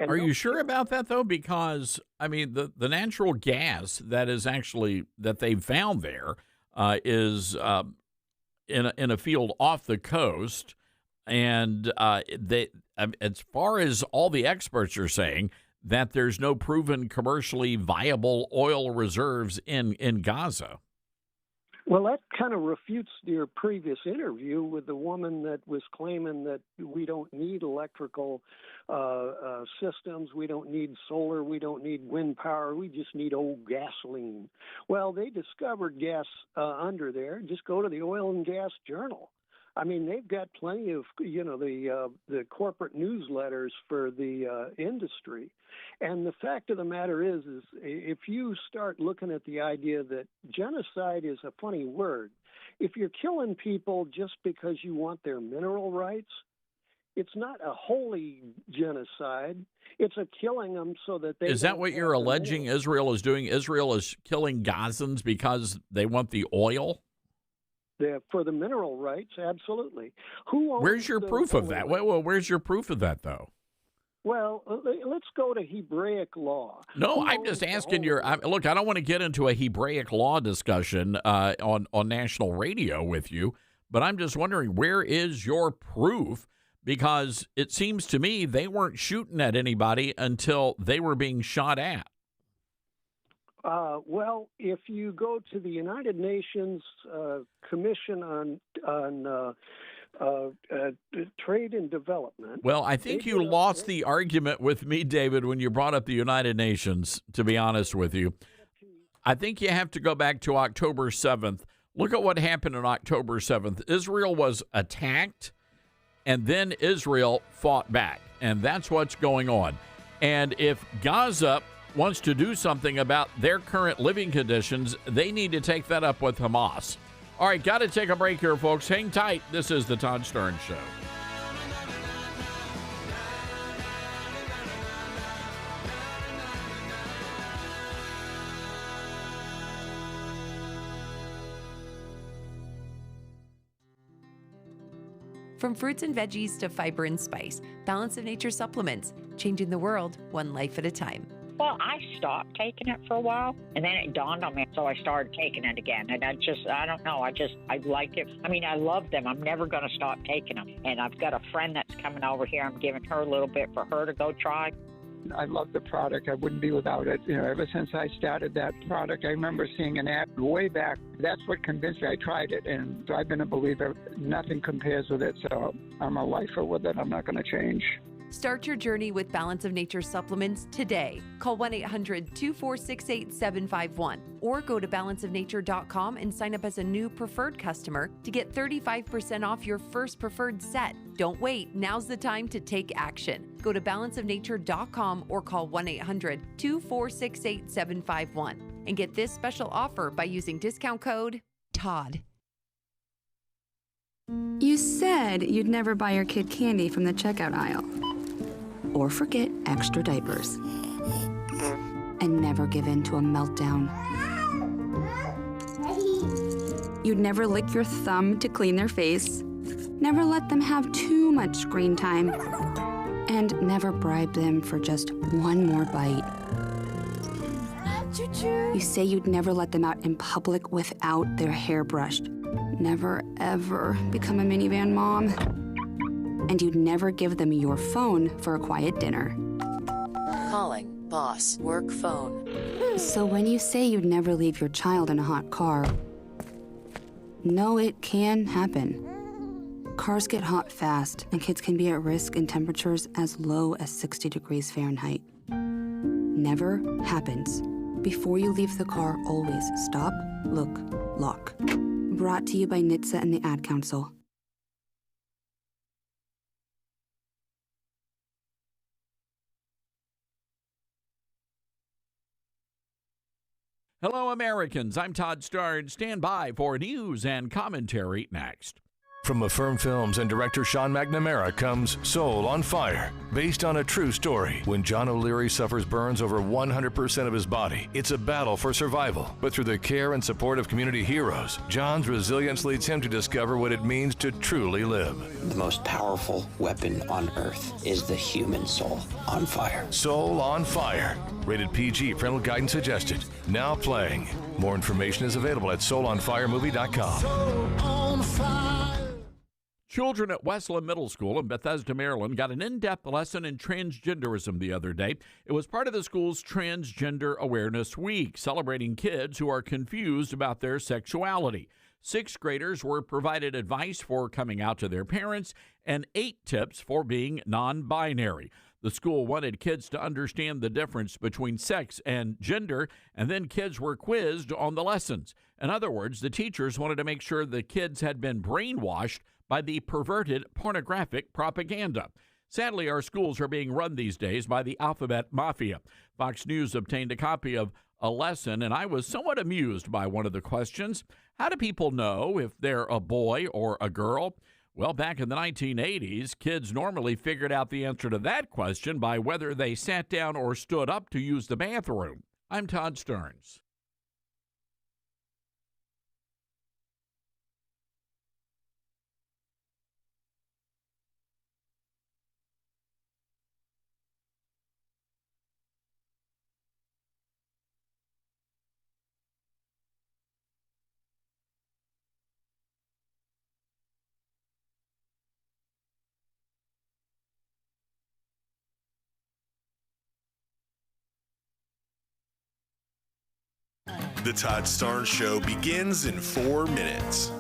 Speaker 8: And
Speaker 4: are you sure about that, though? Because, I mean, the natural gas that is actually, that they found there, is in a field off the coast, and as far as all the experts are saying, that there's no proven commercially viable oil reserves in Gaza.
Speaker 8: Well, that kind of refutes your previous interview with the woman that was claiming that we don't need electrical systems, we don't need solar, we don't need wind power, we just need old gasoline. Well, they discovered gas under there. Just go to the Oil and Gas Journal. I mean, they've got plenty of, you know, the corporate newsletters for the industry. And the fact of the matter is if you start looking at the idea that genocide is a funny word, if you're killing people just because you want their mineral rights, it's not a holy genocide. It's a killing them so that they...
Speaker 4: Is that what you're alleging Israel is doing? Israel is killing Gazans because they want the oil?
Speaker 8: For the mineral rights, absolutely.
Speaker 4: Where's your proof of that? Well, where's your proof of that, though?
Speaker 8: Well, let's go to Hebraic law.
Speaker 4: No, I'm just asking look, I don't want to get into a Hebraic law discussion on national radio with you, but I'm just wondering, where is your proof? Because it seems to me they weren't shooting at anybody until they were being shot at.
Speaker 8: Well, if you go to the United Nations Commission on Trade and Development.
Speaker 4: Well, I think you lost the argument with me, David, when you brought up the United Nations, to be honest with you. I think you have to go back to October 7th. Look at what happened on October 7th. Israel was attacked, and then Israel fought back, and that's what's going on. And if Gaza wants to do something about their current living conditions, they need to take that up with Hamas. All right, got to take a break here, folks. Hang tight. This is the Todd Stearns Show.
Speaker 18: From fruits and veggies to fiber and spice, Balance of Nature supplements, changing the world one life at a time.
Speaker 19: Well, I stopped taking it for a while, and then it dawned on me, so I started taking it again. And I don't know, I like it. I mean, I love them. I'm never going to stop taking them. And I've got a friend that's coming over here. I'm giving her a little bit for her to go try.
Speaker 20: I love the product. I wouldn't be without it. You know, ever since I started that product, I remember seeing an ad way back. That's what convinced me. I tried it, and I've been a believer. Nothing compares with it, so I'm a lifer with it. I'm not going to change.
Speaker 18: Start your journey with Balance of Nature supplements today. Call 1-800-246-8751 or go to balanceofnature.com and sign up as a new preferred customer to get 35% off your first preferred set. Don't wait. Now's the time to take action. Go to balanceofnature.com or call 1-800-246-8751 and get this special offer by using discount code TODD.
Speaker 1: You said you'd never buy your kid candy from the checkout aisle. Or forget extra diapers. And never give in to a meltdown. You'd never lick your thumb to clean their face. Never let them have too much screen time. And never bribe them for just one more bite. You say you'd never let them out in public without their hair brushed. Never, ever become a minivan mom. And you'd never give them your phone for a quiet dinner.
Speaker 21: Calling boss work phone.
Speaker 1: So when you say you'd never leave your child in a hot car, no, it can happen. Cars get hot fast, and kids can be at risk in temperatures as low as 60 degrees Fahrenheit. Never happens. Before you leave the car, always stop, look, lock. Brought to you by NHTSA and the Ad Council.
Speaker 4: Hello, Americans. I'm Todd Starnes. Stand by for news and commentary next.
Speaker 22: From Affirm Films and director Sean McNamara comes Soul on Fire, based on a true story. When John O'Leary suffers burns over 100% of his body, it's a battle for survival. But through the care and support of community heroes, John's resilience leads him to discover what it means to truly live.
Speaker 24: The most powerful weapon on earth is the human soul on fire.
Speaker 22: Soul on Fire. Rated PG, parental guidance suggested. Now playing. More information is available at soulonfiremovie.com.
Speaker 4: Soul on Fire. Children at Westland Middle School in Bethesda, Maryland, got an in-depth lesson in transgenderism the other day. It was part of the school's Transgender Awareness Week, celebrating kids who are confused about their sexuality. 6th graders were provided advice for coming out to their parents and 8 tips for being non-binary. The school wanted kids to understand the difference between sex and gender, and then kids were quizzed on the lessons. In other words, the teachers wanted to make sure the kids had been brainwashed by the perverted pornographic propaganda. Sadly, our schools are being run these days by the alphabet mafia. Fox News obtained a copy of a lesson, and I was somewhat amused by one of the questions. How do people know if they're a boy or a girl? Well, back in the 1980s, kids normally figured out the answer to that question by whether they sat down or stood up to use the bathroom. I'm Todd Starnes.
Speaker 9: The Todd Starnes Show begins in 4 minutes.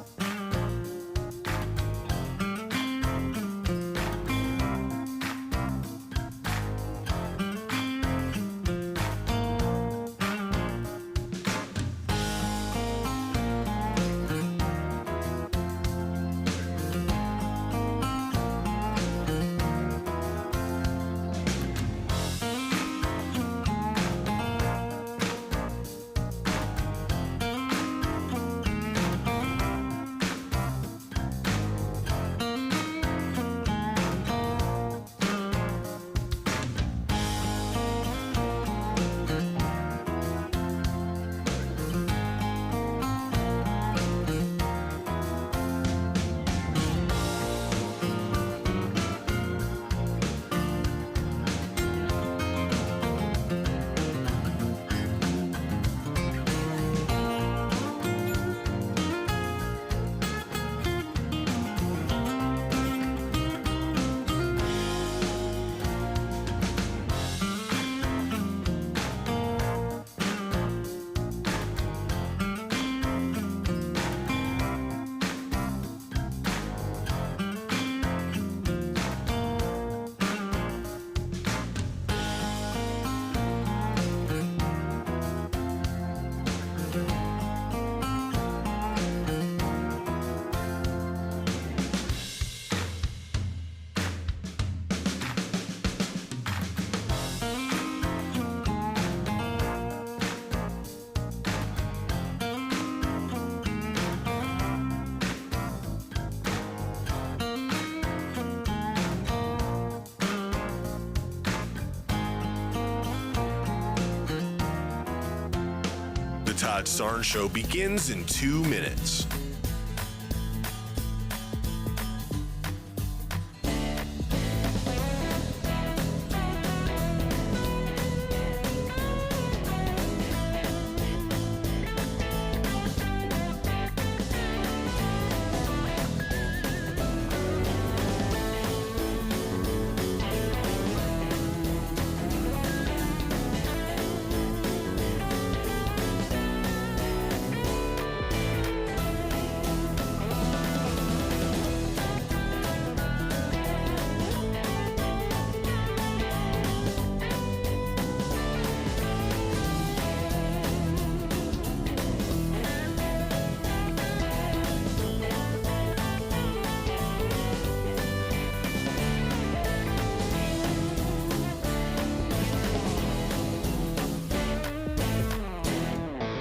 Speaker 9: Todd Starnes Show begins in 2 minutes.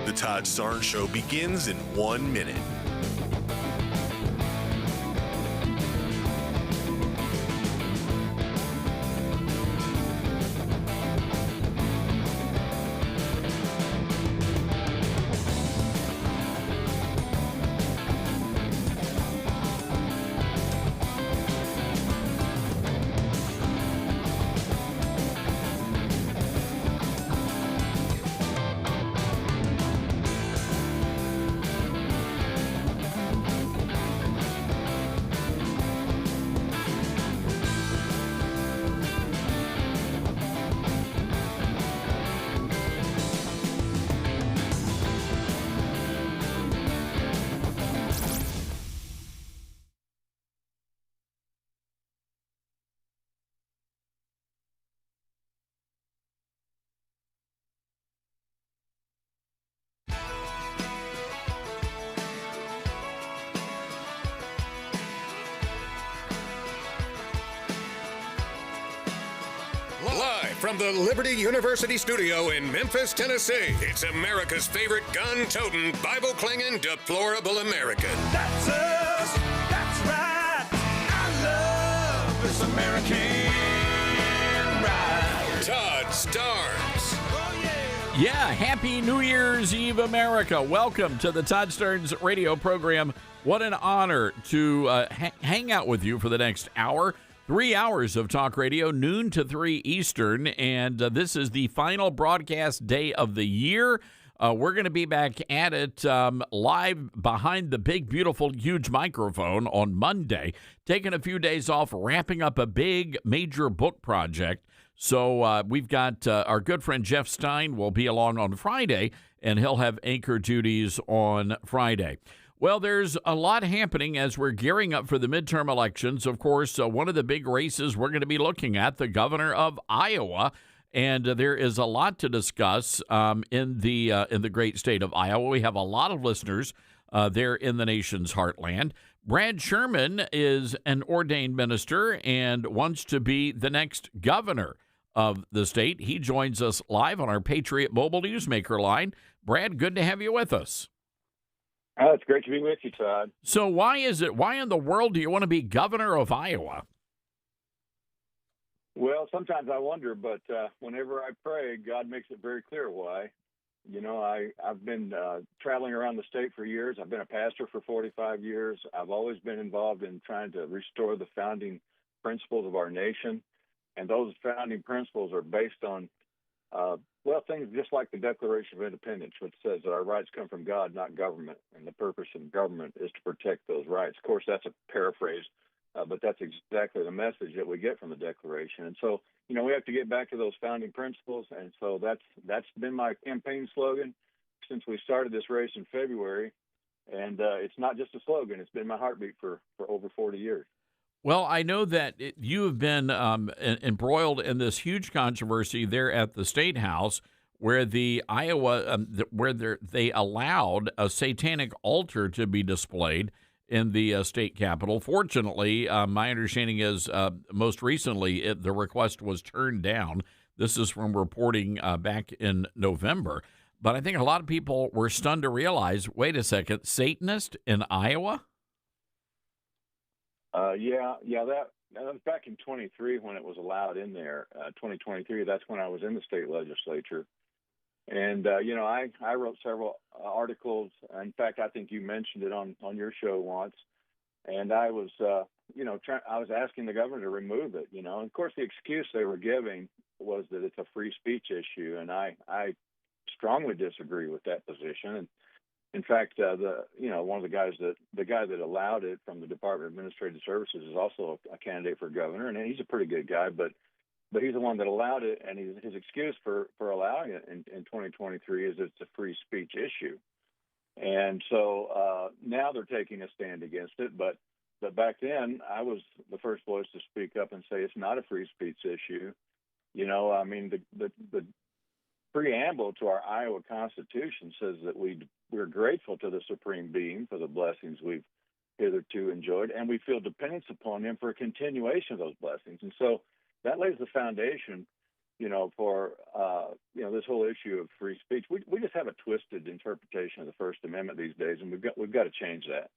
Speaker 9: The Todd Starnes Show begins in 1 minute.
Speaker 2: Live from the Liberty University studio in Memphis, Tennessee, it's America's favorite gun-toting, Bible-clinging, deplorable American.
Speaker 3: That's us. That's right. I love this American ride.
Speaker 2: Todd Starnes.
Speaker 4: Yeah, Happy New Year's Eve, America. Welcome to the Todd Starnes radio program. What an honor to hang out with you for the next hour. 3 hours of talk radio, noon to 3 Eastern, and this is the final broadcast day of the year. We're going to be back at it live behind the big, beautiful, huge microphone on Monday, taking a few days off, wrapping up a big, major book project. So we've got our good friend Jeff Stein will be along on Friday, and he'll have anchor duties on Friday. Well, there's a lot happening as we're gearing up for the midterm elections. Of course, one of the big races we're going to be looking at, the governor of Iowa, and there is a lot to discuss in the great state of Iowa. We have a lot of listeners there in the nation's heartland. Brad Sherman is an ordained minister and wants to be the next governor of the state. He joins us live on our Patriot Mobile Newsmaker line. Brad, good to have you with us.
Speaker 5: Oh, it's great to be with you, Todd.
Speaker 4: So why in the world do you want to be governor of Iowa?
Speaker 5: Well, sometimes I wonder, but whenever I pray, God makes it very clear why. You know, I've been traveling around the state for years. I've been a pastor for 45 years. I've always been involved in trying to restore the founding principles of our nation. And those founding principles are based on things just like the Declaration of Independence, which says that our rights come from God, not government, and the purpose of government is to protect those rights. Of course, that's a paraphrase, but that's exactly the message that we get from the Declaration. And so, you know, we have to get back to those founding principles, and so that's been my campaign slogan since we started this race in February. And it's not just a slogan; it's been my heartbeat for over 40 years.
Speaker 4: Well, I know that you have been embroiled in this huge controversy there at the State House, where the Iowa, they allowed a satanic altar to be displayed in the state capitol. Fortunately, my understanding is most recently the request was turned down. This is from reporting back in November. But I think a lot of people were stunned to realize, wait a second, Satanist in Iowa?
Speaker 5: That was back in 23 when it was allowed in there. 2023, that's when I was in the state legislature. And I wrote several articles. In fact, I think you mentioned it on your show once. And I was, I was asking the governor to remove it. And of course, the excuse they were giving was that it's a free speech issue, and I strongly disagree with that position. And in fact, one of the guy that allowed it from the Department of Administrative Services is also a candidate for governor, and he's a pretty good guy, but he's the one that allowed it, and his excuse for allowing it in 2023 is it's a free speech issue. And so now they're taking a stand against it, but back then I was the first voice to speak up and say it's not a free speech issue. The preamble to our Iowa Constitution says that we're grateful to the Supreme Being for the blessings we've hitherto enjoyed, and we feel dependence upon him for a continuation of those blessings. And so that lays the foundation, for this whole issue of free speech. We just have a twisted interpretation of the First Amendment these days, and we've got to change that.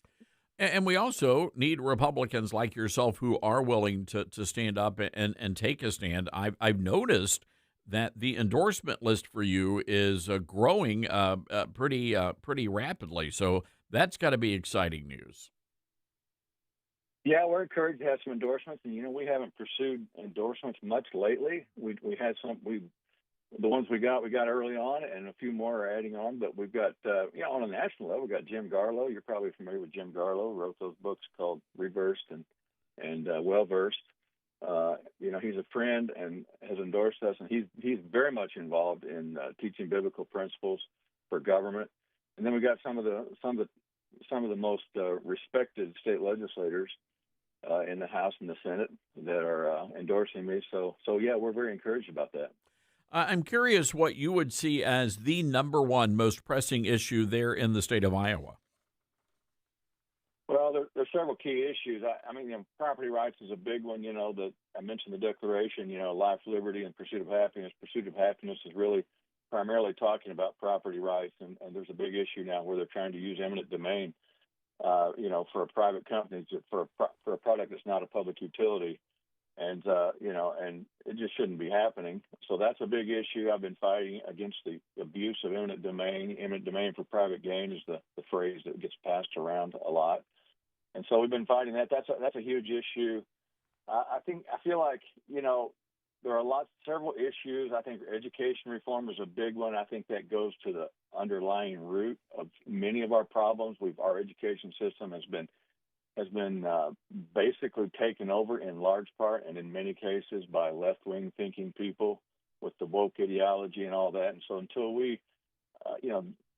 Speaker 4: And we also need Republicans like yourself who are willing to stand up and take a stand. I've noticed that the endorsement list for you is growing pretty rapidly. So that's got to be exciting news.
Speaker 5: Yeah, we're encouraged to have some endorsements, and we haven't pursued endorsements much lately. We had some. The ones we got early on, and a few more are adding on. But we've got, on a national level, we've got Jim Garlow. You're probably familiar with Jim Garlow. Wrote those books called Reversed and Well Versed. He's a friend and has endorsed us, and he's very much involved in teaching biblical principles for government. And then we got some of the most respected state legislators in the House and the Senate that are endorsing me. So yeah, we're very encouraged about that.
Speaker 4: I'm curious what you would see as the number one most pressing issue there in the state of Iowa.
Speaker 5: Well, there's several key issues. Property rights is a big one. That I mentioned the Declaration. Life, liberty, and pursuit of happiness. Pursuit of happiness is really primarily talking about property rights, and there's a big issue now where they're trying to use eminent domain, for a private company for a product that's not a public utility. And it just shouldn't be happening. So that's a big issue. I've been fighting against the abuse of eminent domain. Eminent domain for private gain is the phrase that gets passed around a lot. And so we've been fighting that. That's a huge issue. I feel like, there are several issues. I think education reform is a big one. I think that goes to the underlying root of many of our problems. Our education system has been basically taken over in large part, and in many cases by left-wing thinking people with the woke ideology and all that. And so until we,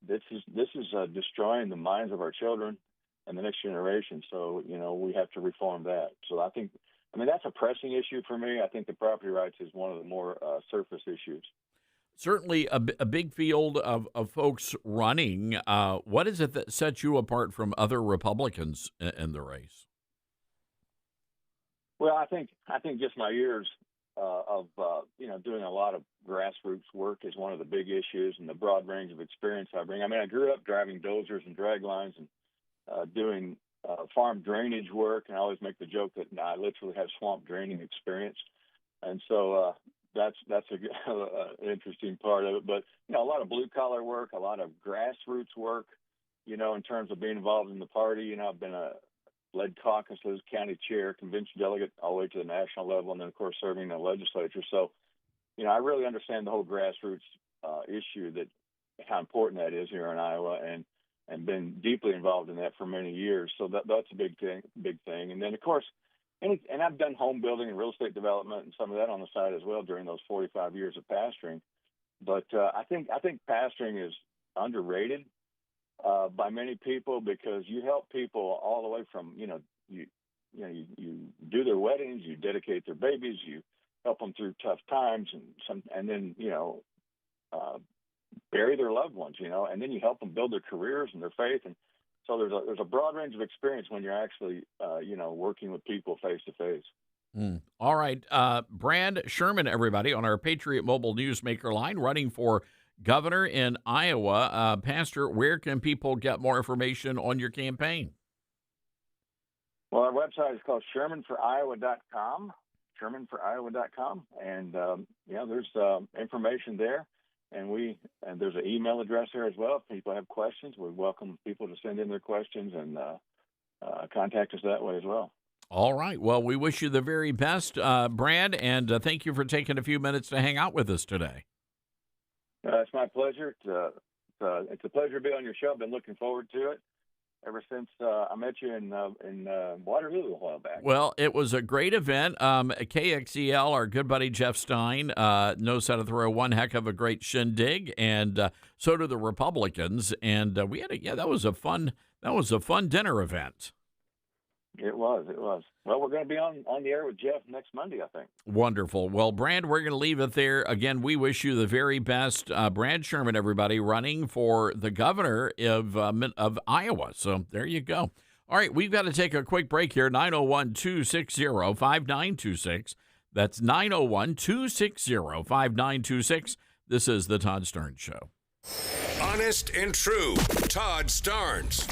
Speaker 5: this is destroying the minds of our children and the next generation. So, we have to reform that. So that's a pressing issue for me. I think the property rights is one of the more surface issues.
Speaker 4: Certainly a big field of folks running. What is it that sets you apart from other Republicans in the race?
Speaker 5: Well, I think just my years of doing a lot of grassroots work is one of the big issues, and the broad range of experience I bring. I grew up driving dozers and drag lines and doing farm drainage work, and I always make the joke that I literally have swamp draining experience, and so that's an interesting part of it. But a lot of blue collar work, a lot of grassroots work, in terms of being involved in the party. I've been led caucuses, county chair, convention delegate, all the way to the national level, and then of course serving in the legislature. So, I really understand the whole grassroots issue, that how important that is here in Iowa, and been deeply involved in that for many years. So that's a big thing. And then of course, and I've done home building and real estate development and some of that on the side as well during those 45 years of pastoring. But I think pastoring is underrated by many people, because you help people all the way from you do their weddings, you dedicate their babies, you help them through tough times, and then bury their loved ones, and then you help them build their careers and their faith. And so there's a broad range of experience when you're actually, working with people face to face.
Speaker 4: All right. Brad Sherman, everybody, on our Patriot Mobile Newsmaker line, running for governor in Iowa. Pastor, where can people get more information on your campaign?
Speaker 5: Well, our website is called ShermanForIowa.com, ShermanForIowa.com. And, there's information there. and there's an email address there as well. If people have questions, we welcome people to send in their questions and contact us that way as well.
Speaker 4: All right. Well, we wish you the very best, Brad, and thank you for taking a few minutes to hang out with us today.
Speaker 5: It's my pleasure. It's a pleasure to be on your show. I've been looking forward to it ever since I met you in Waterloo a while back.
Speaker 4: Well, it was a great event. KXEL, our good buddy Jeff Stein, knows how to throw one heck of a great shindig, and so do the Republicans. And we had that was a fun dinner event.
Speaker 5: It was. Well, we're going to be on the air with Jeff next Monday, I think.
Speaker 4: Wonderful. Well, Brad, we're going to leave it there. Again, we wish you the very best. Brad Sherman, everybody, running for the governor of Iowa. So there you go. All right, we've got to take a quick break here. 901-260-5926. That's 901-260-5926. This is the Todd Starnes Show.
Speaker 2: Honest and true. Todd Starnes.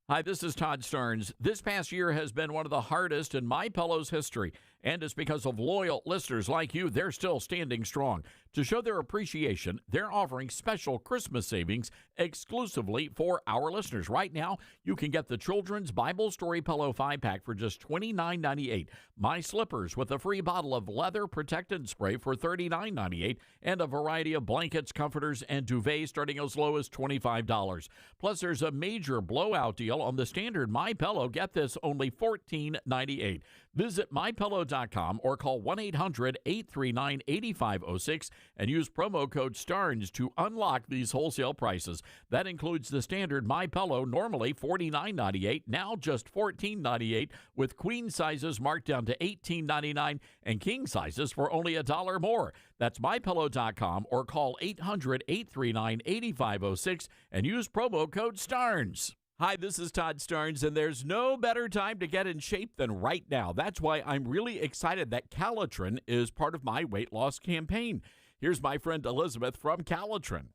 Speaker 4: Hi, this is Todd Starnes. This past year has been one of the hardest in MyPillow's history, and it's because of loyal listeners like you. They're still standing strong. To show their appreciation, they're offering special Christmas savings exclusively for our listeners. Right now, you can get the Children's Bible Story Pillow 5-pack for just $29.98, My Slippers with a free bottle of leather protectant spray for $39.98, and a variety of blankets, comforters, and duvets starting as low as $25. Plus, there's a major blowout deal on the standard MyPillow. Get this, only $14.98. Visit MyPillow.com or call 1-800-839-8506 and use promo code STARNS to unlock these wholesale prices. That includes the standard MyPillow, normally $49.98, now just $14.98, with queen sizes marked down to $18.99 and king sizes for only $1 more. That's MyPillow.com or call 800-839-8506 and use promo code STARNS. Hi, this is Todd Starnes, and there's no better time to get in shape than right now. That's why I'm really excited that Calitrin is part of my weight loss campaign. Here's my friend Elizabeth from Calitrin.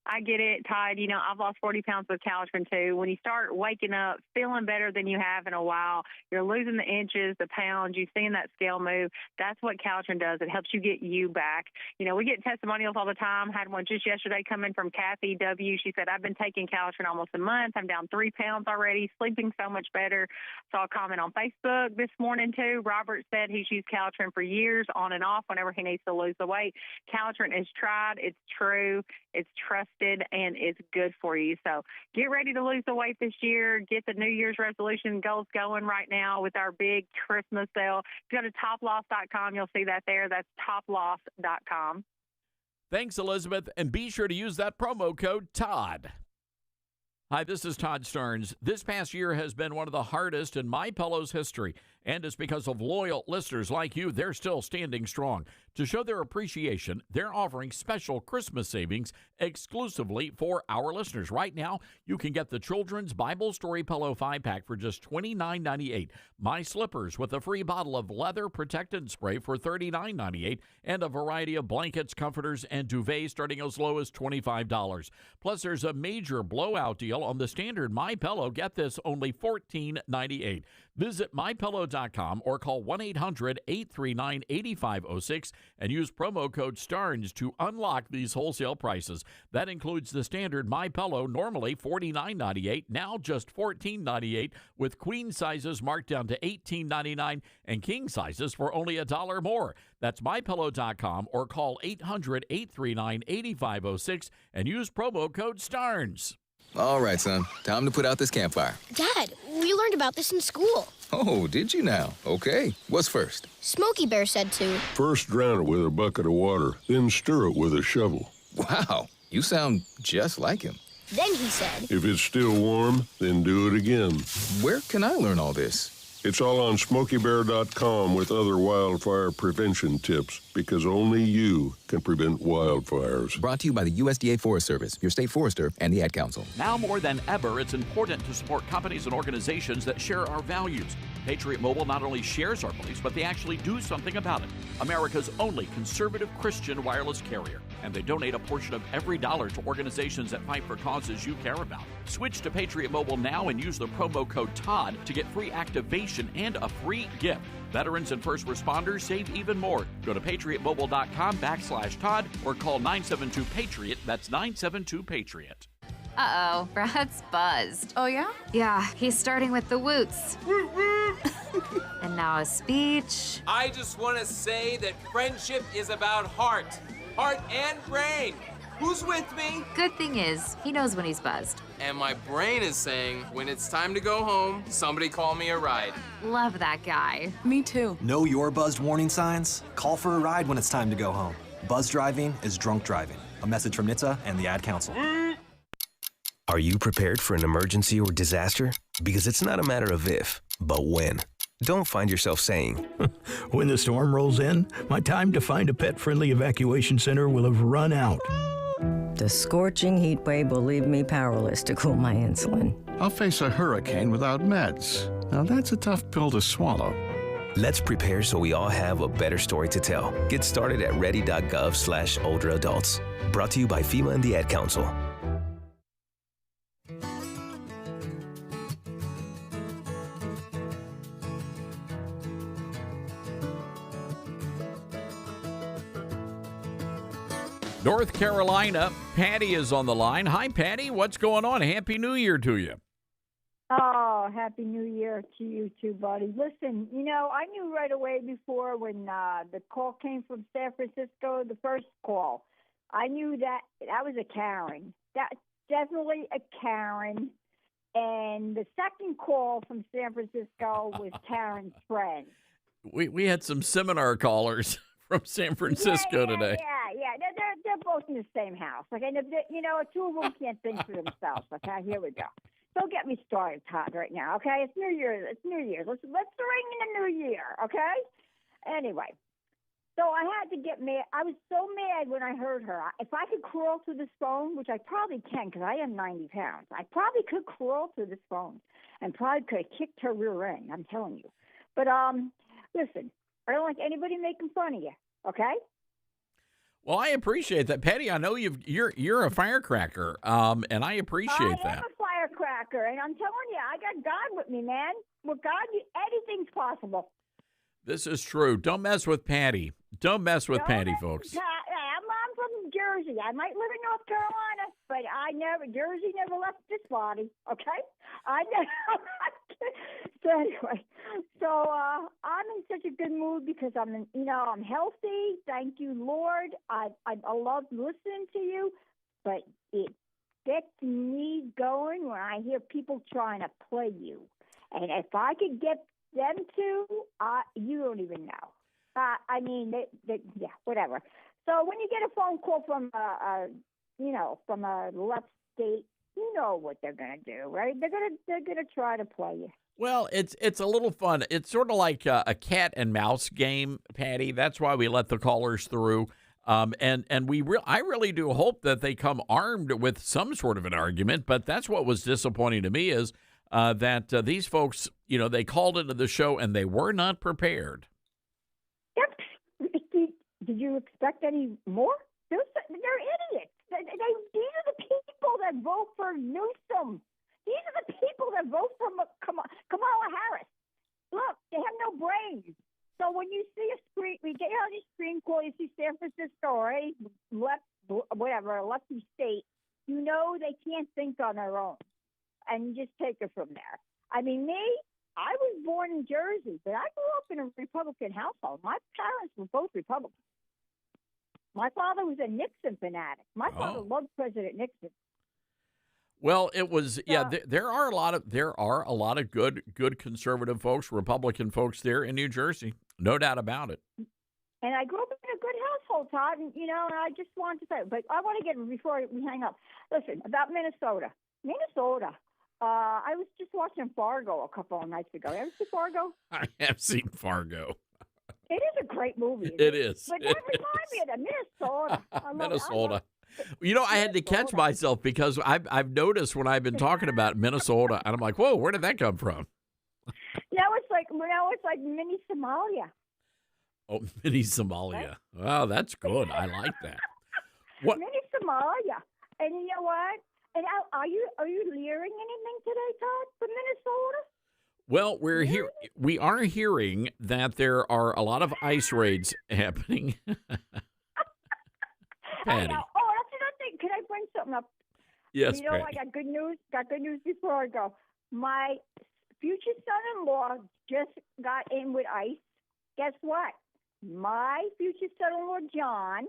Speaker 6: I get it, Todd. You know, I've lost 40 pounds with Calitrin, too. When you start waking up feeling better than you have in a while, you're losing the inches, the pounds, you're seeing that scale move. That's what Calitrin does. It helps you get you back. You know, we get testimonials all the time. Had one just yesterday come in from Kathy W. She said, I've been taking Calitrin almost a month. I'm down 3 pounds already, sleeping so much better. Saw a comment on Facebook this morning, too. Robert said he's used Calitrin for years, on and off, whenever he needs to lose the weight. Calitrin is tried. It's true. It's trusted. And it's good for you. So get ready to lose the weight this year. Get the New Year's resolution goals going right now with our big Christmas sale. If you go to toploss.com, you'll see that there. That's toploss.com.
Speaker 4: Thanks, Elizabeth. And be sure to use that promo code TODD. Hi, this is Todd Starnes. This past year has been one of the hardest in MyPillow's history, and it's because of loyal listeners like you. They're still standing strong. To show their appreciation, they're offering special Christmas savings exclusively for our listeners. Right now, you can get the Children's Bible Story Pillow 5-pack for just $29.98, My Slippers with a free bottle of leather protectant spray for $39.98, and a variety of blankets, comforters, and duvets starting as low as $25. Plus, there's a major blowout deal on the standard MyPillow. Get this, only $14.98. Visit MyPillow.com or call 1-800-839-8506 and use promo code STARNS to unlock these wholesale prices. That includes the standard MyPillow, normally $49.98, now just $14.98, with queen sizes marked down to $18.99 and king sizes for only $1 more. That's MyPillow.com or call 800-839-8506 and use promo code STARNS.
Speaker 7: All right, son. Time to put out this campfire.
Speaker 13: Dad, we learned about this in school.
Speaker 7: Oh, did you now? Okay. What's first?
Speaker 13: Smokey Bear said to.
Speaker 23: First drown it with a bucket of water, then stir it with a shovel.
Speaker 7: Wow, you sound just like him.
Speaker 13: Then he said.
Speaker 23: If it's still warm, then do it again.
Speaker 7: Where can I learn all this?
Speaker 23: It's all on SmokeyBear.com with other wildfire prevention tips, because only you can prevent wildfires.
Speaker 7: Brought to you by the USDA Forest Service, your state forester, and the Ad Council.
Speaker 4: Now more than ever, it's important to support companies and organizations that share our values. Patriot Mobile not only shares our beliefs, but they actually do something about it. America's only conservative Christian wireless carrier. and they donate a portion of every dollar to organizations that fight for causes you care about. Switch to Patriot Mobile now and use the promo code TODD to get free activation and a free gift. Veterans and first responders save even more. Go to patriotmobile.com/Todd or call 972-PATRIOT. That's 972-PATRIOT.
Speaker 10: Uh-oh, Brad's buzzed.
Speaker 11: Oh, yeah?
Speaker 10: Yeah, he's starting with the woots. And now a speech.
Speaker 12: I just want to say that friendship is about heart and brain. Who's with me?
Speaker 10: Good thing is, he knows when he's buzzed.
Speaker 12: And my brain is saying, when it's time to go home, somebody call me a ride.
Speaker 10: Love that guy.
Speaker 11: Me too.
Speaker 15: Know your buzzed warning signs? Call for a ride when it's time to go home. Buzz driving is drunk driving. A message from NHTSA and the Ad Council.
Speaker 25: Are you prepared for an emergency or disaster? Because it's not a matter of if, but when. Don't find yourself saying,
Speaker 26: when the storm rolls in, my time to find a pet-friendly evacuation center will have run out.
Speaker 27: The scorching heat wave will leave me powerless to cool my insulin.
Speaker 28: I'll face a hurricane without meds. Now that's a tough pill to swallow.
Speaker 25: Let's prepare so we all have a better story to tell. Get started at ready.gov/older adults. Brought to you by FEMA and the Ad Council.
Speaker 4: North Carolina, Patty is on the line. Hi, Patty. What's going on? Happy New Year to you.
Speaker 29: Oh, Happy New Year to you too, buddy. Listen, I knew right away before when the call came from San Francisco, the first call, I knew that was a Karen. That's definitely a Karen. And the second call from San Francisco was Karen's friend.
Speaker 4: We had some seminar callers from San Francisco today.
Speaker 29: Yeah. They're both in the same house. Okay, two of them can't think for themselves. Okay, here we go. Don't get me started, Todd, right now. Okay, it's New Year's. Let's ring in the New Year. Okay. Anyway, so I had to get mad. I was so mad when I heard her. If I could crawl through this phone, which I probably can, because I am 90 pounds, I probably could crawl through this phone and probably could have kicked her rear end. I'm telling you. But listen, I don't like anybody making fun of you. Okay.
Speaker 4: Well, I appreciate that, Patty. I know you're a firecracker, and I appreciate that.
Speaker 29: I am a firecracker, and I'm telling you, I got God with me, man. With God, anything's possible.
Speaker 4: This is true. Don't mess with Patty. Don't mess with Patty, folks.
Speaker 29: I'm from Jersey. I might live in North Carolina, but Jersey never left this body. Okay, I never. So anyway, I'm in such a good mood because I'm healthy. Thank you, Lord. I love listening to you, but it gets me going when I hear people trying to play you. And if I could get them to, you don't even know. Whatever. So when you get a phone call from from a left state, you know what they're gonna do, right? They're gonna try to play you.
Speaker 4: Well, it's a little fun. It's sort of like a cat and mouse game, Patty. That's why we let the callers through. I really do hope that they come armed with some sort of an argument. But that's what was disappointing to me is that these folks, they called into the show and they were not prepared.
Speaker 29: Yep. Did you expect any more? They're idiots. These are the people that vote for Newsom. These are the people that vote for Kamala Harris. Look, they have no brains. So when you see a screen call, you see San Francisco or a lefty state, you know they can't think on their own. And you just take it from there. I mean, I was born in Jersey, but I grew up in a Republican household. My parents were both Republicans. My father was a Nixon fanatic. My father loved President Nixon.
Speaker 4: Well, it was there are a lot of good conservative folks, Republican folks there in New Jersey, no doubt about it.
Speaker 29: And I grew up in a good household, Todd, and and I just wanted to say, but I want to get before we hang up. Listen about Minnesota. I was just watching Fargo a couple of nights ago. Ever see Fargo?
Speaker 4: I have seen Fargo.
Speaker 29: It is a great movie.
Speaker 4: It is.
Speaker 29: But that reminds me of Minnesota.
Speaker 4: Minnesota. I had to catch myself because I've noticed when I've been talking about Minnesota, and I'm like, whoa, where did that come from?
Speaker 29: It's like mini Somalia.
Speaker 4: Oh, mini Somalia. Wow, that's good. I like that. What?
Speaker 29: Mini Somalia. And you know what? And are you hearing anything today, Todd, from Minnesota?
Speaker 4: Well, we are hearing that there are a lot of ICE raids happening. Patty.
Speaker 29: Oh, that's another thing. Can I bring something up?
Speaker 4: Yes,
Speaker 29: You know,
Speaker 4: Patty.
Speaker 29: I got good news. Got good news before I go. My future son-in-law just got in with ICE. Guess what? My future son-in-law, John,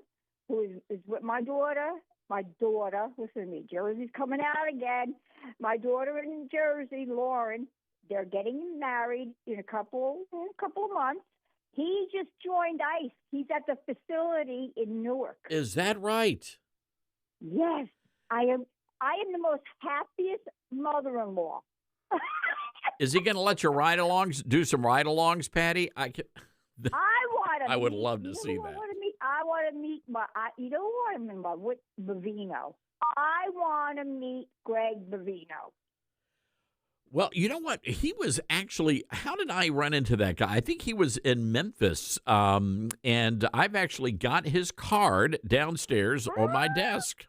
Speaker 29: who is with my daughter, listen to me, Jersey's coming out again. My daughter in Jersey, Lauren, they're getting married in a couple of months. He just joined ICE. He's at the facility in Newark.
Speaker 4: Is that right?
Speaker 29: Yes, I am the most happiest mother-in-law.
Speaker 4: Is he going to let you do some ride-alongs, Patty? I would love to see that.
Speaker 29: I want to meet you know what I mean by with Bavino. I want to meet Greg Bavino.
Speaker 4: Well, you know what? He was actually, how did I run into that guy? I think he was in Memphis, and I've actually got his card downstairs on my desk.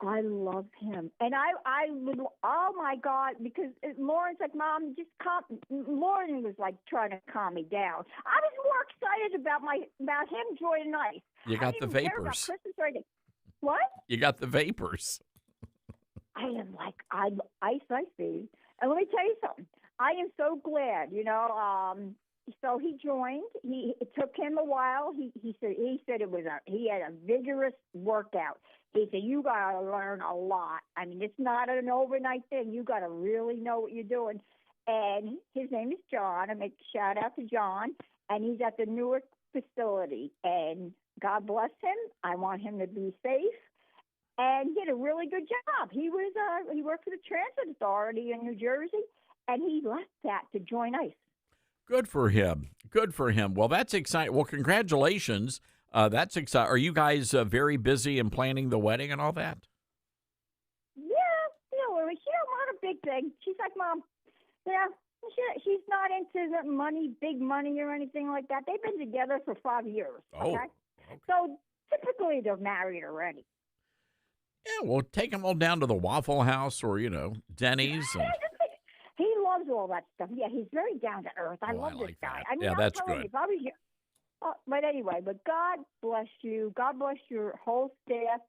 Speaker 29: I love him. And I would, oh my God, because Lauren's like, Mom, just Lauren was like trying to calm me down. I was more excited about him joining ICE.
Speaker 4: You got the vapors.
Speaker 29: What?
Speaker 4: You got the vapors.
Speaker 29: I am like, I'm ICE, baby. And let me tell you something. I am so glad, so he joined. It took him a while. He said he had a vigorous workout. He said, you got to learn a lot. I mean, it's not an overnight thing. You got to really know what you're doing. And his name is John. I make a shout out to John. And he's at the Newark facility. And God bless him. I want him to be safe. And he had a really good job. He worked for the Transit Authority in New Jersey, and he left that to join ICE.
Speaker 4: Good for him. Good for him. Well, that's exciting. Well, congratulations. That's exciting. Are you guys very busy in planning the wedding and all that?
Speaker 29: Yeah, not a big thing. She's like, Mom, she's not into the big money or anything like that. They've been together for 5 years.
Speaker 4: Oh,
Speaker 29: okay. So typically they're married already.
Speaker 4: Yeah, well, take them all down to the Waffle House or, Denny's.
Speaker 29: He loves all that stuff. Yeah, he's very down to earth. I love this guy. I mean,
Speaker 4: that's
Speaker 29: telling
Speaker 4: good.
Speaker 29: You, if I was you, but anyway, God bless you. God bless your whole staff.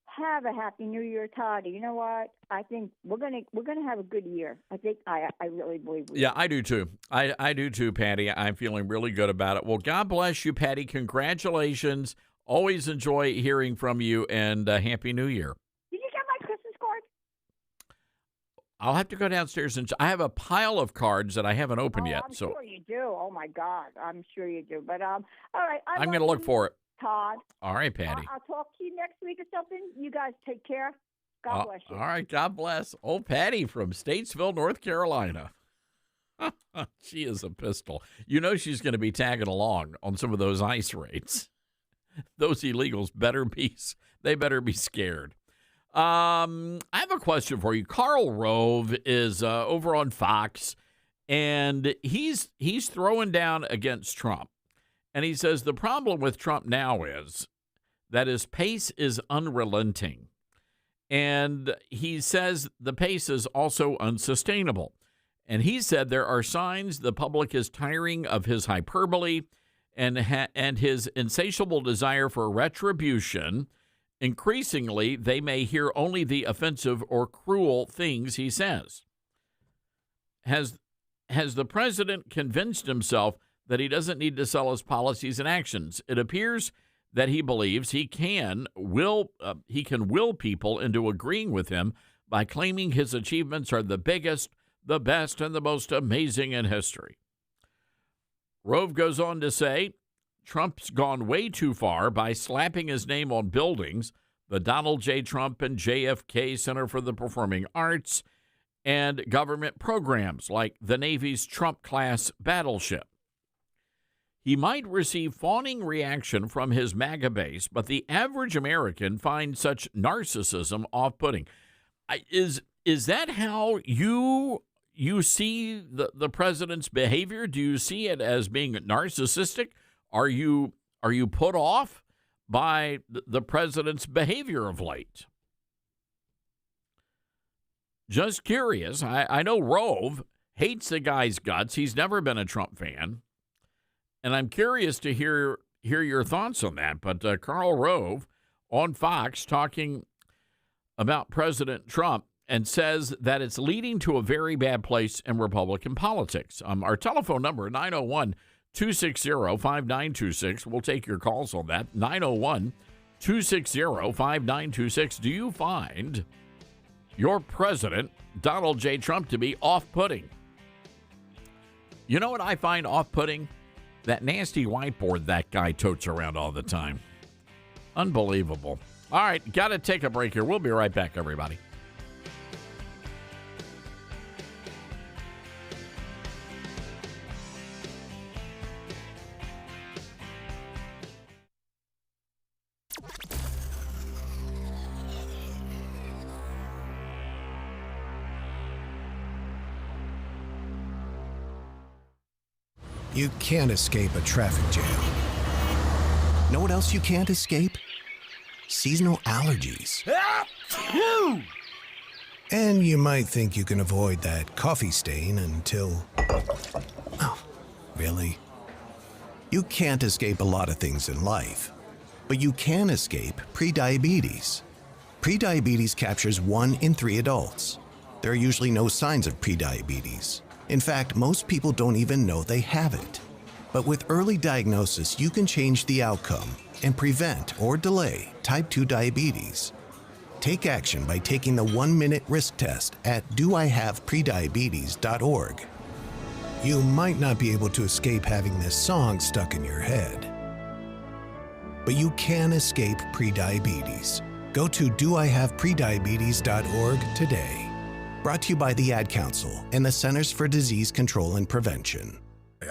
Speaker 29: Have a happy New Year, Todd. You know what? I think we're gonna have a good year. I think I really believe we.
Speaker 4: Yeah, I do too. I do too, Patty. I'm feeling really good about it. Well, God bless you, Patty. Congratulations. Always enjoy hearing from you, and Happy New Year.
Speaker 29: Did you get my Christmas card?
Speaker 4: I'll have to go downstairs, and I have a pile of cards that I haven't opened yet.
Speaker 29: I'm sure you do. Oh, my God. I'm sure you do. But, all right.
Speaker 4: I'm going to look for it.
Speaker 29: Todd.
Speaker 4: All right, Patty.
Speaker 29: I'll talk to you next week or something. You guys take care. God bless you.
Speaker 4: All right. God bless. Old Patty from Statesville, North Carolina. She is a pistol. She's going to be tagging along on some of those ICE raids. Those illegals better be scared. I have a question for you. Karl Rove is over on Fox, and he's throwing down against Trump. And he says the problem with Trump now is that his pace is unrelenting. And he says the pace is also unsustainable. And he said there are signs the public is tiring of his hyperbole and his insatiable desire for retribution. Increasingly, they may hear only the offensive or cruel things he says. Has the president convinced himself that he doesn't need to sell his policies and actions? It appears that he believes he can will people into agreeing with him by claiming his achievements are the biggest, the best, and the most amazing in history. Rove goes on to say, Trump's gone way too far by slapping his name on buildings, the Donald J. Trump and JFK Center for the Performing Arts, and government programs like the Navy's Trump-class battleship. He might receive fawning reaction from his MAGA base, but the average American finds such narcissism off-putting. Is that how you see the president's behavior? Do you see it as being narcissistic? Are you put off by the president's behavior of late. Just curious. I know Rove hates the guy's guts. He's never been a Trump fan. And I'm curious to hear your thoughts on that. But Karl Rove on Fox talking about President Trump and says that it's leading to a very bad place in Republican politics. Our telephone number, 901-260-5926. We'll take your calls on that. 901-260-5926. Do you find your president, Donald J. Trump, to be off-putting? You know what I find off-putting? That nasty whiteboard that guy totes around all the time. Unbelievable. All right, got to take a break here. We'll be right back, everybody.
Speaker 8: You can't escape a traffic jam. Know what else you can't escape? Seasonal allergies. And you might think you can avoid that coffee stain until... Oh, really? You can't escape a lot of things in life, but you can escape prediabetes. Prediabetes captures 1 in 3 adults. There are usually no signs of prediabetes. In fact, most people don't even know they have it. But with early diagnosis, you can change the outcome and prevent or delay type 2 diabetes. Take action by taking the 1-minute risk test at doihaveprediabetes.org. You might not be able to escape having this song stuck in your head, but you can escape prediabetes. Go to doihaveprediabetes.org today. Brought to you by the Ad Council and the Centers for Disease Control and Prevention.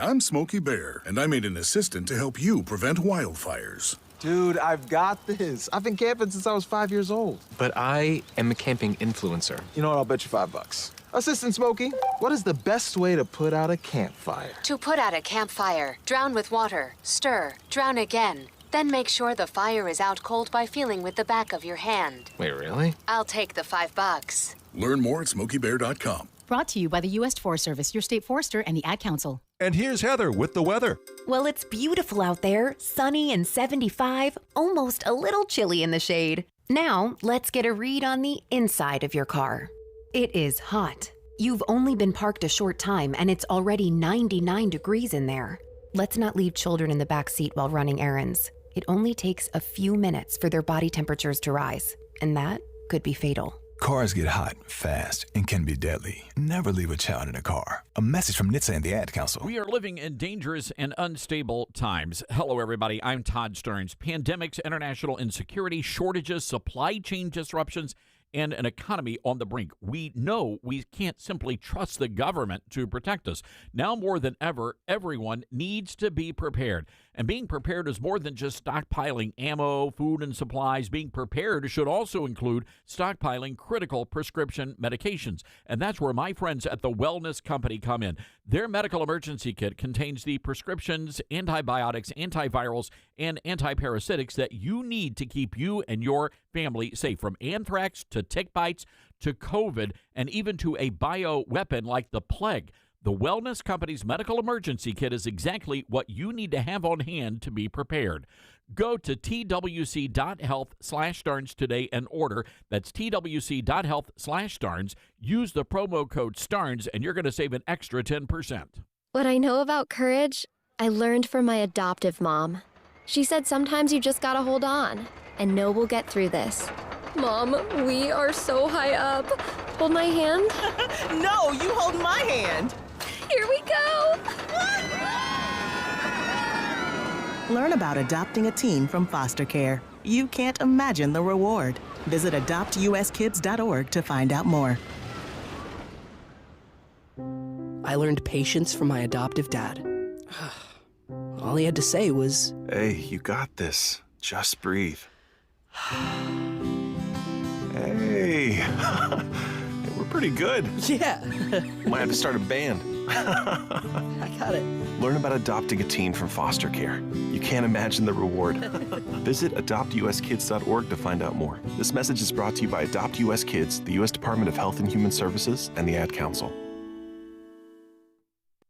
Speaker 11: I'm Smokey Bear, and I made an assistant to help you prevent wildfires.
Speaker 14: Dude, I've got this. I've been camping since I was 5 years old.
Speaker 16: But I am a camping influencer.
Speaker 14: You know what? I'll bet you $5. Assistant Smokey, what is the best way to put out a campfire?
Speaker 17: To put out a campfire, drown with water, stir, drown again. Then make sure the fire is out cold by feeling with the back of your hand.
Speaker 16: Wait, really?
Speaker 17: I'll take the $5.
Speaker 11: Learn more at SmokeyBear.com.
Speaker 18: Brought to you by the U.S. Forest Service, your state forester, and the Ad Council.
Speaker 19: And here's Heather with the weather.
Speaker 20: Well, it's beautiful out there, sunny and 75, almost a little chilly in the shade. Now, let's get a read on the inside of your car. It is hot. You've only been parked a short time, and it's already 99 degrees in there. Let's not leave children in the back seat while running errands. It only takes a few minutes for their body temperatures to rise, and that could be fatal.
Speaker 21: Cars get hot, fast, and can be deadly. Never leave a child in a car. A message from NHTSA and the Ad Council.
Speaker 4: We are living in dangerous and unstable times. Hello, everybody. I'm Todd Stearns. Pandemics, international insecurity, shortages, supply chain disruptions, and an economy on the brink. We know we can't simply trust the government to protect us. Now more than ever, everyone needs to be prepared. And being prepared is more than just stockpiling ammo, food, and supplies. Being prepared should also include stockpiling critical prescription medications. And that's where my friends at the Wellness Company come in. Their medical emergency kit contains the prescriptions, antibiotics, antivirals, and antiparasitics that you need to keep you and your family safe, from anthrax to tick bites to COVID, and even to a bioweapon like the plague. The Wellness Company's medical emergency kit is exactly what you need to have on hand to be prepared. Go to twc.health/Starnes today and order. That's twc.health/Starnes. Use the promo code STARNES and you're going to save an extra 10%.
Speaker 30: What I know about courage, I learned from my adoptive mom. She said sometimes you just gotta hold on and know we'll get through this. Mom, we are so high up. Hold my hand.
Speaker 31: No, you hold my hand.
Speaker 30: Here we go.
Speaker 31: Learn about adopting a teen from foster care. You can't imagine the reward. Visit adoptuskids.org to find out more.
Speaker 32: I learned patience from my adoptive dad. All he had to say was,
Speaker 28: Hey, you got this. Just breathe. Hey, we're pretty good.
Speaker 31: Yeah.
Speaker 28: Might have to start a band.
Speaker 32: I got it.
Speaker 1: Learn about adopting a teen from foster care. You can't imagine the reward. Visit adoptuskids.org to find out more. This message is brought to you by Adopt US Kids, the U.S. Department of Health and Human Services, and the Ad Council.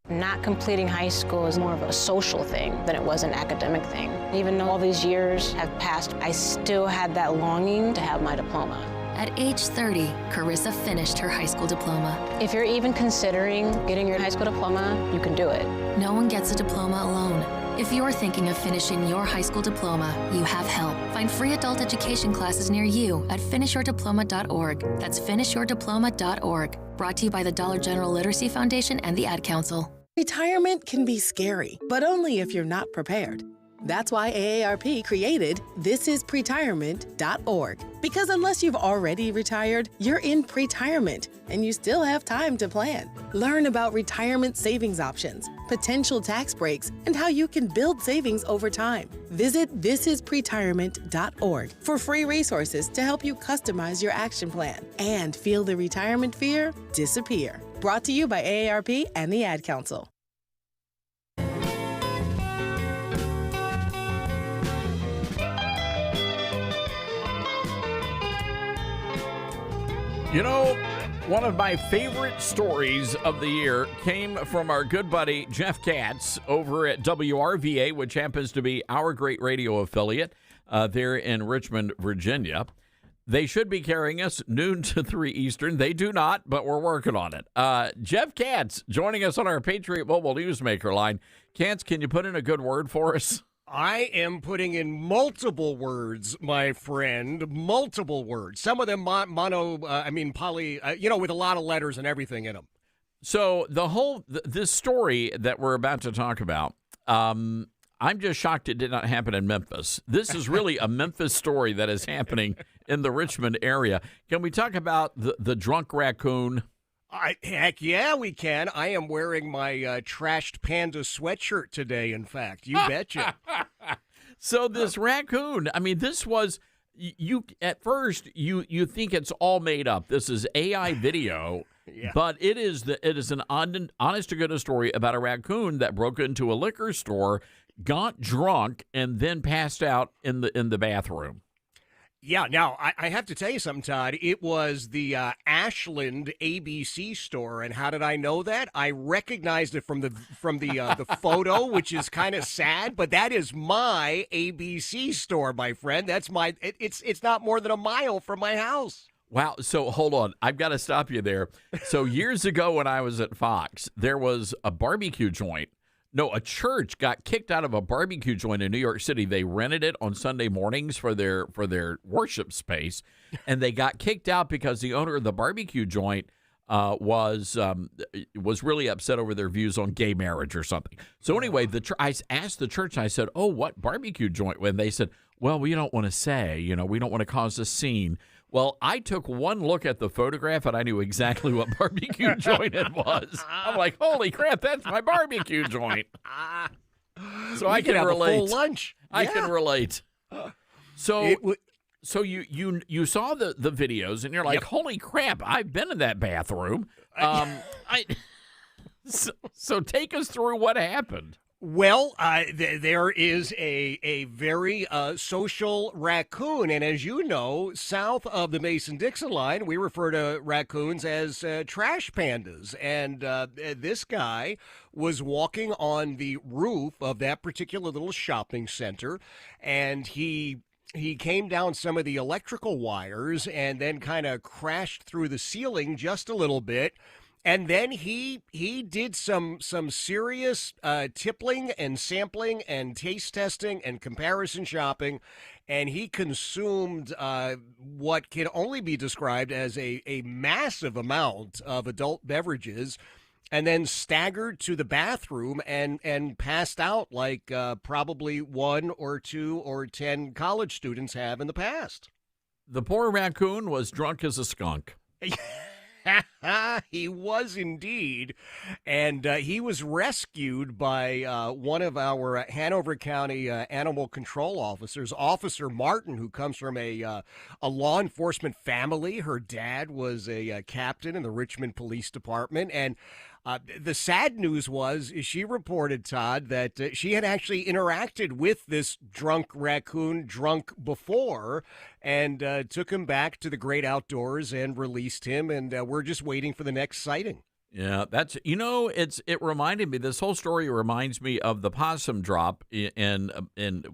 Speaker 2: Not completing high school is more of a social thing than it was an academic thing. Even though all these years have passed, I still had that longing to have my diploma.
Speaker 3: At age 30, Carissa finished her high school diploma.
Speaker 2: If you're even considering getting your high school diploma, you can do it.
Speaker 3: No one gets a diploma alone. If you're thinking of finishing your high school diploma, you have help. Find free adult education classes near you at finishyourdiploma.org. That's finishyourdiploma.org. Brought to you by the Dollar General Literacy Foundation and the Ad Council.
Speaker 31: Retirement can be scary, but only if you're not prepared. That's why AARP created thisispretirement.org. Because unless you've already retired, you're in pretirement, and you still have time to plan. Learn about retirement savings options, potential tax breaks, and how you can build savings over time. Visit thisispretirement.org for free resources to help you customize your action plan and feel the retirement fear disappear. Brought to you by AARP and the Ad Council.
Speaker 4: You know, one of my favorite stories of the year came from our good buddy Jeff Katz over at WRVA, which happens to be our great radio affiliate there in Richmond, Virginia. They should be carrying us noon to 3 Eastern. They do not, but we're working on it. Jeff Katz joining us on our Patriot Mobile Newsmaker line. Katz, can you put in a good word for us?
Speaker 5: I am putting in multiple words, my friend, multiple words. Some of them poly, with a lot of letters and everything in them.
Speaker 4: So this story that we're about to talk about, I'm just shocked it did not happen in Memphis. This is really a Memphis story that is happening in the Richmond area. Can we talk about the drunk raccoon?
Speaker 5: Heck yeah, we can. I am wearing my trashed panda sweatshirt today, in fact. You betcha.
Speaker 4: So this raccoon, I mean, this was, at first, you think it's all made up. This is AI video, yeah. But it is an honest-to-goodness story about a raccoon that broke into a liquor store, got drunk, and then passed out in the bathroom.
Speaker 5: Yeah, now, I have to tell you something, Todd. It was the Ashland ABC store, and how did I know that? I recognized it from the photo, which is kind of sad, but that is my ABC store, my friend. That's my. It's not more than a mile from my house.
Speaker 4: Wow. So hold on. I've got to stop you there. So years ago when I was at Fox, there was a barbecue joint. No, a church got kicked out of a barbecue joint in New York City. They rented it on Sunday mornings for their worship space, and they got kicked out because the owner of the barbecue joint was really upset over their views on gay marriage or something. So anyway, I asked the church, I said, "Oh, what barbecue joint?" When they said, "Well, we don't want to say, we don't want to cause a scene." Well, I took one look at the photograph, and I knew exactly what barbecue joint it was. I'm like, holy crap, that's my barbecue joint. So I can relate.
Speaker 5: A full lunch.
Speaker 4: I can relate. So you saw the videos, and you're like, holy crap, I've been in that bathroom. So take us through what happened.
Speaker 5: Well, there is a very social raccoon, and as you know, south of the Mason-Dixon line, we refer to raccoons as trash pandas, and this guy was walking on the roof of that particular little shopping center, and he came down some of the electrical wires and then kind of crashed through the ceiling just a little bit. And then he did some serious tippling and sampling and taste testing and comparison shopping, and he consumed what can only be described as a massive amount of adult beverages, and then staggered to the bathroom and passed out like probably 1 or 2 or 10 college students have in the past.
Speaker 4: The poor raccoon was drunk as a skunk.
Speaker 5: He was indeed, and he was rescued by one of our Hanover County animal control officers, Officer Martin, who comes from a law enforcement family. Her dad was a captain in the Richmond Police Department, and The sad news is she reported, Todd, that she had actually interacted with this drunk raccoon before and took him back to the great outdoors and released him. And we're just waiting for the next sighting.
Speaker 4: Yeah, it reminded me, this whole story reminds me of the possum drop in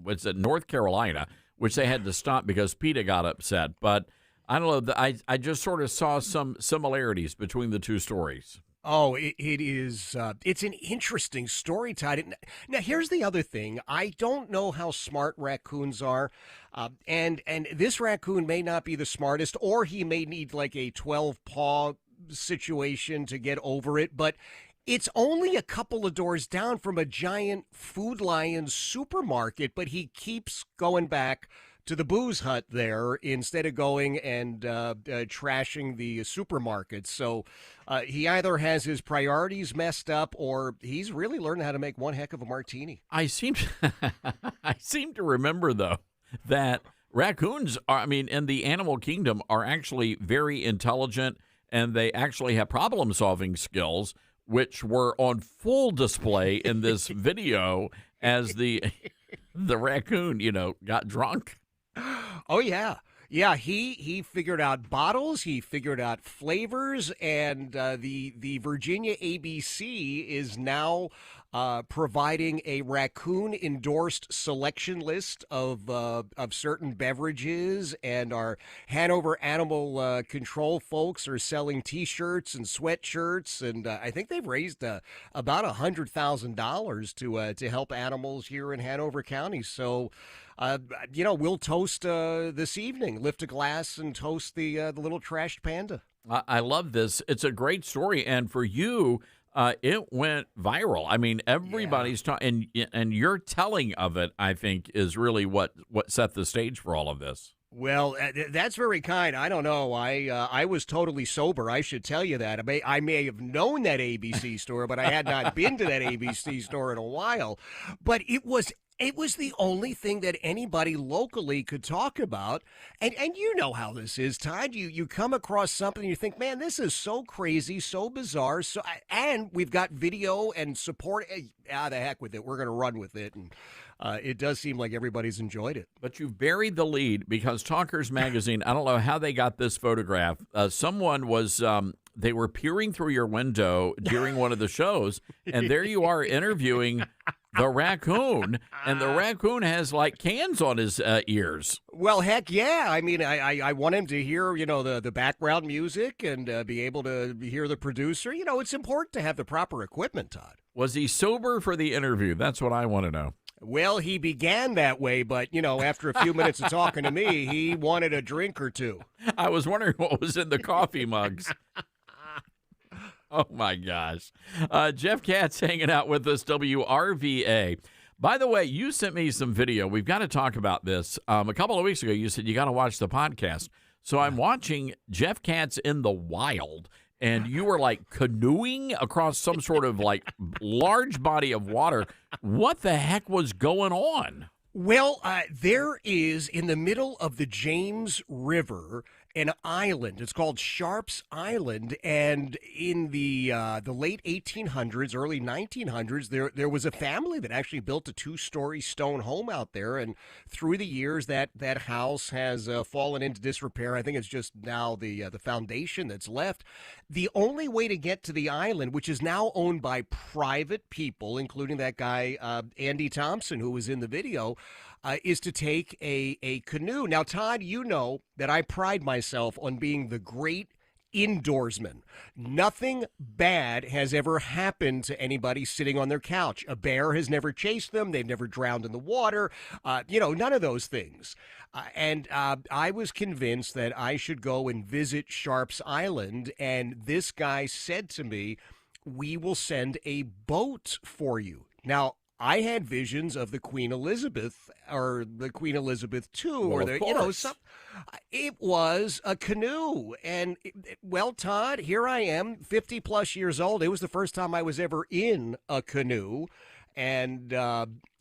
Speaker 4: what's it, North Carolina, which they had to stop because PETA got upset. But I don't know, I just sort of saw some similarities between the two stories.
Speaker 5: Oh, it is. It's an interesting story, Todd. Now, here's the other thing. I don't know how smart raccoons are, and this raccoon may not be the smartest, or he may need like a 12-paw situation to get over it, but it's only a couple of doors down from a giant Food Lion supermarket, but he keeps going back to the booze hut there instead of going and trashing the supermarket. So he either has his priorities messed up or he's really learned how to make one heck of a martini.
Speaker 4: I seem to remember, though, that raccoons in the animal kingdom are actually very intelligent, and they actually have problem-solving skills, which were on full display in this video as the raccoon, got drunk.
Speaker 5: Oh, yeah. Yeah, he figured out bottles, he figured out flavors, and the Virginia ABC is now providing a raccoon-endorsed selection list of certain beverages, and our Hanover Animal Control folks are selling T-shirts and sweatshirts, and I think they've raised about $100,000 to help animals here in Hanover County. So, we'll toast this evening, lift a glass and toast the little trashed panda.
Speaker 4: I love this. It's a great story, and for you, it went viral. I mean, everybody's talking, and your telling of it, I think, is really what set the stage for all of this.
Speaker 5: Well, that's very kind. I don't know. I was totally sober. I should tell you that. I may have known that ABC store, but I had not been to that ABC store in a while. But it was the only thing that anybody locally could talk about. And you know how this is, Todd. You come across something and you think, man, this is so crazy, so bizarre. And we've got video and support. The heck with it. We're going to run with it. And it does seem like everybody's enjoyed it.
Speaker 4: But you've buried the lead because Talkers Magazine, I don't know how they got this photograph. Someone was... they were peering through your window during one of the shows, and there you are interviewing the raccoon, and the raccoon has like cans on his ears.
Speaker 5: Well, heck yeah. I mean, I want him to hear, the background music and be able to hear the producer. It's important to have the proper equipment, Todd.
Speaker 4: Was he sober for the interview? That's what I want to know.
Speaker 5: Well, he began that way, but, after a few minutes of talking to me, he wanted a drink or two.
Speaker 4: I was wondering what was in the coffee mugs. Oh, my gosh. Jeff Katz hanging out with us, WRVA. By the way, you sent me some video. We've got to talk about this. A couple of weeks ago, you said you got to watch the podcast. So I'm watching Jeff Katz in the wild, and you were like canoeing across some sort of like large body of water. What the heck was going on?
Speaker 5: Well, there is in the middle of the James River an island. It's called Sharp's Island, and in the late 1800s, early 1900s, there was a family that actually built a 2-story stone home out there, and through the years, that house has fallen into disrepair. I think it's just now the foundation that's left. The only way to get to the island, which is now owned by private people, including that guy Andy Thompson, who was in the video, is to take a canoe. Now, Todd, you know that I pride myself on being the great indoorsman. Nothing bad has ever happened to anybody sitting on their couch. A bear has never chased them. They've never drowned in the water. None of those things. And I was convinced that I should go and visit Sharp's Island. And this guy said to me, "We will send a boat for you." Now, I had visions of the Queen Elizabeth or the Queen Elizabeth II, or it was a canoe. And well, Todd, here I am, 50 plus years old. It was the first time I was ever in a canoe. And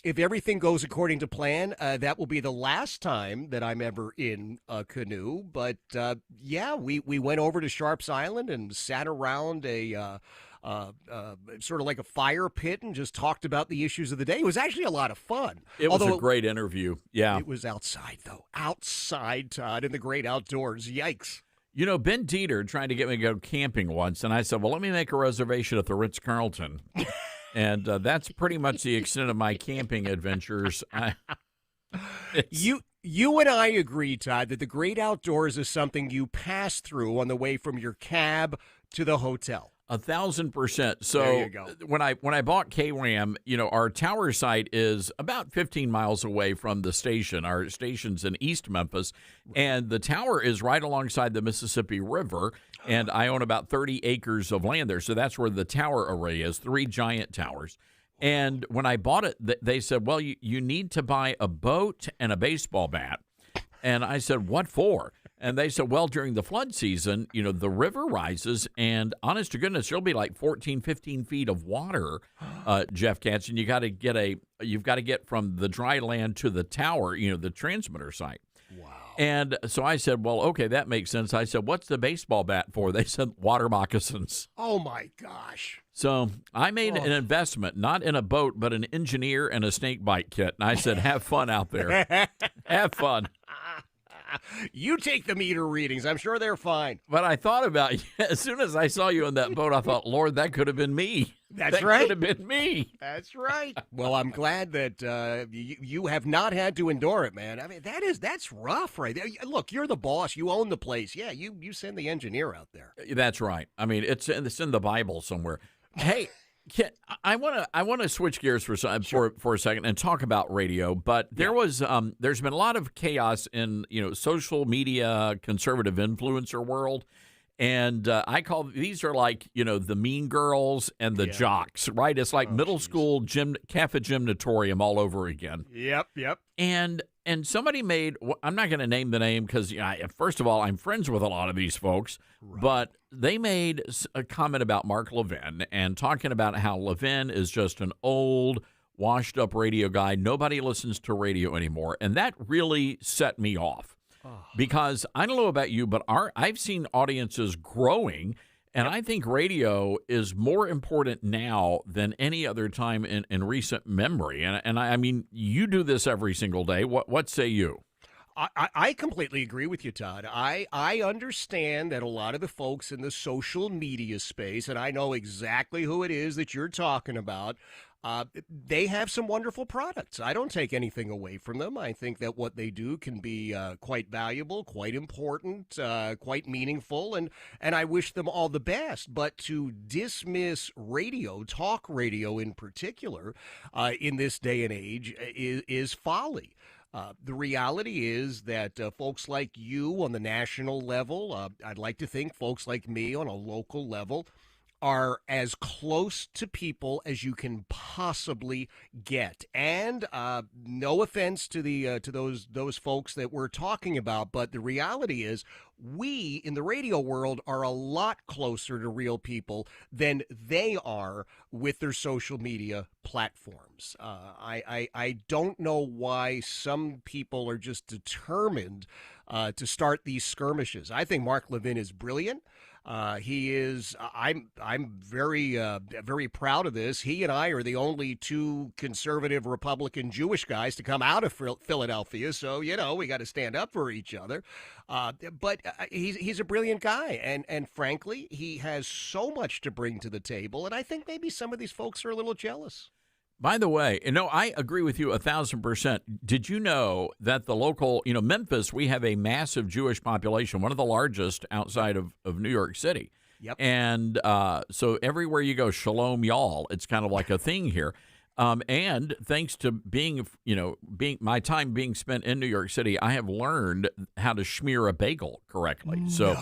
Speaker 5: if everything goes according to plan, that will be the last time that I'm ever in a canoe. But we went over to Sharp's Island and sat around a sort of like a fire pit and just talked about the issues of the day. It was actually a lot of fun.
Speaker 4: It was a great interview. Yeah.
Speaker 5: It was outside, though. Outside, Todd, in the great outdoors. Yikes.
Speaker 4: You know, Ben Dieter tried to get me to go camping once, and I said, well, let me make a reservation at the Ritz-Carlton. And that's pretty much the extent of my camping adventures.
Speaker 5: You and I agree, Todd, that the great outdoors is something you pass through on the way from your cab to the hotel.
Speaker 4: 1,000%. So
Speaker 5: there you go.
Speaker 4: when I bought KRAM, you know, our tower site is about 15 miles away from the station. Our station's in East Memphis, and the tower is right alongside the Mississippi River, and I own about 30 acres of land there. So that's where the tower array is, 3 giant towers. And when I bought it, they said, well, you need to buy a boat and a baseball bat. And I said, what for? And they said, well, during the flood season, you know, the river rises, and honest to goodness, there'll be like 14, 15 feet of water, Jeff Katz, and you've got to get from the dry land to the tower, you know, the transmitter site. Wow. And so I said, well, okay, that makes sense. I said, what's the baseball bat for? They said, water moccasins.
Speaker 5: Oh, my gosh.
Speaker 4: So I made an investment, not in a boat, but an engineer and a snake bite kit. And I said, have fun out there. Have fun.
Speaker 5: You take the meter readings. I'm sure they're fine.
Speaker 4: But I thought about you. As soon as I saw you on that boat, I thought, Lord, that could have been me.
Speaker 5: That
Speaker 4: right. Could have been me.
Speaker 5: That's right. Well, I'm glad that you have not had to endure it, man. I mean, that's rough right there. Look, you're the boss. You own the place. Yeah, you send the engineer out there.
Speaker 4: That's right. I mean, it's in the Bible somewhere. Hey, I want to switch gears for a second and talk about radio. But there's been a lot of chaos in social media conservative influencer world, and I call these are like the mean girls and the jocks, right? It's like middle school cafe gymnatorium all over again.
Speaker 5: Yep.
Speaker 4: And somebody made, I'm not going to name the name because, first of all, I'm friends with a lot of these folks, but they made a comment about Mark Levin and talking about how Levin is just an old, washed-up radio guy. Nobody listens to radio anymore, and that really set me off because I don't know about you, but I've seen audiences growing. And I think radio is more important now than any other time in recent memory. And I mean, you do this every single day. What say you?
Speaker 5: I completely agree with you, Todd. I understand that a lot of the folks in the social media space, and I know exactly who it is that you're talking about, they have some wonderful products. I don't take anything away from them. I think that what they do can be quite valuable, quite important, quite meaningful, and I wish them all the best. But to dismiss radio, talk radio in particular, in this day and age is folly. The reality is that folks like you on the national level, I'd like to think folks like me on a local level, are as close to people as you can possibly get. And no offense to those folks that we're talking about, but the reality is we in the radio world are a lot closer to real people than they are with their social media platforms. I don't know why some people are just determined to start these skirmishes. I think Mark Levin is brilliant. He is. I'm very proud of this. He and I are the only two conservative Republican Jewish guys to come out of Philadelphia. So we got to stand up for each other. But he's a brilliant guy, and frankly, he has so much to bring to the table. And I think maybe some of these folks are a little jealous.
Speaker 4: By the way, I agree with you 1,000%. Did you know that the local, Memphis, we have a massive Jewish population, one of the largest outside of New York City.
Speaker 5: Yep.
Speaker 4: And so everywhere you go, shalom y'all, it's kind of like a thing here. And thanks to being my time being spent in New York City, I have learned how to schmear a bagel correctly. So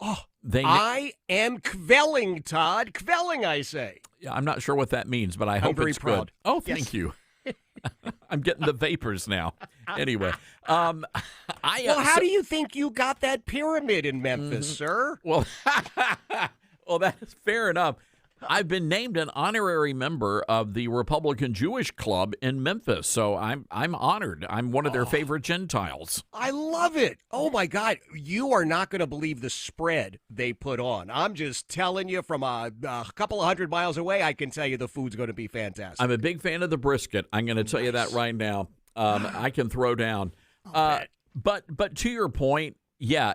Speaker 5: I am kvelling, Todd. Kvelling, I say.
Speaker 4: Yeah, I'm not sure what that means, but I hope
Speaker 5: very
Speaker 4: it's
Speaker 5: proud.
Speaker 4: good. Oh, thank you. I'm getting the vapors now. Anyway,
Speaker 5: how do you think you got that pyramid in Memphis, sir?
Speaker 4: Well, that is fair enough. I've been named an honorary member of the Republican Jewish Club in Memphis, so I'm honored. I'm one of their favorite Gentiles.
Speaker 5: I love it. Oh, my God. You are not going to believe the spread they put on. I'm just telling you from a couple of 100 miles away, I can tell you the food's going to be fantastic.
Speaker 4: I'm a big fan of the brisket. I'm going to tell you that right now. I can throw down. But to your point, yeah,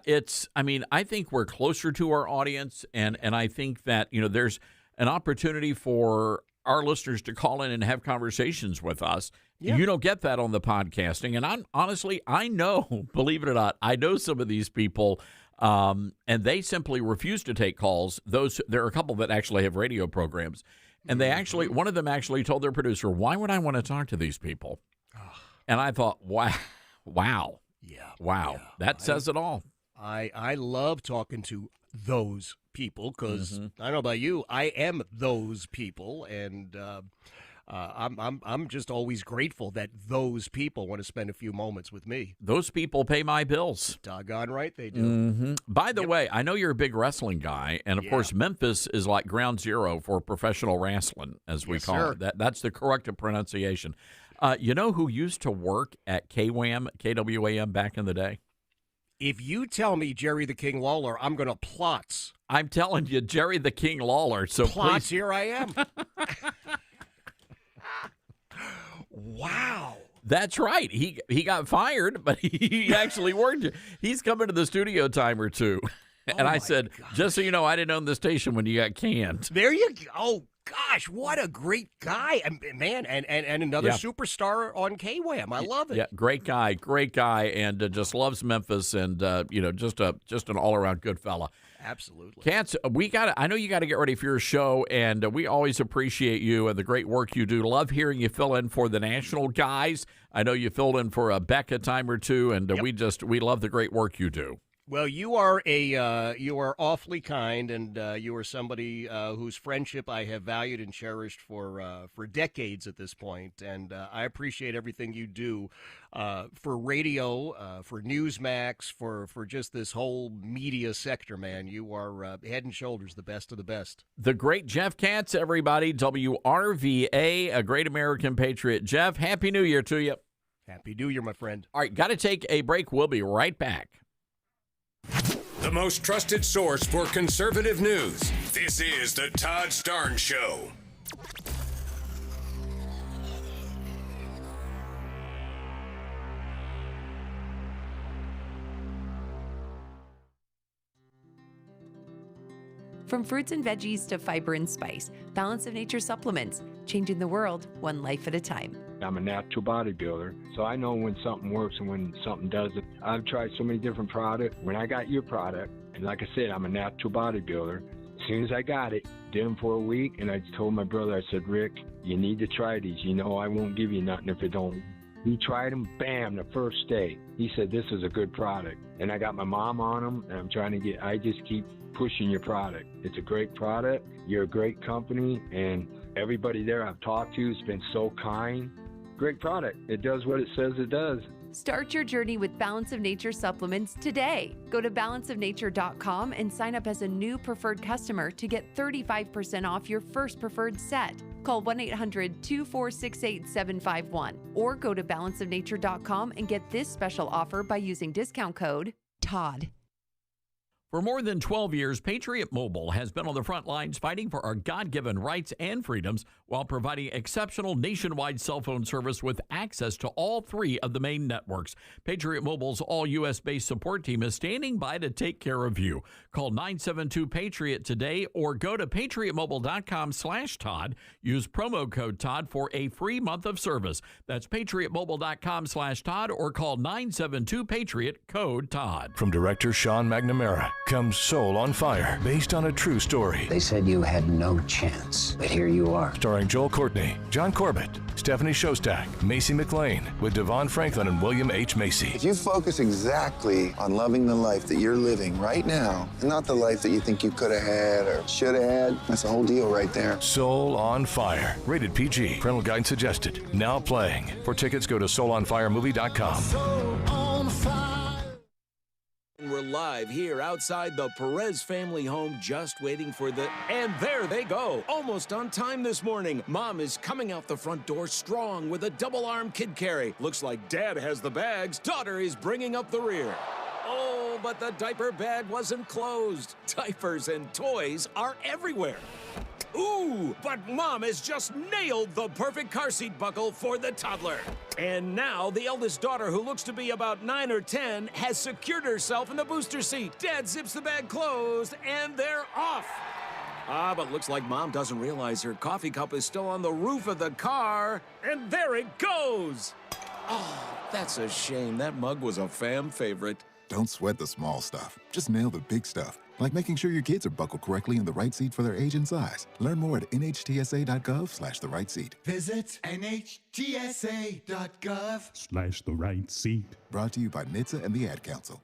Speaker 4: I think we're closer to our audience, and I think that, there's an opportunity for our listeners to call in and have conversations with us. Yeah. You don't get that on the podcasting. And I know, believe it or not, I know some of these people, and they simply refuse to take calls. There are a couple that actually have radio programs. And one of them actually told their producer, why would I want to talk to these people? And I thought, wow.
Speaker 5: Yeah.
Speaker 4: Wow. Yeah. That says it all.
Speaker 5: I love talking to those people because I don't know about you, I am those people, and I'm just always grateful that those people want to spend a few moments with me.
Speaker 4: Those people pay my bills.
Speaker 5: Doggone right they do.
Speaker 4: By the way, I know you're a big wrestling guy, and of course Memphis is like ground zero for professional wrestling, as we call it. That's the correct pronunciation. You know who used to work at KWAM back in the day?
Speaker 5: If you tell me Jerry the King Lawler, I'm going to plots.
Speaker 4: I'm telling you, Jerry the King Lawler. So
Speaker 5: plots,
Speaker 4: please.
Speaker 5: Here I am. Wow.
Speaker 4: That's right. He got fired, but he actually worked. He's coming to the studio time or two. And I said, just so you know, I didn't own the station when you got canned.
Speaker 5: There you go. Oh, gosh, what a great guy. Man, and another superstar on KWAM. I love it.
Speaker 4: Yeah, great guy, and just loves Memphis, and, just an all-around good fella.
Speaker 5: Absolutely.
Speaker 4: Katz, I know you got to get ready for your show, and we always appreciate you and the great work you do. Love hearing you fill in for the national guys. I know you filled in for Beck a time or two, and we love the great work you do.
Speaker 5: Well, you are awfully kind, and you are somebody whose friendship I have valued and cherished for decades at this point. And I appreciate everything you do for radio, for Newsmax, for just this whole media sector, man. You are head and shoulders the best of the best.
Speaker 4: The great Jeff Katz, everybody, WRVA, a great American patriot. Jeff, Happy New Year to you.
Speaker 5: Happy New Year, my friend.
Speaker 4: All right, got to take a break. We'll be right back.
Speaker 6: The most trusted source for conservative news. This is the Todd Starnes Show.
Speaker 7: From fruits and veggies to fiber and spice, Balance of Nature supplements, changing the world one life at a time.
Speaker 9: I'm a natural bodybuilder, so I know when something works and when something doesn't. I've tried so many different products. When I got your product, and like I said, I'm a natural bodybuilder, as soon as I got it, did them for a week, and I told my brother, I said, Rick, you need to try these. You know I won't give you nothing if it don't. He tried them, bam, the first day. He said, this is a good product. And I got my mom on them, and I just keep pushing your product. It's a great product. You're a great company, and everybody there I've talked to has been so kind. Great product. It does what it says it does.
Speaker 7: Start your journey with Balance of Nature supplements today. Go to balanceofnature.com and sign up as a new preferred customer to get 35% off your first preferred set. Call 1-800-246-8751 or go to balanceofnature.com and get this special offer by using discount code TODD.
Speaker 4: For more than 12 years, Patriot Mobile has been on the front lines fighting for our God-given rights and freedoms while providing exceptional nationwide cell phone service with access to all three of the main networks. Patriot Mobile's all-U.S.-based support team is standing by to take care of you. Call 972-PATRIOT today or go to patriotmobile.com/Todd. Use promo code Todd for a free month of service. That's patriotmobile.com/Todd or call 972-PATRIOT, code Todd.
Speaker 10: From director Sean McNamara comes Soul on Fire, based on a true story.
Speaker 12: They said you had no chance, but here you are.
Speaker 10: Starring Joel Courtney, John Corbett, Stephanie Shostak, Macy McLean, with Devon Franklin and William H. Macy.
Speaker 13: If you focus exactly on loving the life that you're living right now, and not the life that you think you could have had or should have had, that's the whole deal right there.
Speaker 10: Soul on Fire, rated PG, parental guidance suggested. Now playing. For tickets, go to soulonfiremovie.com.
Speaker 15: We're live
Speaker 8: arrive here outside the Perez family home, just waiting for the... And there they go, almost on time this morning. Mom is coming out the front door strong with a double-arm kid carry. Looks like Dad has the bags. Daughter is bringing up the rear. Oh, but the diaper bag wasn't closed. Diapers and toys are everywhere. Ooh, but Mom has just nailed the perfect car seat buckle for the toddler. And now the eldest daughter, who looks to be about 9 or 10, has secured herself in the booster seat. Dad zips the bag closed, and they're off. But looks like Mom doesn't realize her coffee cup is still on the roof of the car. And there it goes. Oh, that's a shame. That mug was a fam favorite.
Speaker 14: Don't sweat the small stuff. Just nail the big stuff, like making sure your kids are buckled correctly in the right seat for their age and size. Learn more at nhtsa.gov/the right seat.
Speaker 15: Visit nhtsa.gov/the right seat.
Speaker 14: Brought to you by NHTSA and the Ad Council.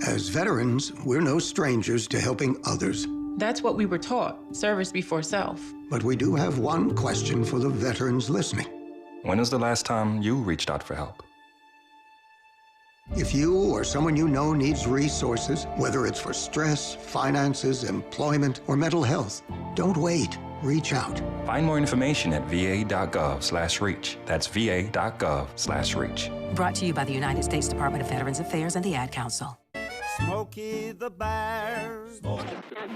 Speaker 12: As veterans, we're no strangers to helping others.
Speaker 16: That's what we were taught, service before self.
Speaker 12: But we do have one question for the veterans listening.
Speaker 17: When was the last time you reached out for help?
Speaker 12: If you or someone you know needs resources, whether it's for stress, finances, employment, or mental health, don't wait. Reach out.
Speaker 17: Find more information at va.gov/reach. That's va.gov/reach.
Speaker 22: Brought to you by the United States Department of Veterans Affairs and the Ad Council.
Speaker 15: Smokey the Bear.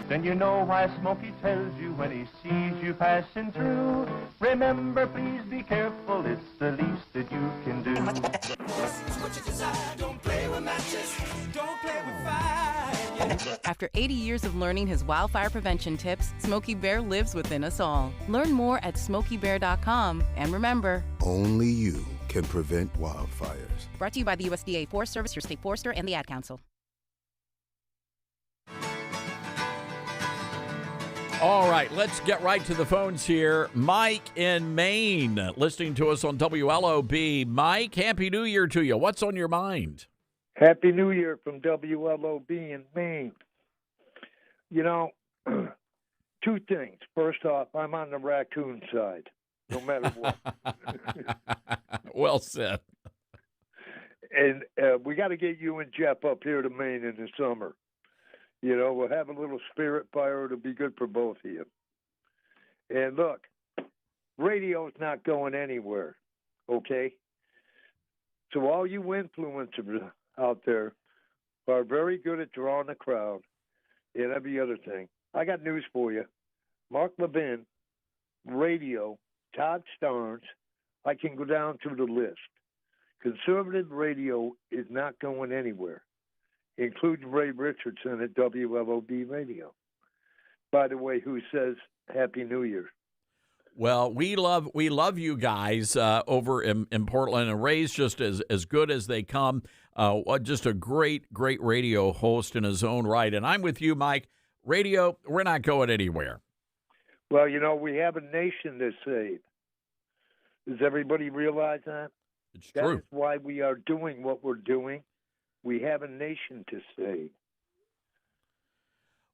Speaker 23: Then you know why Smokey tells you when he sees you passing through. Remember, please be careful, it's the least that you can do.
Speaker 15: What you desire, don't play with matches, don't play with fire.
Speaker 24: After 80 years of learning his wildfire prevention tips, Smokey Bear lives within us all. Learn more at SmokeyBear.com. And remember,
Speaker 25: only you can prevent wildfires.
Speaker 24: Brought to you by the USDA Forest Service, your state forester, and the Ad Council.
Speaker 4: All right, let's get right to the phones here. Mike in Maine, listening to us on WLOB. Mike, Happy New Year to you. What's on your mind?
Speaker 26: Happy New Year from WLOB in Maine. You know, two things. First off, I'm on the raccoon side, no matter what.
Speaker 4: Well said.
Speaker 26: And we got to get you and Jeff up here to Maine in the summer. You know, we'll have a little spirit fire. It'll be good for both of you. And look, radio's not going anywhere, okay? So all you influencers out there are very good at drawing a crowd and every other thing. I got news for you. Mark Levin, radio, Todd Starnes, I can go down through the list. Conservative radio is not going anywhere, including Ray Richardson at WLOB Radio. By the way, who says Happy New Year?
Speaker 4: Well, we love you guys over in Portland, and Ray's just as good as they come. Just a great radio host in his own right. And I'm with you, Mike. Radio, we're not going anywhere.
Speaker 26: Well, you know, we have a nation to save. Does everybody realize that?
Speaker 4: It's true.
Speaker 26: That's why we are doing what we're doing. We have a nation to save.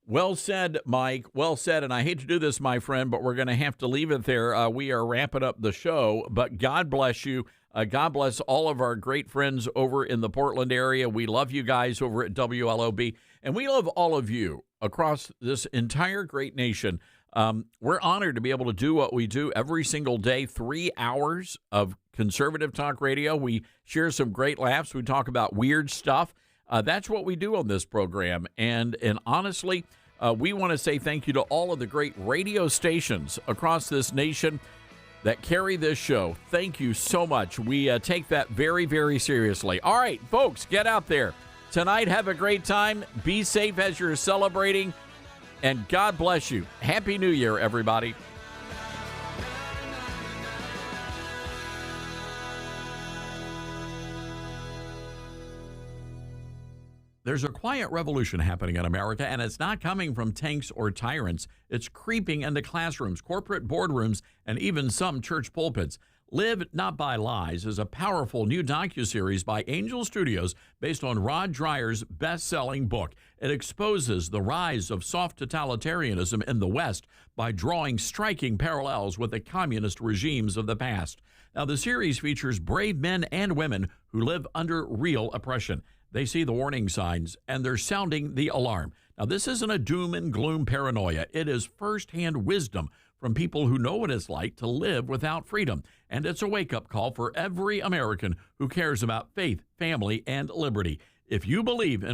Speaker 4: Well said, Mike. Well said. And I hate to do this, my friend, but we're going to have to leave it there. We are wrapping up the show, but God bless you. God bless all of our great friends over in the Portland area. We love you guys over at WLOB, and we love all of you across this entire great nation. We're honored to be able to do what we do every single day, 3 hours of conservative talk radio. We share some great laughs. We talk about weird stuff. That's what we do on this program. And honestly, we want to say thank you to all of the great radio stations across this nation that carry this show. Thank you so much. We take that very, very seriously. All right, folks, get out there. Tonight, have a great time. Be safe as you're celebrating. And God bless you. Happy New Year, everybody. There's a quiet revolution happening in America, and it's not coming from tanks or tyrants. It's creeping into classrooms, corporate boardrooms, and even some church pulpits. Live Not by Lies is a powerful new docuseries by Angel Studios based on Rod Dreier's best-selling book. It exposes the rise of soft totalitarianism in the West by drawing striking parallels with the communist regimes of the past. Now, the series features brave men and women who live under real oppression. They see the warning signs, and they're sounding the alarm. Now, this isn't a doom and gloom paranoia. It is firsthand wisdom from people who know what it's like to live without freedom. And it's a wake-up call for every American who cares about faith, family, and liberty. If you believe in